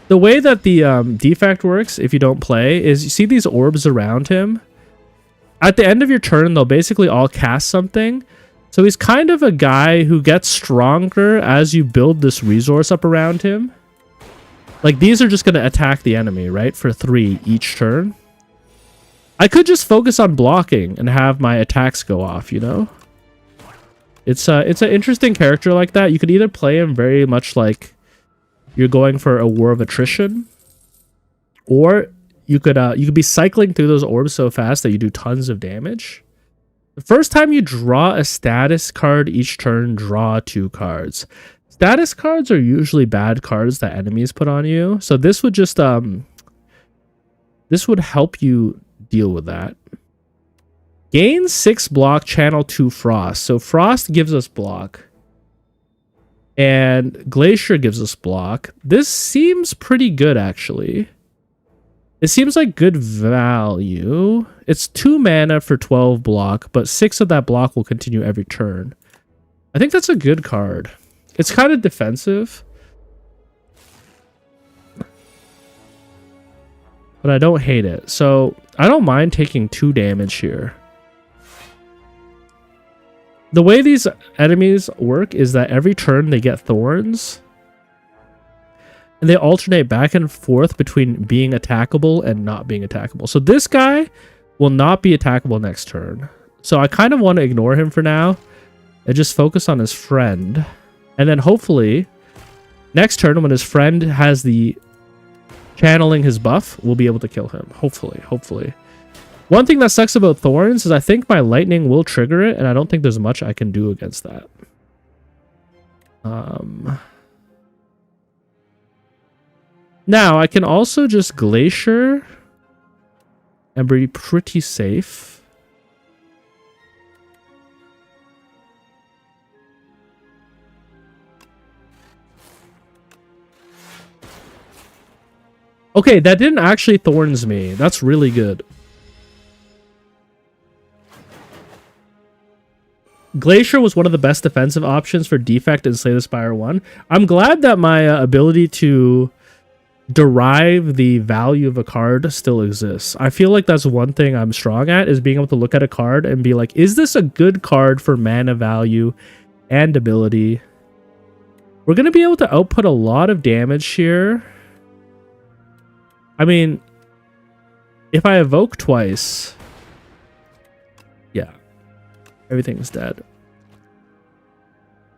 The way that the defect works, if you don't play, is you see these orbs around him? At the end of your turn, they'll basically all cast something. So he's kind of a guy who gets stronger as you build this resource up around him. Like, these are just going to attack the enemy, right? For 3 each turn. I could just focus on blocking and have my attacks go off, you know? It's an interesting character like that. You could either play him very much like you're going for a war of attrition, or you could be cycling through those orbs so fast that you do tons of damage. The first time you draw a status card each turn, draw 2 cards. Status cards are usually bad cards that enemies put on you. So this would just this would help you deal with that. Gain 6 block, channel 2 frost. So frost gives us block, and glacier gives us block. This seems pretty good, actually. It seems like good value. It's 2 mana for 12 block, but 6 of that block will continue every turn. I think that's a good card. It's kind of defensive, but I don't hate it. So I don't mind taking 2 damage here. The way these enemies work is that every turn they get thorns, and they alternate back and forth between being attackable and not being attackable. So this guy will not be attackable next turn. So I kind of want to ignore him for now and just focus on his friend. And then hopefully next turn, when his friend has the channeling his buff, we'll be able to kill him. Hopefully. One thing that sucks about thorns is I think my lightning will trigger it, and I don't think there's much I can do against that. Now, I can also just glacier and be pretty safe. Okay, that didn't actually thorns me. That's really good. Glacier was one of the best defensive options for Defect in Slay the Spire 1. I'm glad that my ability to derive the value of a card still exists. I feel like that's one thing I'm strong at, is being able to look at a card and be like, is this a good card for mana value and ability? We're going to be able to output a lot of damage here. I mean, If I evoke twice, yeah, everything's dead.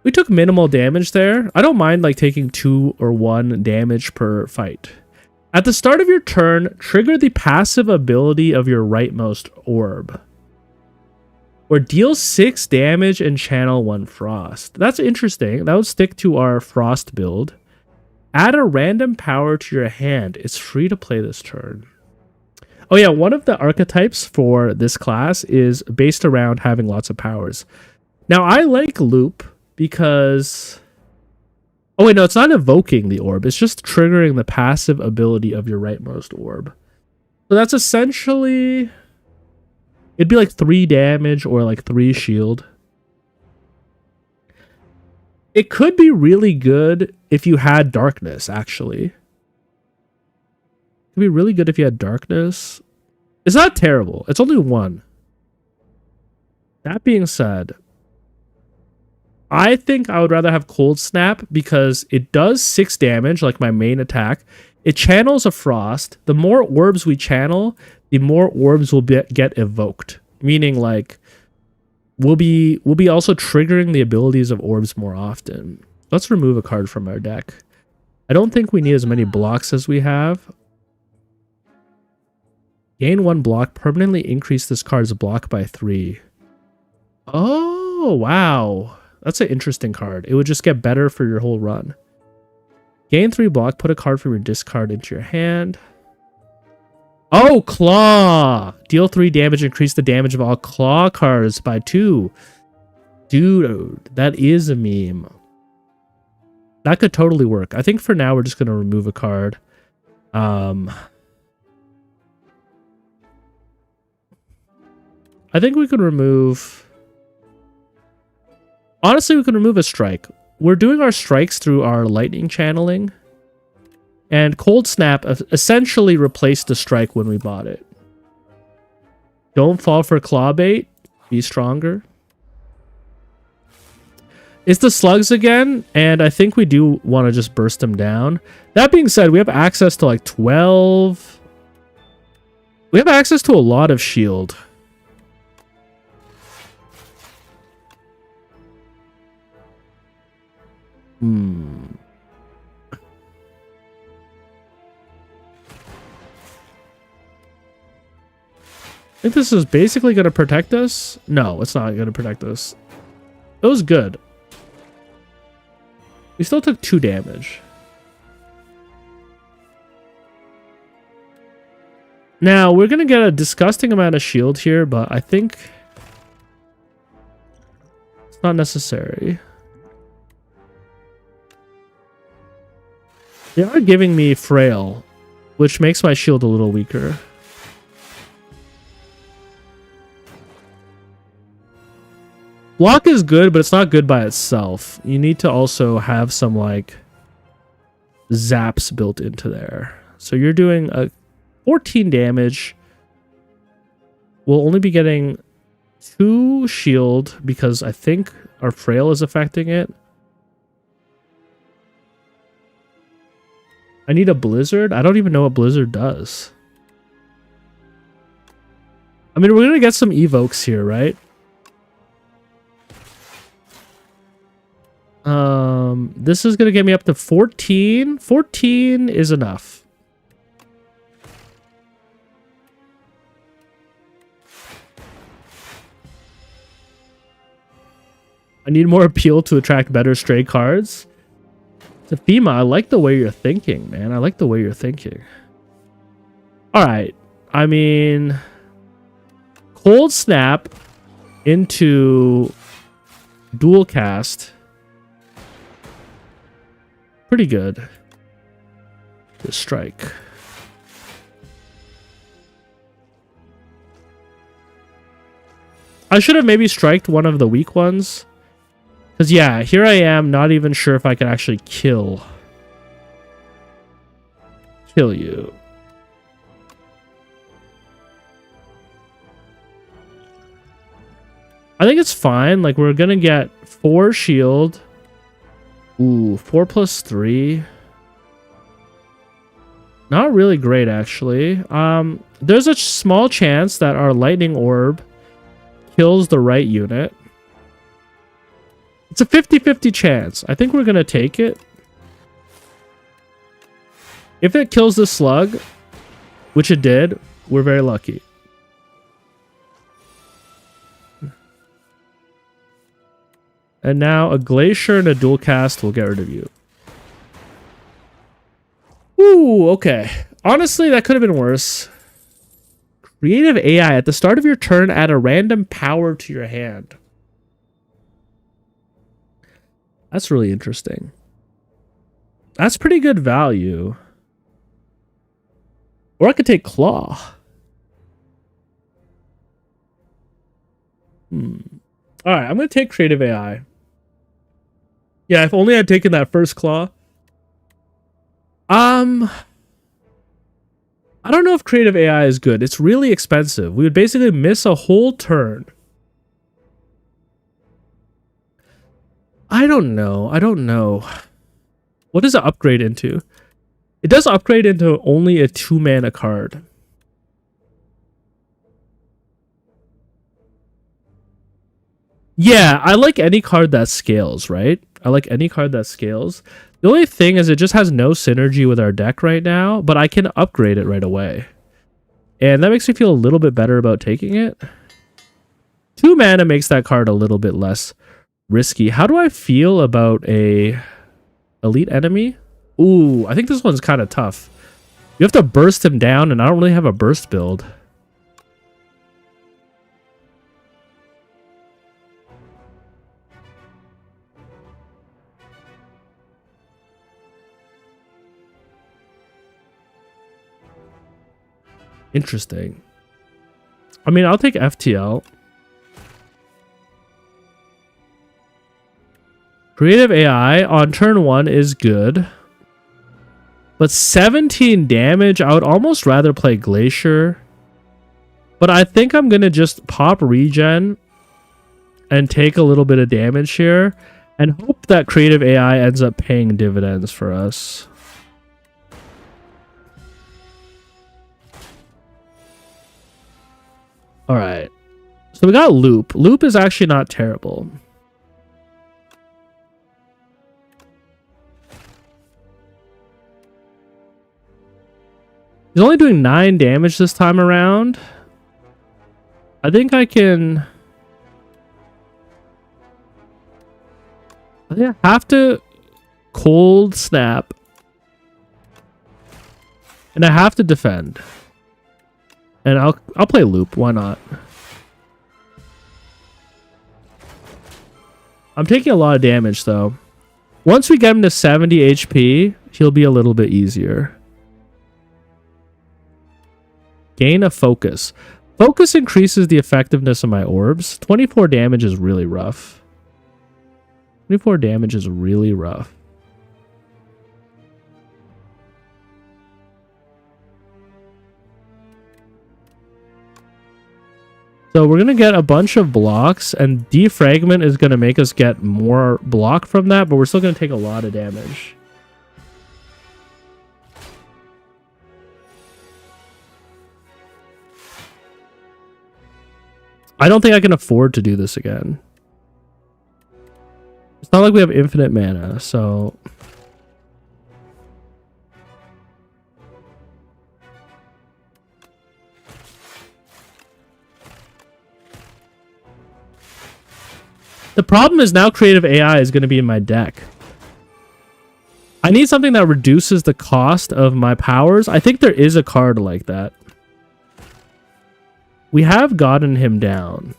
We took minimal damage there. I don't mind like taking 2 or 1 damage per fight. At the start of your turn, trigger the passive ability of your rightmost orb, or deal 6 damage and channel 1 frost. That's interesting. That would stick to our frost build. Add a random power to your hand. It's free to play this turn. Oh yeah, one of the archetypes for this class is based around having lots of powers. Now I like loop because... Oh wait, no, it's not evoking the orb. It's just triggering the passive ability of your rightmost orb. So that's essentially... It'd be like 3 damage or like 3 shield. It could be really good if you had darkness, actually. It could be really good if you had darkness. It's not terrible. It's only 1. That being said, I think I would rather have Cold Snap because it does 6 damage, like my main attack. It channels a frost. The more orbs we channel, the more orbs will get evoked. Meaning, like, we'll be also triggering the abilities of orbs more often. Let's remove a card from our deck. I don't think we need as many blocks as we have. Gain 1 block. Permanently increase this card's block by 3. Oh, wow. That's an interesting card. It would just get better for your whole run. Gain 3 block. Put a card from your discard into your hand. Oh, Claw! Deal 3 damage. Increase the damage of all Claw cards by 2. Dude, that is a meme. That could totally work. I think for now we're just going to remove a card. I think we could remove... Honestly, we could remove a strike. We're doing our strikes through our lightning channeling. And Cold Snap essentially replaced the strike when we bought it. Don't fall for claw bait. Be stronger. It's the slugs again, and I think we do want to just burst them down. That being said, we have access to like 12... We have access to a lot of shield. I think this is basically going to protect us. No, it's not going to protect us. It was good. We still took 2 damage. Now, we're going to get a disgusting amount of shield here, but I think it's not necessary. They are giving me frail, which makes my shield a little weaker. Block is good, but it's not good by itself. You need to also have some, like, zaps built into there. So you're doing a 14 damage. We'll only be getting 2 shield because I think our frail is affecting it. I need a blizzard. I don't even know what blizzard does. I mean, we're going to get some evokes here, right? This is going to get me up to 14. 14 is enough. I need more appeal to attract better stray cards. Tefima, I like the way you're thinking, man. I like the way you're thinking. Alright. I mean... Cold Snap into dual cast. Pretty good. The strike. I should have maybe striked one of the weak ones. Because, yeah, here I am, not even sure if I can actually kill you. I think it's fine. Like, we're going to get 4 shield. Ooh, 4 plus 3. Not really great, actually. There's a small chance that our lightning orb kills the right unit. It's a 50-50 chance. I think we're going to take it. If it kills the slug, which it did, we're very lucky. And now a glacier and a dual cast will get rid of you. Ooh, okay. Honestly, that could have been worse. Creative AI. At the start of your turn, add a random power to your hand. That's really interesting. That's pretty good value. Or I could take Claw. Alright, I'm going to take Creative AI. Yeah, if only I'd taken that first Claw. I don't know if Creative AI is good. It's really expensive. We would basically miss a whole turn. I don't know. What does it upgrade into? It does upgrade into only a 2-mana card. Yeah, I like any card that scales, right? I like any card that scales. The only thing is it just has no synergy with our deck right now, but I can upgrade it right away. And that makes me feel a little bit better about taking it. 2 mana makes that card a little bit less risky. How do I feel about a elite enemy? Ooh, I think this one's kind of tough. You have to burst him down, and I don't really have a burst build. Interesting. I mean, I'll take FTL. Creative AI on turn 1 is good. But 17 damage, I would almost rather play Glacier. But I think I'm going to just pop regen and take a little bit of damage here and hope that Creative AI ends up paying dividends for us. Alright. So we got Loop. Loop is actually not terrible. He's only doing 9 damage this time around. I think I can... I think I have to cold snap. And I have to defend. And I'll play Loop. Why not? I'm taking a lot of damage though. Once we get him to 70 HP, he'll be a little bit easier. Gain a focus. Focus increases the effectiveness of my orbs. 24 damage is really rough. 24 damage is really rough. So we're going to get a bunch of blocks, and defragment is going to make us get more block from that, but we're still going to take a lot of damage. I don't think I can afford to do this again. It's not like we have infinite mana, so... The problem is now Creative AI is going to be in my deck. I need something that reduces the cost of my powers. I think there is a card like that. We have gotten him down.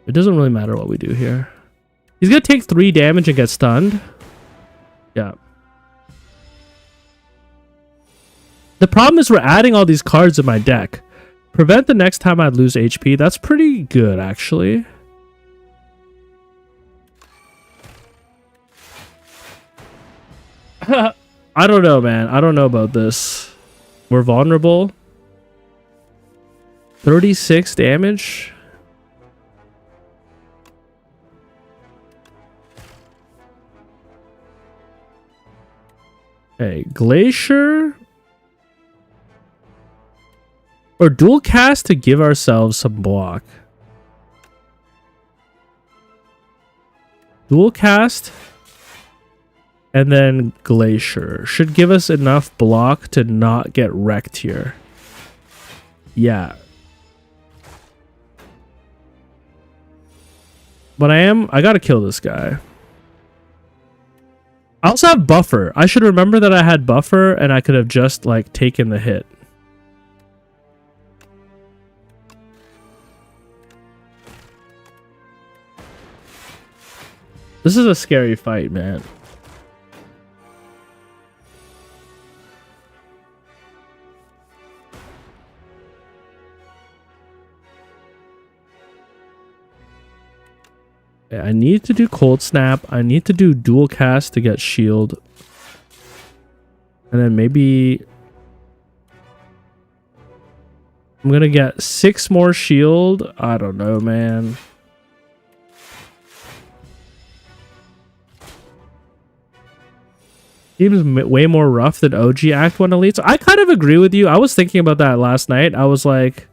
It doesn't really matter what we do here. He's going to take 3 damage and get stunned. Yeah. The problem is we're adding all these cards in my deck. Prevent the next time I lose HP. That's pretty good, actually. I don't know, man. I don't know about this. We're vulnerable. 36 damage. Okay, Glacier. Or dual cast to give ourselves some block. Dual cast. And then Glacier. Should give us enough block to not get wrecked here. Yeah. But I gotta kill this guy. I also have buffer. I should remember that I had buffer and I could have just like taken the hit. This is a scary fight, man. I need to do cold snap. I need to do dual cast to get shield. And then maybe I'm gonna get 6 more shield. I don't know, man. Seems way more rough than OG Act 1 Elites. I kind of agree with you. I was thinking about that last night. I was like,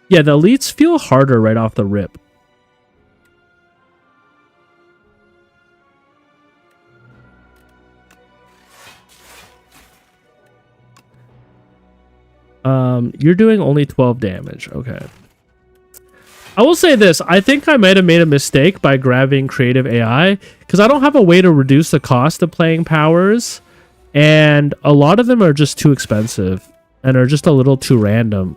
yeah, the elites feel harder right off the rip. You're doing only 12 damage. Okay. I will say this. I think I might have made a mistake by grabbing creative AI because I don't have a way to reduce the cost of playing powers. And a lot of them are just too expensive and are just a little too random.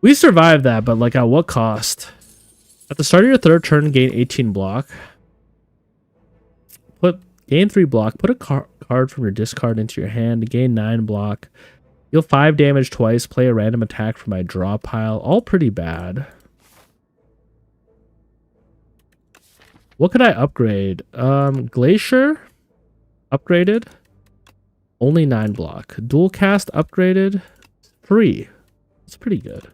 We survived that, but like at what cost? At the start of your 3rd turn, gain 18 block. Gain 3 block. Put a card from your discard into your hand. Gain 9 block. Deal 5 damage twice. Play a random attack from my draw pile. All pretty bad. What could I upgrade? Glacier upgraded. Only 9 block. Dual cast upgraded. Free. That's pretty good.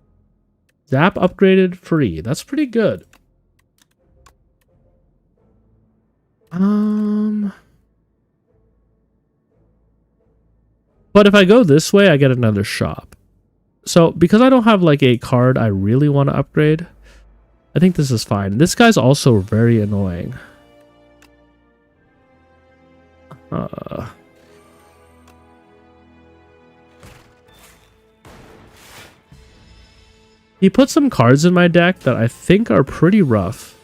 Zap upgraded free. That's pretty good. But if I go this way, I get another shop. So because I don't have like a card I really want to upgrade, I think this is fine. This guy's also very annoying. He put some cards in my deck that I think are pretty rough.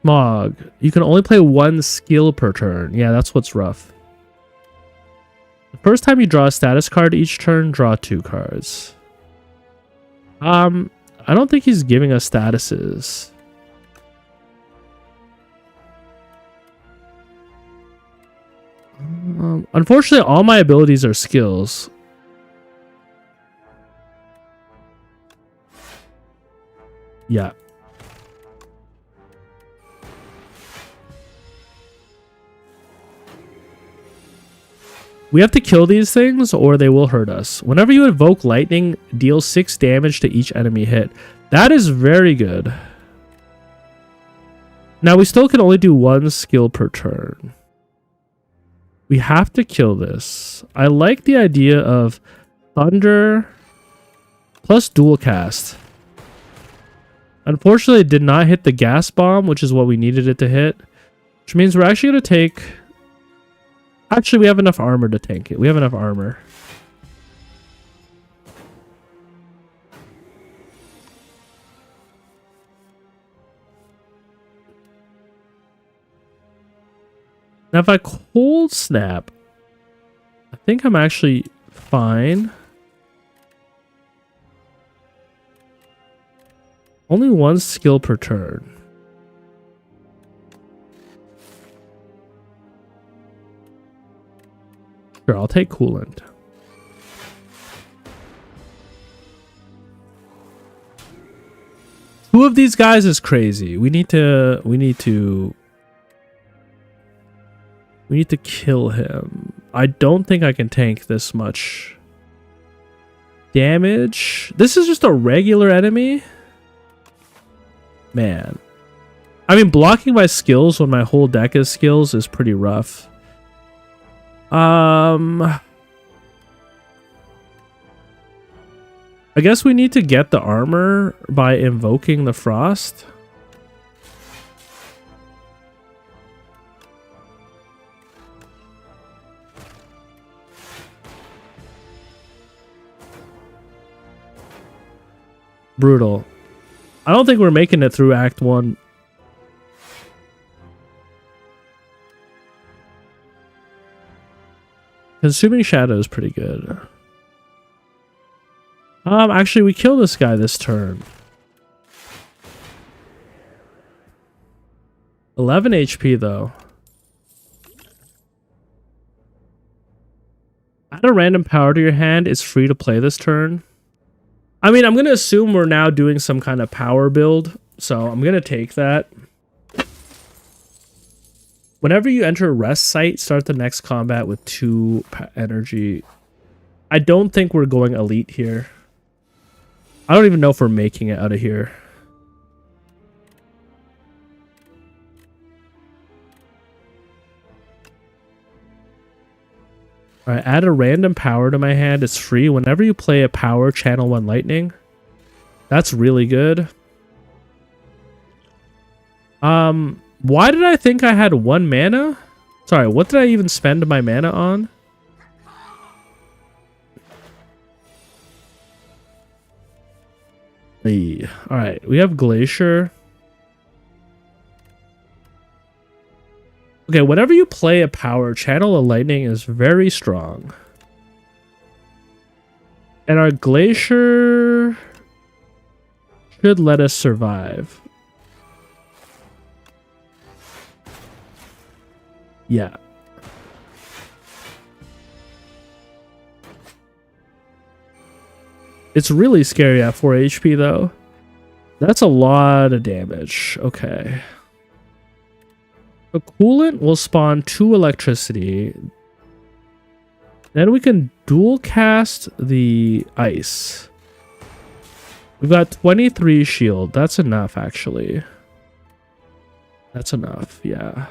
Smog. You can only play 1 skill per turn. Yeah, that's what's rough. The first time you draw a status card each turn, draw 2 cards. I don't think he's giving us statuses. Unfortunately, all my abilities are skills. Yeah. We have to kill these things or they will hurt us. Whenever you invoke lightning, deal 6 damage to each enemy hit. That is very good. Now we still can only do 1 skill per turn. We have to kill this. I like the idea of thunder plus dual cast. Unfortunately, it did not hit the gas bomb, which is what we needed it to hit. Which means we're actually going to take... Actually, we have enough armor to tank it. We have enough armor. Now, if I cold snap, I think I'm actually fine. Only 1 skill per turn. Sure, I'll take coolant. Two of these guys is crazy. We need to We need to kill him. I don't think I can tank this much damage. This is just a regular enemy? Man. I mean, blocking my skills when my whole deck is skills is pretty rough. I guess we need to get the armor by invoking the frost. Brutal. I don't think we're making it through Act 1. Consuming Shadow is pretty good. Actually, we kill this guy this turn. 11 HP, though. Add a random power to your hand. It's free to play this turn. I mean, I'm going to assume we're now doing some kind of power build, so I'm going to take that. Whenever you enter a rest site, start the next combat with 2 energy. I don't think we're going elite here. I don't even know if we're making it out of here. Alright, add a random power to my hand. It's free. Whenever you play a power, channel 1 lightning. That's really good. Why did I think I had 1 mana? Sorry, what did I even spend my mana on? Alright, we have Glacier. Okay, whenever you play a power, channel a lightning is very strong. And our Glacier should let us survive. Yeah. It's really scary at 4 HP though. That's a lot of damage. Okay. The coolant will spawn 2 electricity. Then we can dual cast the ice. We've got 23 shield. That's enough, actually. That's enough, yeah.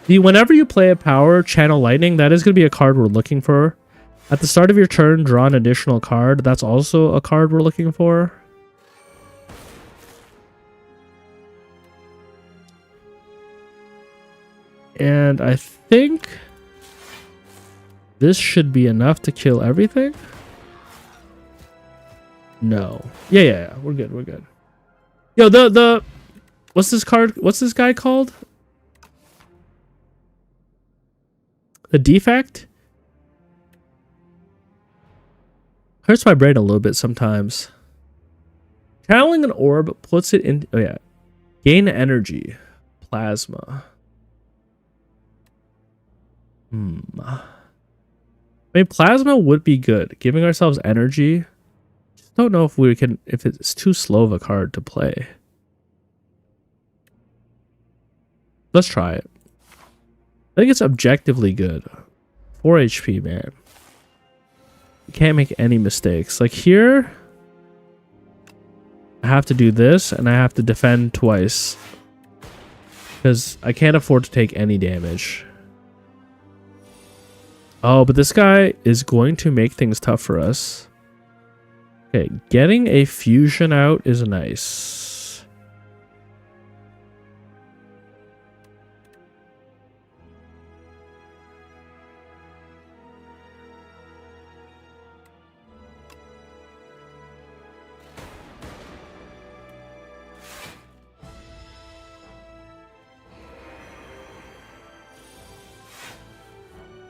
Whenever you play a power, channel lightning, that is going to be a card we're looking for. At the start of your turn, draw an additional card. That's also a card we're looking for. And I think this should be enough to kill everything. No. Yeah. We're good. We're good. Yo, what's this card? What's this guy called? The defect? Hurts my brain a little bit sometimes. Channeling an orb puts it in... Oh, yeah. Gain energy. Plasma. I mean, plasma would be good. Giving ourselves energy. Just don't know if we can... If it's too slow of a card to play. Let's try it. I think it's objectively good. 4 HP, man. You can't make any mistakes. Like here, I have to do this, and I have to defend twice. Because I can't afford to take any damage. Oh, but this guy is going to make things tough for us. Okay, getting a fusion out is nice.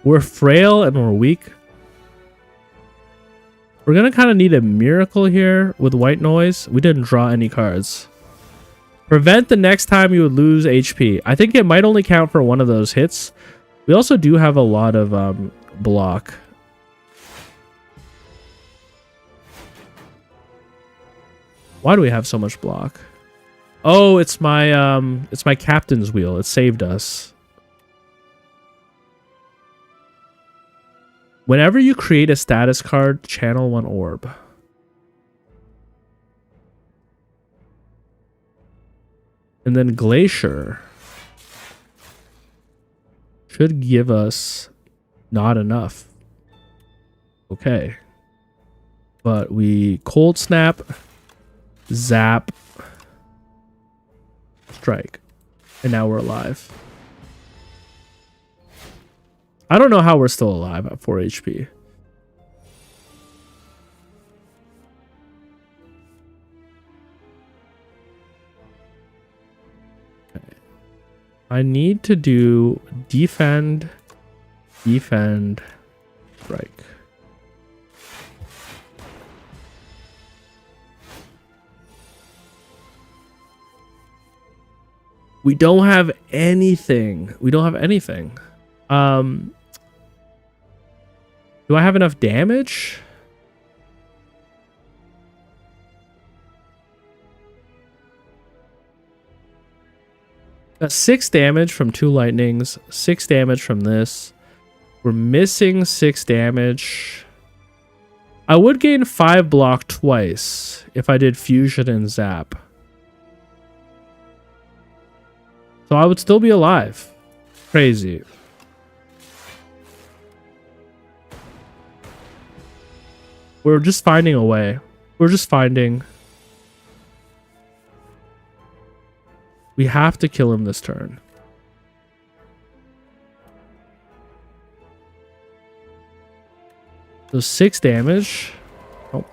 We're frail and we're weak. We're gonna kind of need a miracle here with white noise. We didn't draw any cards. Prevent the next time you would lose HP. I think it might only count for one of those hits. We also do have a lot of block. Why do we have so much block? Oh, it's my captain's wheel. It saved us. Whenever you create a status card, channel 1 orb. And then Glacier should give us not enough. Okay. But we Cold Snap, Zap, Strike. And now we're alive. I don't know how we're still alive at 4 HP. Okay. I need to do defend, defend, strike. We don't have anything. We don't have anything. Do I have enough damage? Got 6 damage from 2 lightnings, 6 damage from this. We're missing 6 damage. I would gain 5 block twice if I did fusion and zap. So I would still be alive. Crazy. We're just finding a way. We're just finding. We have to kill him this turn. So 6 damage. Oh.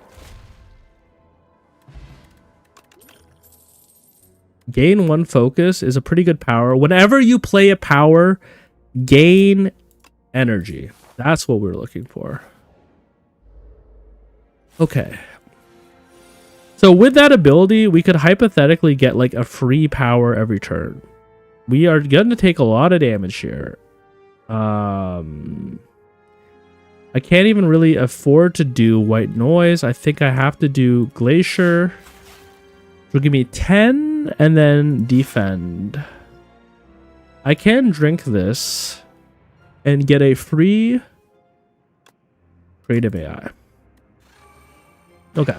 Gain 1 focus is a pretty good power. Whenever you play a power, gain energy. That's what we're looking for. Okay. So with that ability, we could hypothetically get like a free power every turn. We are going to take a lot of damage here. I can't even really afford to do white noise. I think I have to do glacier. Which will give me 10 and then defend. I can drink this and get a free creative AI. Okay.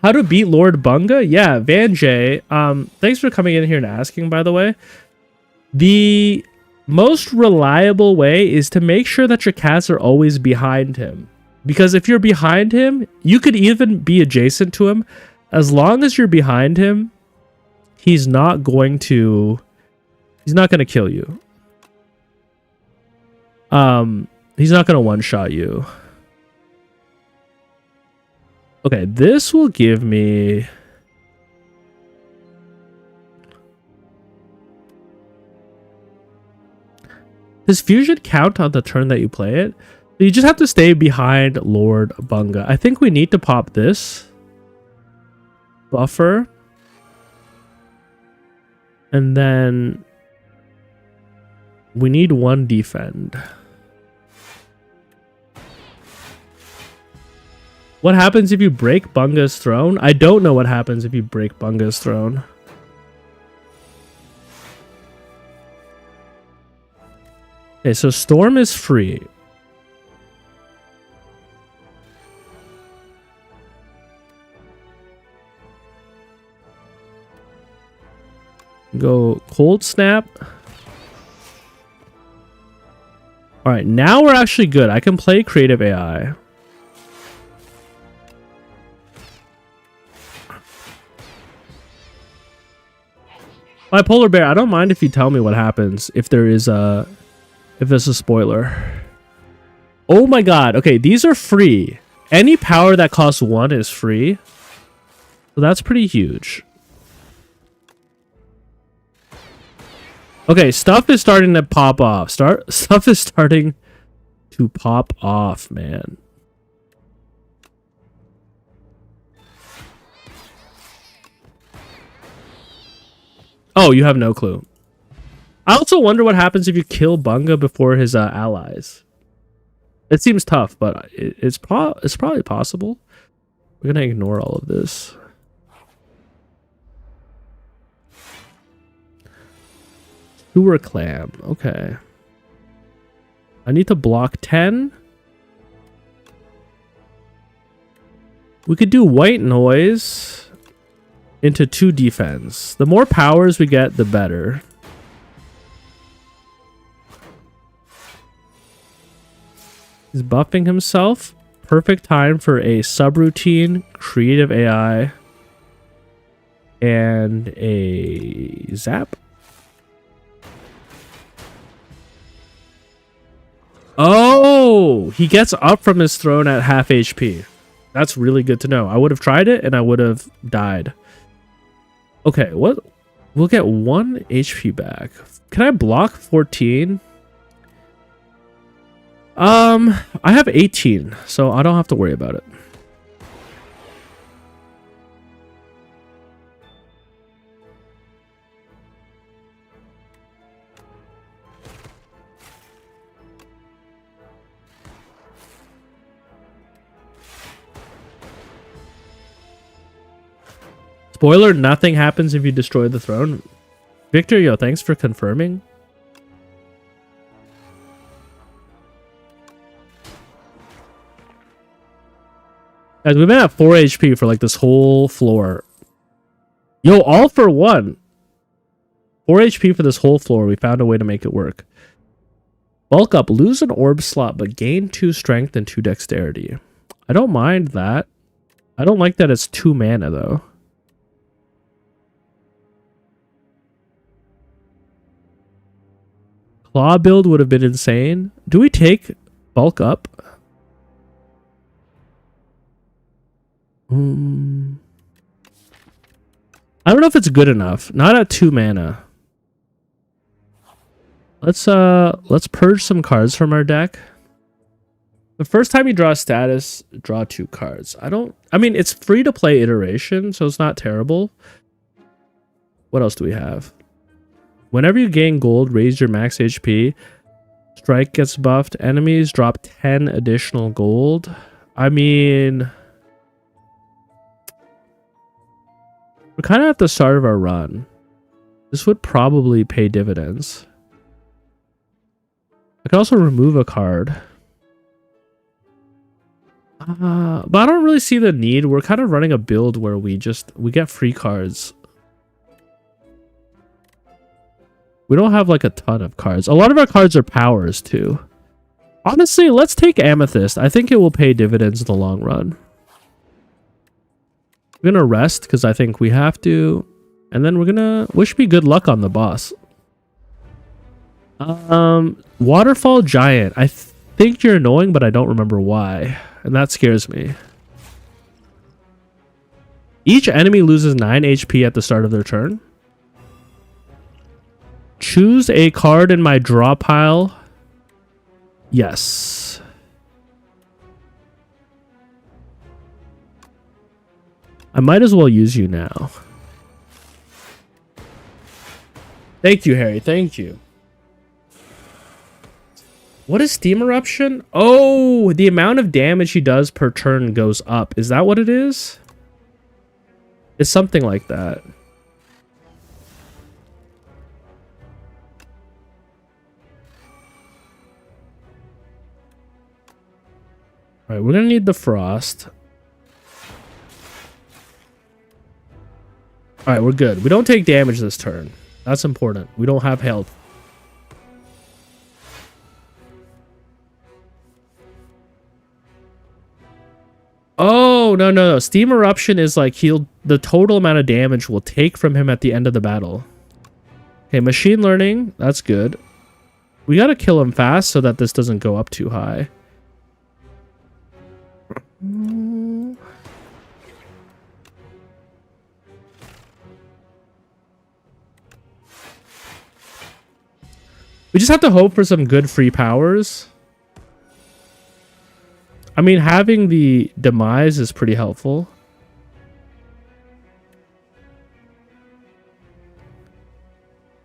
How to beat Lord Bunga? Yeah, Van J. Thanks for coming in here and asking, by the way. The most reliable way is to make sure that your cats are always behind him. Because if you're behind him, you could even be adjacent to him. As long as you're behind him, he's not going to kill you. He's not going to one-shot you. Okay, this will give me... Does fusion count on the turn that you play it? You just have to stay behind Lord Bunga. I think we need to pop this. Buffer. And then... we need 1 defend. What happens if you break Bunga's throne? I don't know what happens if you break Bunga's throne. Okay, so Storm is free. Go Cold Snap. Alright, now we're actually good. I can play Creative AI. My Polar Bear, I don't mind if you tell me what happens if there's a spoiler. Oh my god. Okay, these are free. Any power that costs 1 is free. So that's pretty huge. Okay, stuff is starting to pop off. Stuff is starting to pop off, man. Oh, you have no clue. I also wonder what happens if you kill Bunga before his allies. It seems tough, but it's probably possible. We're gonna ignore all of this. Sewer clam. Okay. I need to block 10. We could do white noise into 2 defense. The more powers we get, the better. He's buffing himself. Perfect time for a subroutine, creative AI, and a zap. Oh, he gets up from his throne at half HP. That's really good to know. I would have tried it and I would have died. Okay, what? We'll get 1 HP back. Can I block 14? I have 18, so I don't have to worry about it. Spoiler, nothing happens if you destroy the throne. Victor, yo, thanks for confirming. Guys, we've been at 4 HP for like this whole floor. Yo, all for 1. 4 HP for this whole floor. We found a way to make it work. Bulk up. Lose an orb slot, but gain 2 strength and 2 dexterity. I don't mind that. I don't like that it's 2 mana, though. Claw build would have been insane. Do we take bulk up? I don't know if it's good enough. Not at 2 mana. Let's purge some cards from our deck. The first time you draw a status, draw 2 cards. I mean, it's free to play iteration, so it's not terrible. What else do we have? Whenever you gain gold, raise your max HP. Strike gets buffed. Enemies drop 10 additional gold. I mean, we're kind of at the start of our run. This would probably pay dividends. I can also remove a card. But I don't really see the need. We're kind of running a build where we get free cards. We don't have like a ton of cards. A lot of our cards are powers too. Honestly, let's take Amethyst. I think it will pay dividends in the long run. We're gonna rest because I think we have to. And then we're gonna wish me good luck on the boss. Waterfall Giant. I think you're annoying, but I don't remember why. And that scares me. Each enemy loses 9 HP at the start of their turn. Choose a card in my draw pile. Yes. I might as well use you now. Thank you, Harry. Thank you. What is Steam Eruption? Oh, the amount of damage he does per turn goes up. Is that what it is? It's something like that. All right, we're gonna need the frost. All right, we're good. We don't take damage this turn. That's important. We don't have health. Oh, no. Steam Eruption is like the total amount of damage we'll take from him at the end of the battle. Okay, machine learning. That's good. We gotta kill him fast so that this doesn't go up too high. We just have to hope for some good free powers. I mean, having the demise is pretty helpful.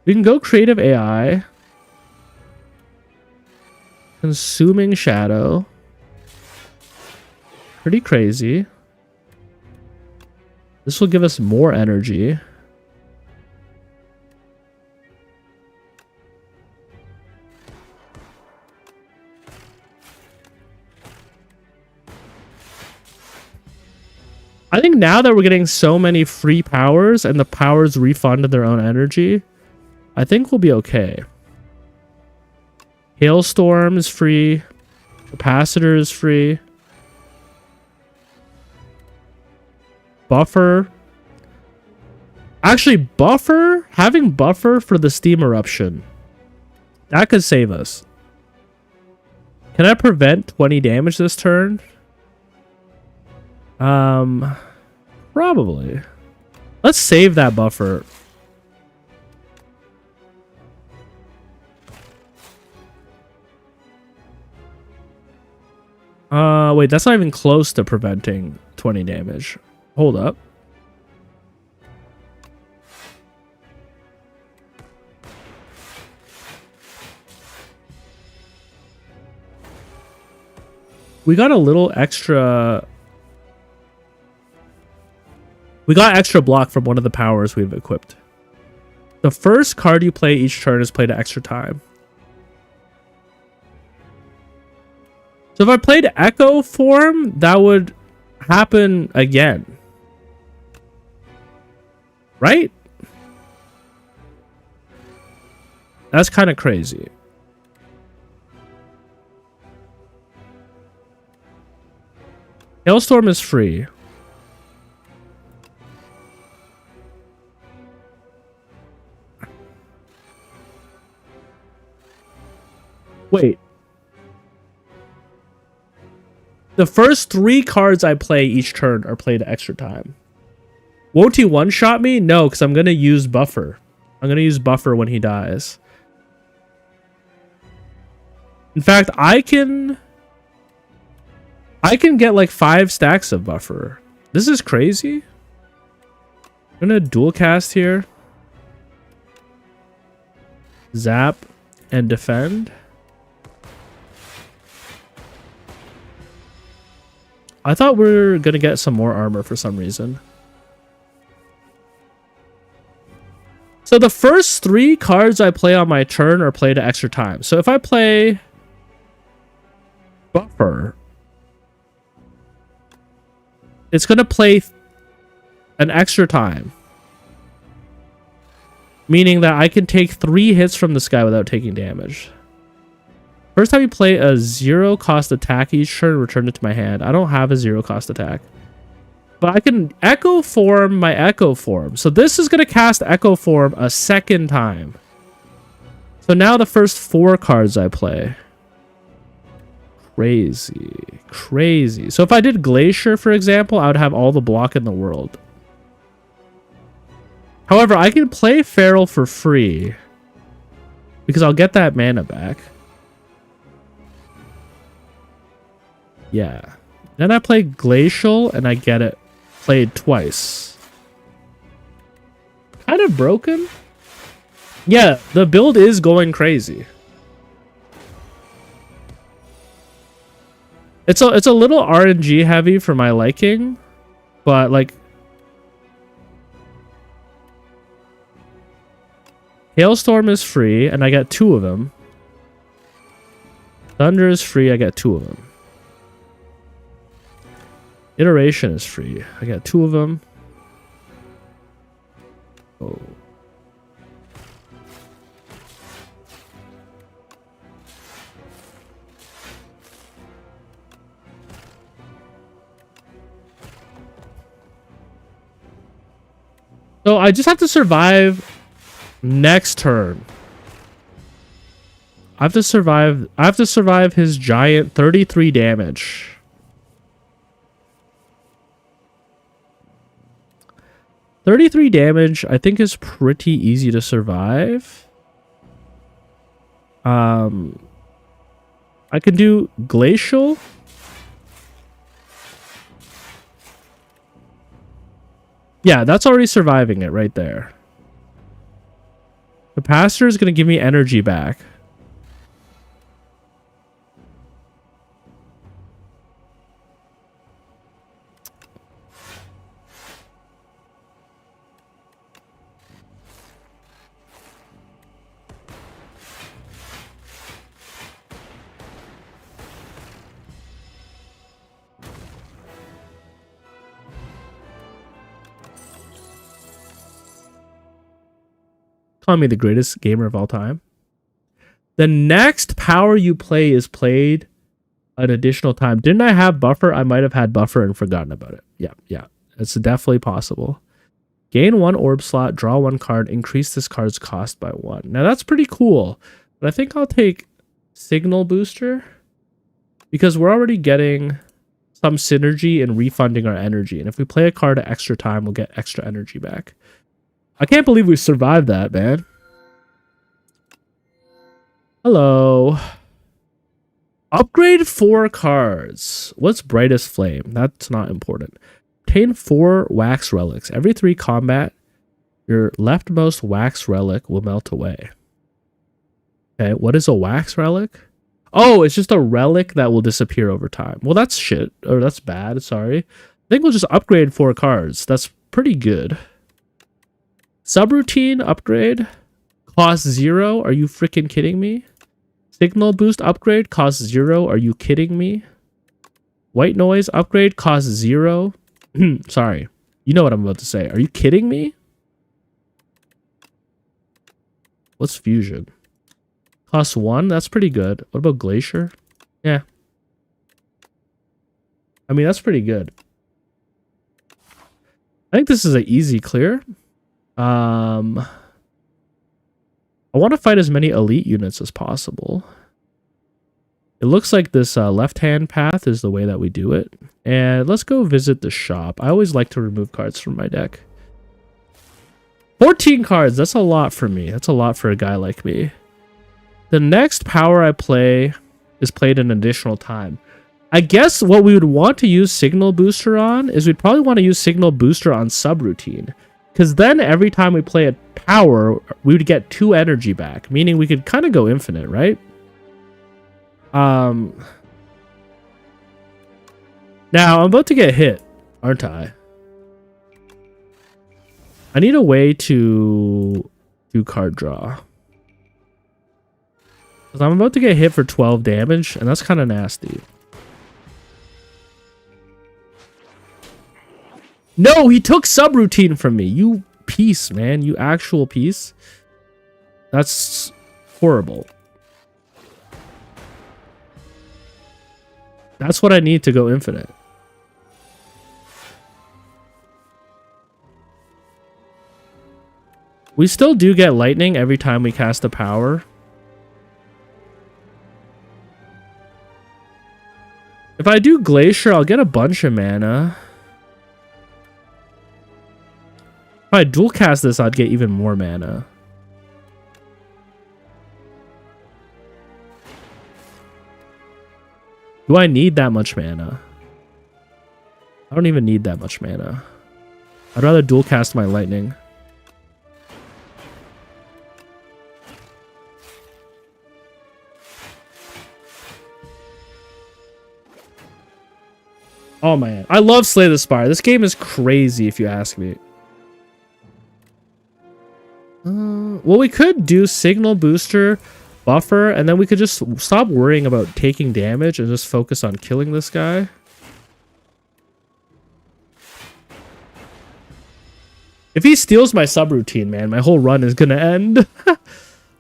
We can go creative AI. Consuming shadow. Pretty crazy. This will give us more energy. I think now that we're getting so many free powers and the powers refunded their own energy, I think we'll be okay. Hailstorm is free. Capacitor is free. Buffer. Actually, buffer, having buffer for the steam eruption, that could save us. Can I prevent 20 damage this turn? Probably. Let's save that buffer. Wait, that's not even close to preventing 20 damage. Hold up. We got a little extra. We got extra block from one of the powers we've equipped. The first card you play each turn is played at extra time. So if I played Echo form, that would happen again. Right? That's kind of crazy. Hailstorm is free. Wait. The first 3 cards I play each turn are played at extra time. Won't he one-shot me? No, because I'm going to use buffer. I'm going to use buffer when he dies. In fact, I can get like 5 stacks of buffer. This is crazy. I'm going to dual cast here. Zap and defend. I thought we were going to get some more armor for some reason. So the first 3 cards I play on my turn are played at extra time. So if I play buffer, it's going to play an extra time. Meaning that I can take 3 hits from this guy without taking damage. First time you play a 0 cost attack each turn, return it to my hand. I don't have a 0 cost attack. But I can Echo form my Echo form. So this is going to cast Echo form a second time. So now the first 4 cards I play. Crazy. Crazy. So if I did Glacier, for example, I would have all the block in the world. However, I can play Feral for free. Because I'll get that mana back. Yeah. Then I play Glacial and I get it played twice. Kind of broken. Yeah, the build is going crazy. It's a little RNG heavy for my liking, but like Hailstorm is free and I get 2 of them. Thunder is free, I get 2 of them. Iteration is free. I got 2 of them. Oh. So I just have to survive next turn. I have to survive his giant 33 damage. 33 damage, I think, is pretty easy to survive. I can do Glacial. Yeah, that's already surviving it right there. The Capacitor is going to give me energy back. Calling me the greatest gamer of all time. The next power you play is played an additional time. Didn't I have buffer? I might have had buffer and forgotten about it. Yeah. It's definitely possible. Gain 1 orb slot, draw 1 card, increase this card's cost by 1. Now that's pretty cool. But I think I'll take Signal Booster because we're already getting some synergy in refunding our energy. And if we play a card at extra time, we'll get extra energy back. I can't believe we survived that, man. Hello. Upgrade 4 cards. What's Brightest Flame? That's not important. Obtain 4 wax relics. Every 3 combat, your leftmost wax relic will melt away. Okay, what is a wax relic? Oh, it's just a relic that will disappear over time. Well, that's shit. Or that's bad, sorry. I think we'll just upgrade 4 cards. That's pretty good. Subroutine upgrade. Cost 0. Are you freaking kidding me? Signal boost upgrade costs 0. Are you kidding me? White noise upgrade costs 0. Sorry. You know what I'm about to say. Are you kidding me? What's fusion? Costs 1. That's pretty good. What about glacier? Yeah. I mean, that's pretty good. I think this is an easy clear. I want to fight as many elite units as possible. It looks like this left-hand path is the way that we do it. And let's go visit the shop. I always like to remove cards from my deck. 14 cards. That's a lot for me. That's a lot for a guy like me. The next power I play is played an additional time. I guess what we would want to use Signal Booster on is we'd probably want to use Signal Booster on Subroutine. Because then every time we play a power, we would get 2 energy back. Meaning we could kind of go infinite, right? Now, I'm about to get hit, aren't I? I need a way to do card draw. Because I'm about to get hit for 12 damage, and that's kind of nasty. No, he took subroutine from me. You piece, man. You actual piece. That's horrible. That's what I need to go infinite. We still do get lightning every time we cast a power. If I do glacier, I'll get a bunch of mana. If I dual cast this, I'd get even more mana. Do I need that much mana? I don't even need that much mana. I'd rather dual cast my lightning. Oh man, I love Slay the Spire. This game is crazy if you ask me. Well, we could do Signal Booster, Buffer, and then we could just stop worrying about taking damage and just focus on killing this guy. If he steals my subroutine, man, my whole run is gonna end.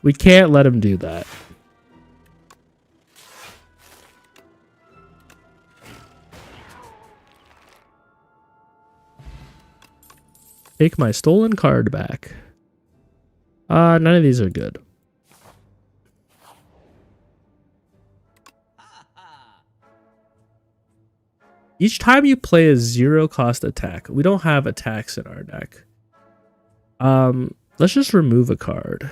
We can't let him do that. Take my stolen card back. None of these are good. Each time you play a 0-cost attack, we don't have attacks in our deck. Let's just remove a card.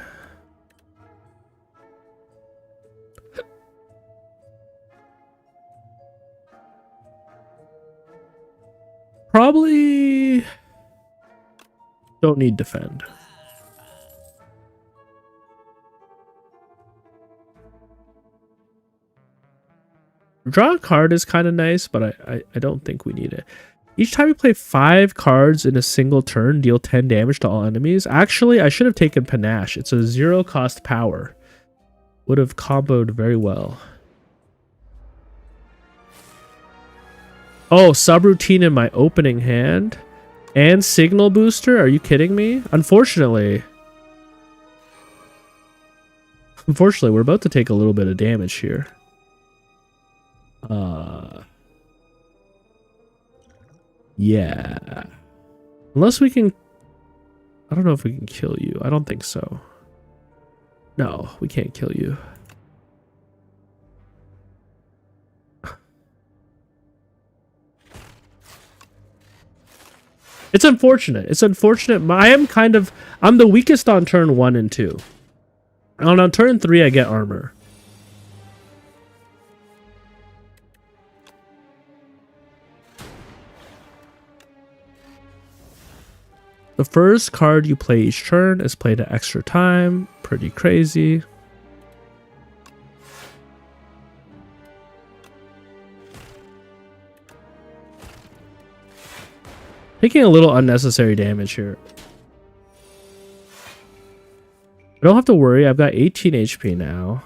Probably don't need defend. Draw a card is kind of nice, but I don't think we need it. Each time you play 5 cards in a single turn, deal 10 damage to all enemies. Actually, I should have taken Panache. It's a 0-cost power. Would have comboed very well. Oh, subroutine in my opening hand. And Signal Booster? Are you kidding me? Unfortunately, Unfortunately, we're about to take a little bit of damage here. Yeah. Unless we can... I don't know if we can kill you. I don't think so. No, we can't kill you. It's unfortunate. It's unfortunate. I'm the weakest on turn 1 and 2. And on turn 3, I get armor. The first card you play each turn is played at extra time. Pretty crazy. Taking a little unnecessary damage here. I don't have to worry. I've got 18 HP now.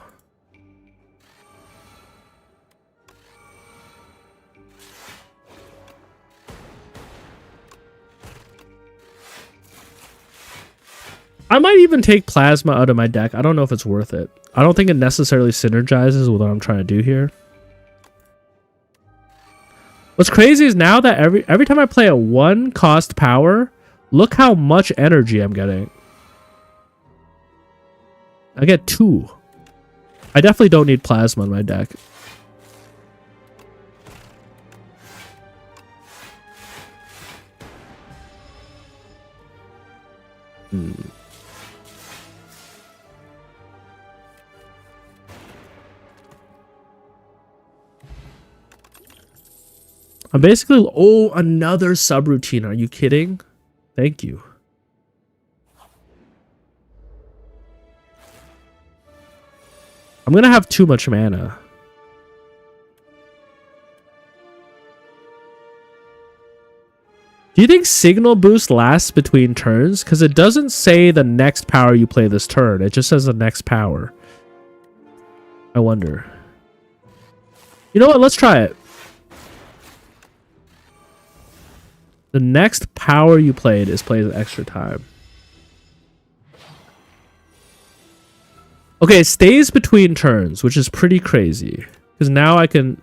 I might even take Plasma out of my deck. I don't know if it's worth it. I don't think it necessarily synergizes with what I'm trying to do here. What's crazy is now that every time I play a 1-cost power, look how much energy I'm getting. I get 2. I definitely don't need Plasma in my deck. I'm basically... Oh, another subroutine. Are you kidding? Thank you. I'm gonna have too much mana. Do you think Signal Boost lasts between turns? Because it doesn't say the next power you play this turn. It just says the next power. I wonder. You know what? Let's try it. The next power you played is played at extra time. Okay, it stays between turns, which is pretty crazy. Because now I can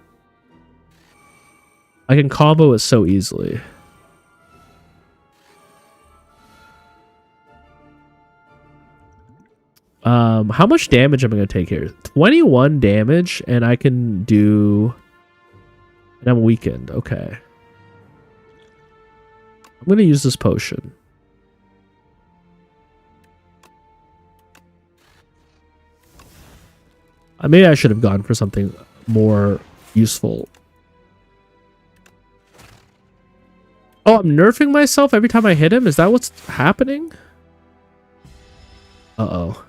combo it so easily. How much damage am I going to take here? 21 damage, and I can do... And I'm weakened. Okay. I'm going to use this potion. Maybe I should have gone for something more useful. Oh, I'm nerfing myself every time I hit him? Is that what's happening? Uh-oh.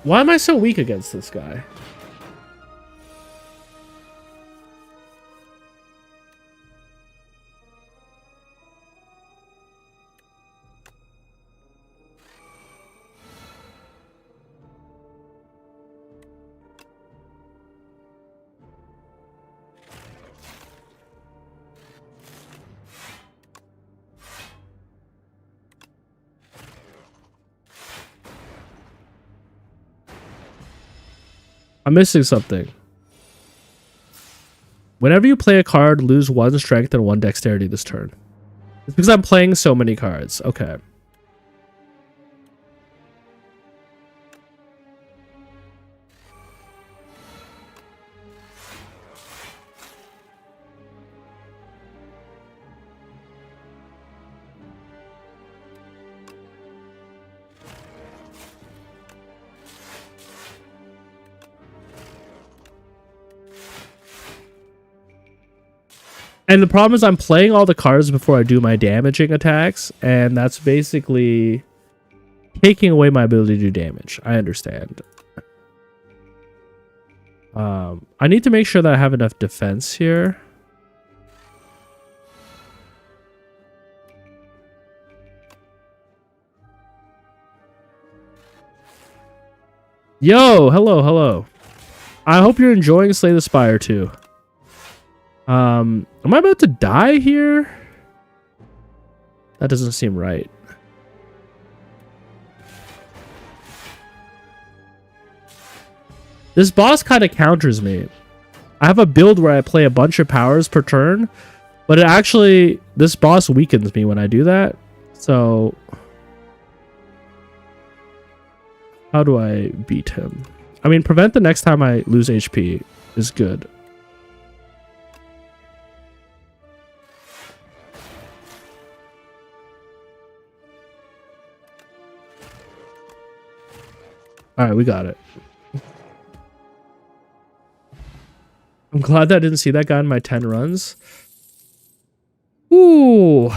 Why am I so weak against this guy? I'm missing something. Whenever you play a card, lose 1 strength and 1 dexterity this turn. It's because I'm playing so many cards. Okay. And the problem is I'm playing all the cards before I do my damaging attacks, and that's basically taking away my ability to do damage. I understand. I need to make sure that I have enough defense here. Yo, hello. I hope you're enjoying Slay the Spire too. Am I about to die here? That doesn't seem right. This boss kind of counters me. I have a build where I play a bunch of powers per turn, but it actually, this boss weakens me when I do that. So how do I beat him? I mean, prevent the next time I lose HP is good. All right, we got it. I'm glad that I didn't see that guy in my 10 runs. Ooh.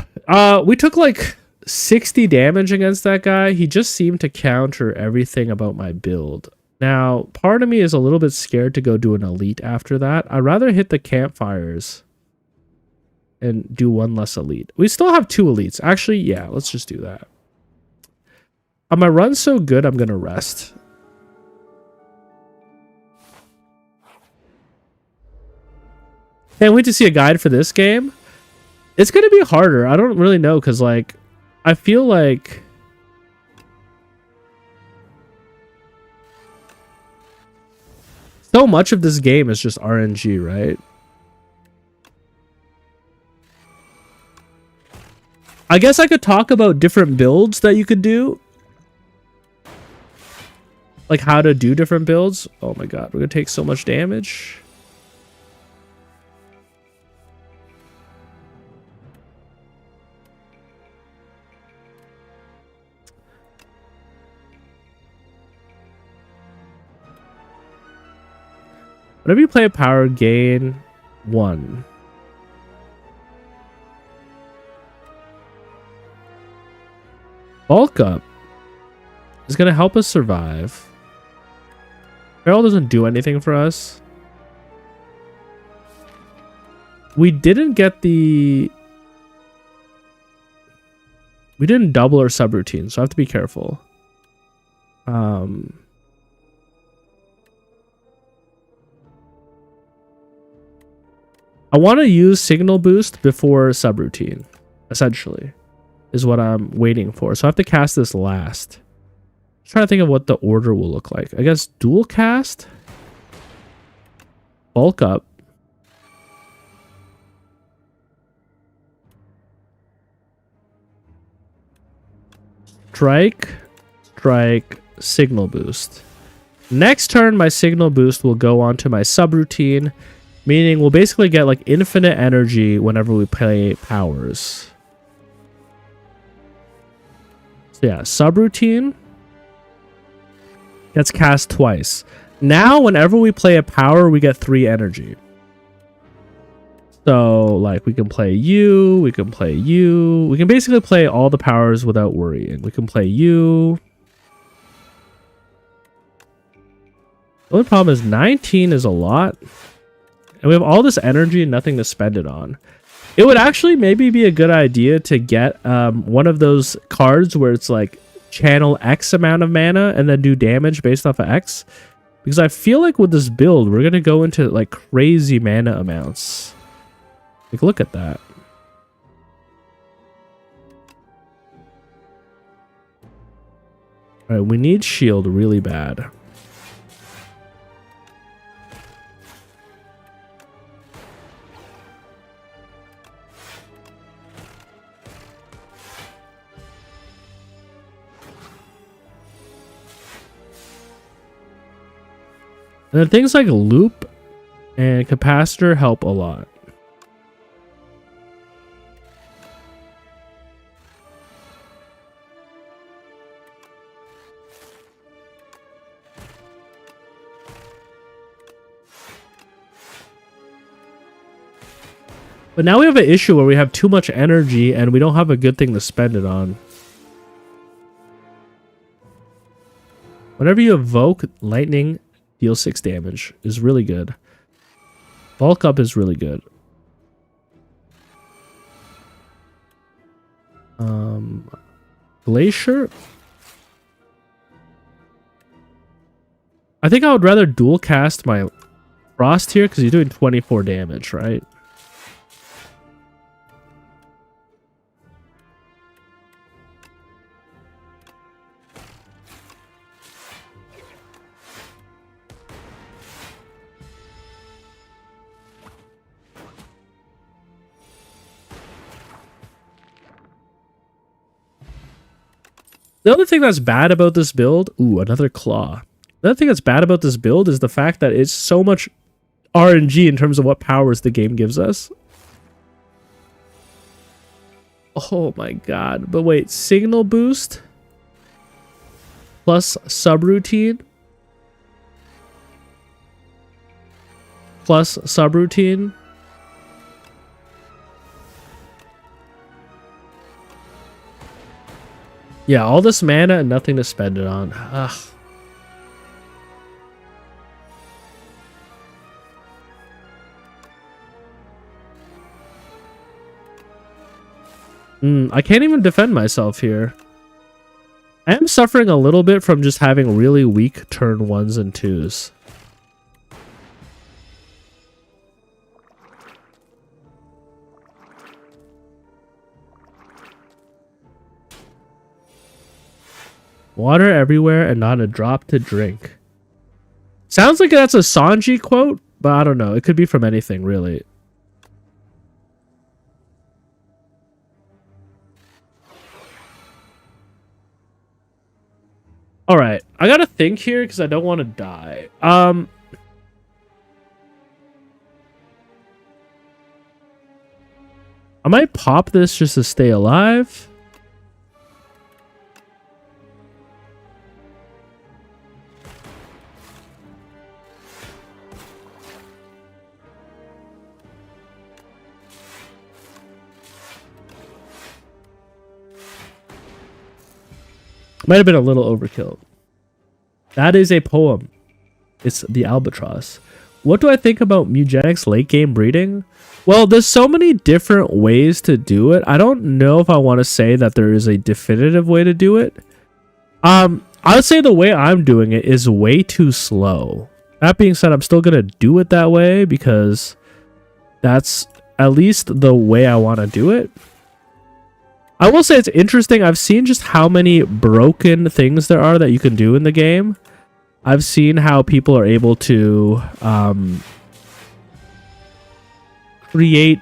We took like 60 damage against that guy. He just seemed to counter everything about my build. Now, part of me is a little bit scared to go do an elite after that. I'd rather hit the campfires and do one less elite. We still have 2 elites. Actually, yeah, let's just do that. My run's so good, I'm going to rest. Can't wait to see a guide for this game. It's going to be harder. I don't really know because, like, I feel like so much of this game is just RNG, right? I guess I could talk about different builds that you could do. Like how to do different builds. Oh my god, we're going to take so much damage. Whenever you play a power, gain 1. Bulk up is going to help us survive. Barrel doesn't do anything for us. We didn't get the... We didn't double our subroutine, so I have to be careful. I want to use signal boost before subroutine, essentially, is what I'm waiting for. So I have to cast this last. I'm trying to think of what the order will look like. I guess dual cast, bulk up, strike, signal boost. Next turn, my signal boost will go onto my subroutine. Meaning we'll basically get like infinite energy whenever we play powers. So yeah, subroutine gets cast twice. Now whenever we play a power, we get 3 energy. So like we can play you, we can play you. We can basically play all the powers without worrying. We can play you. The only problem is 19 is a lot. And we have all this energy and nothing to spend it on. It would actually maybe be a good idea to get one of those cards where it's like channel X amount of mana and then do damage based off of X. Because I feel like with this build, we're going to go into like crazy mana amounts. Like, look at that. All right, we need shield really bad. And then things like loop and capacitor help a lot. But now we have an issue where we have too much energy and we don't have a good thing to spend it on. Whenever you evoke lightning Deal 6 damage is really good. Bulk up is really good. Glacier. I think I would rather dual cast my Frost here because he's doing 24 damage, right? The other thing that's bad about this build, ooh, another claw. The other thing that's bad about this build is the fact that it's so much RNG in terms of what powers the game gives us. Oh my god. But wait, signal boost plus subroutine plus subroutine. Yeah, all this mana and nothing to spend it on. Ugh. I can't even defend myself here. I am suffering a little bit from just having really weak turn 1s and 2s. Water everywhere and not a drop to drink. Sounds like that's a Sanji quote, but I don't know. It could be from anything, really. All right, I gotta think here because I don't want to die. I might pop this just to stay alive. Might have been a little overkill. That is a poem. It's the albatross. What do I think about Mewgenics late game breeding? Well, there's so many different ways to do it. I don't know if I want to say that there is a definitive way to do it. I would say the way I'm doing it is way too slow. That being said, I'm still going to do it that way because that's at least the way I want to do it. I will say it's interesting. I've seen just how many broken things there are that you can do in the game. I've seen how people are able to create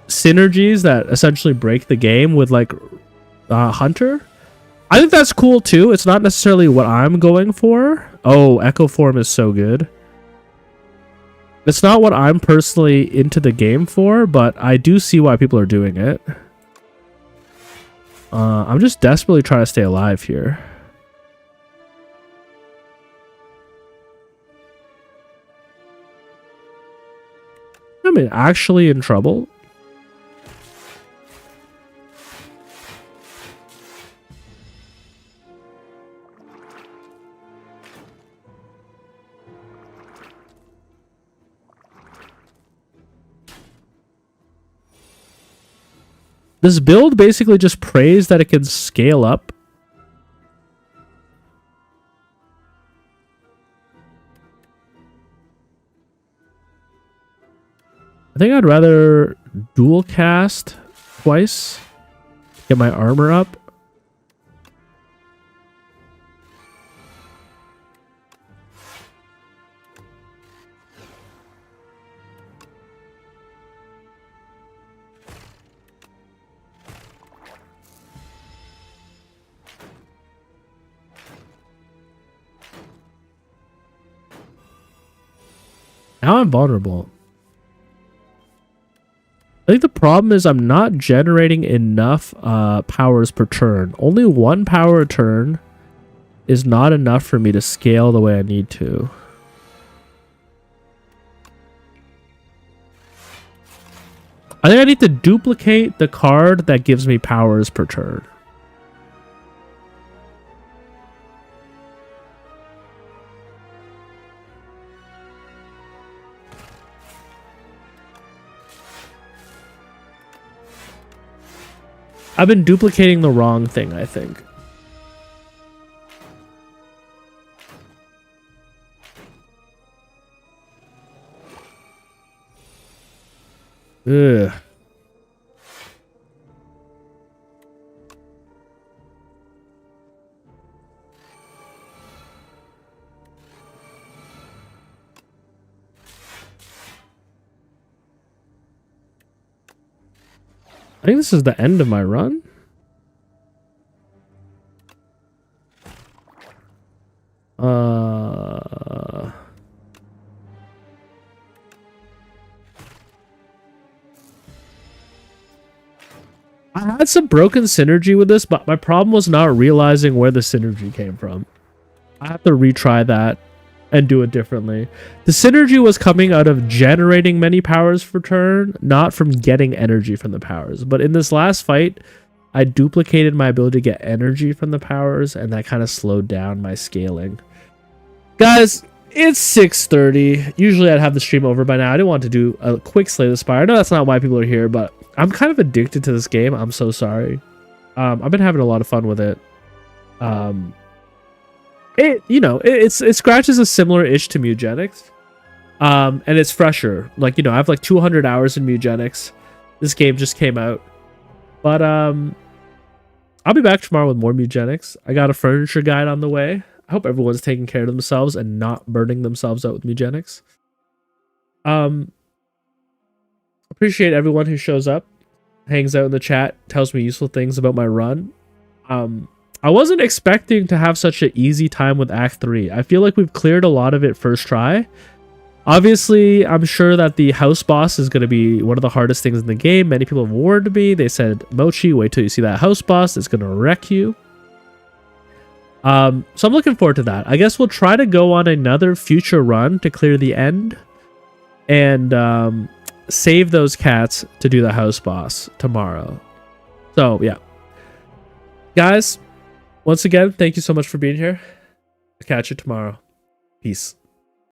synergies that essentially break the game with like Hunter. I think that's cool too. It's not necessarily what I'm going for. Oh, Echo Form is so good. It's not what I'm personally into the game for, but I do see why people are doing it. I'm just desperately trying to stay alive here. I'm actually in trouble. This build basically just prays that it can scale up. I think I'd rather dual cast twice, get my armor up. Now I'm vulnerable. I think the problem is I'm not generating enough powers per turn. Only one power a turn is not enough for me to scale the way I need to. I think I need to duplicate the card that gives me powers per turn. I've been duplicating the wrong thing, I think. Ugh. I think this is the end of my run. I had some broken synergy with this, but my problem was not realizing where the synergy came from. I have to retry that and do it differently. The synergy was coming out of generating many powers per turn, not from getting energy from the powers. But in this last fight, I duplicated my ability to get energy from the powers, and that kind of slowed down my scaling. Guys, it's 6:30. Usually I'd have the stream over by now. I didn't want to do a quick Slay the Spire. I know that's not why people are here, but I'm kind of addicted to this game. I'm so sorry. I've been having a lot of fun with it. It scratches a similar itch to Mewgenics. And it's fresher. Like, I have like 200 hours in Mewgenics. This game just came out. But I'll be back tomorrow with more Mewgenics. I got a furniture guide on the way. I hope everyone's taking care of themselves and not burning themselves out with Mewgenics. Appreciate everyone who shows up, hangs out in the chat, tells me useful things about my run. I wasn't expecting to have such an easy time with Act 3. I feel like we've cleared a lot of it first try. Obviously, I'm sure that the house boss is going to be one of the hardest things in the game. Many people have warned me. They said, Mochi, wait till you see that house boss. It's going to wreck you. So I'm looking forward to that. I guess we'll try to go on another future run to clear the end. And save those cats to do the house boss tomorrow. So, yeah. Guys, once again, thank you so much for being here. I'll catch you tomorrow. Peace.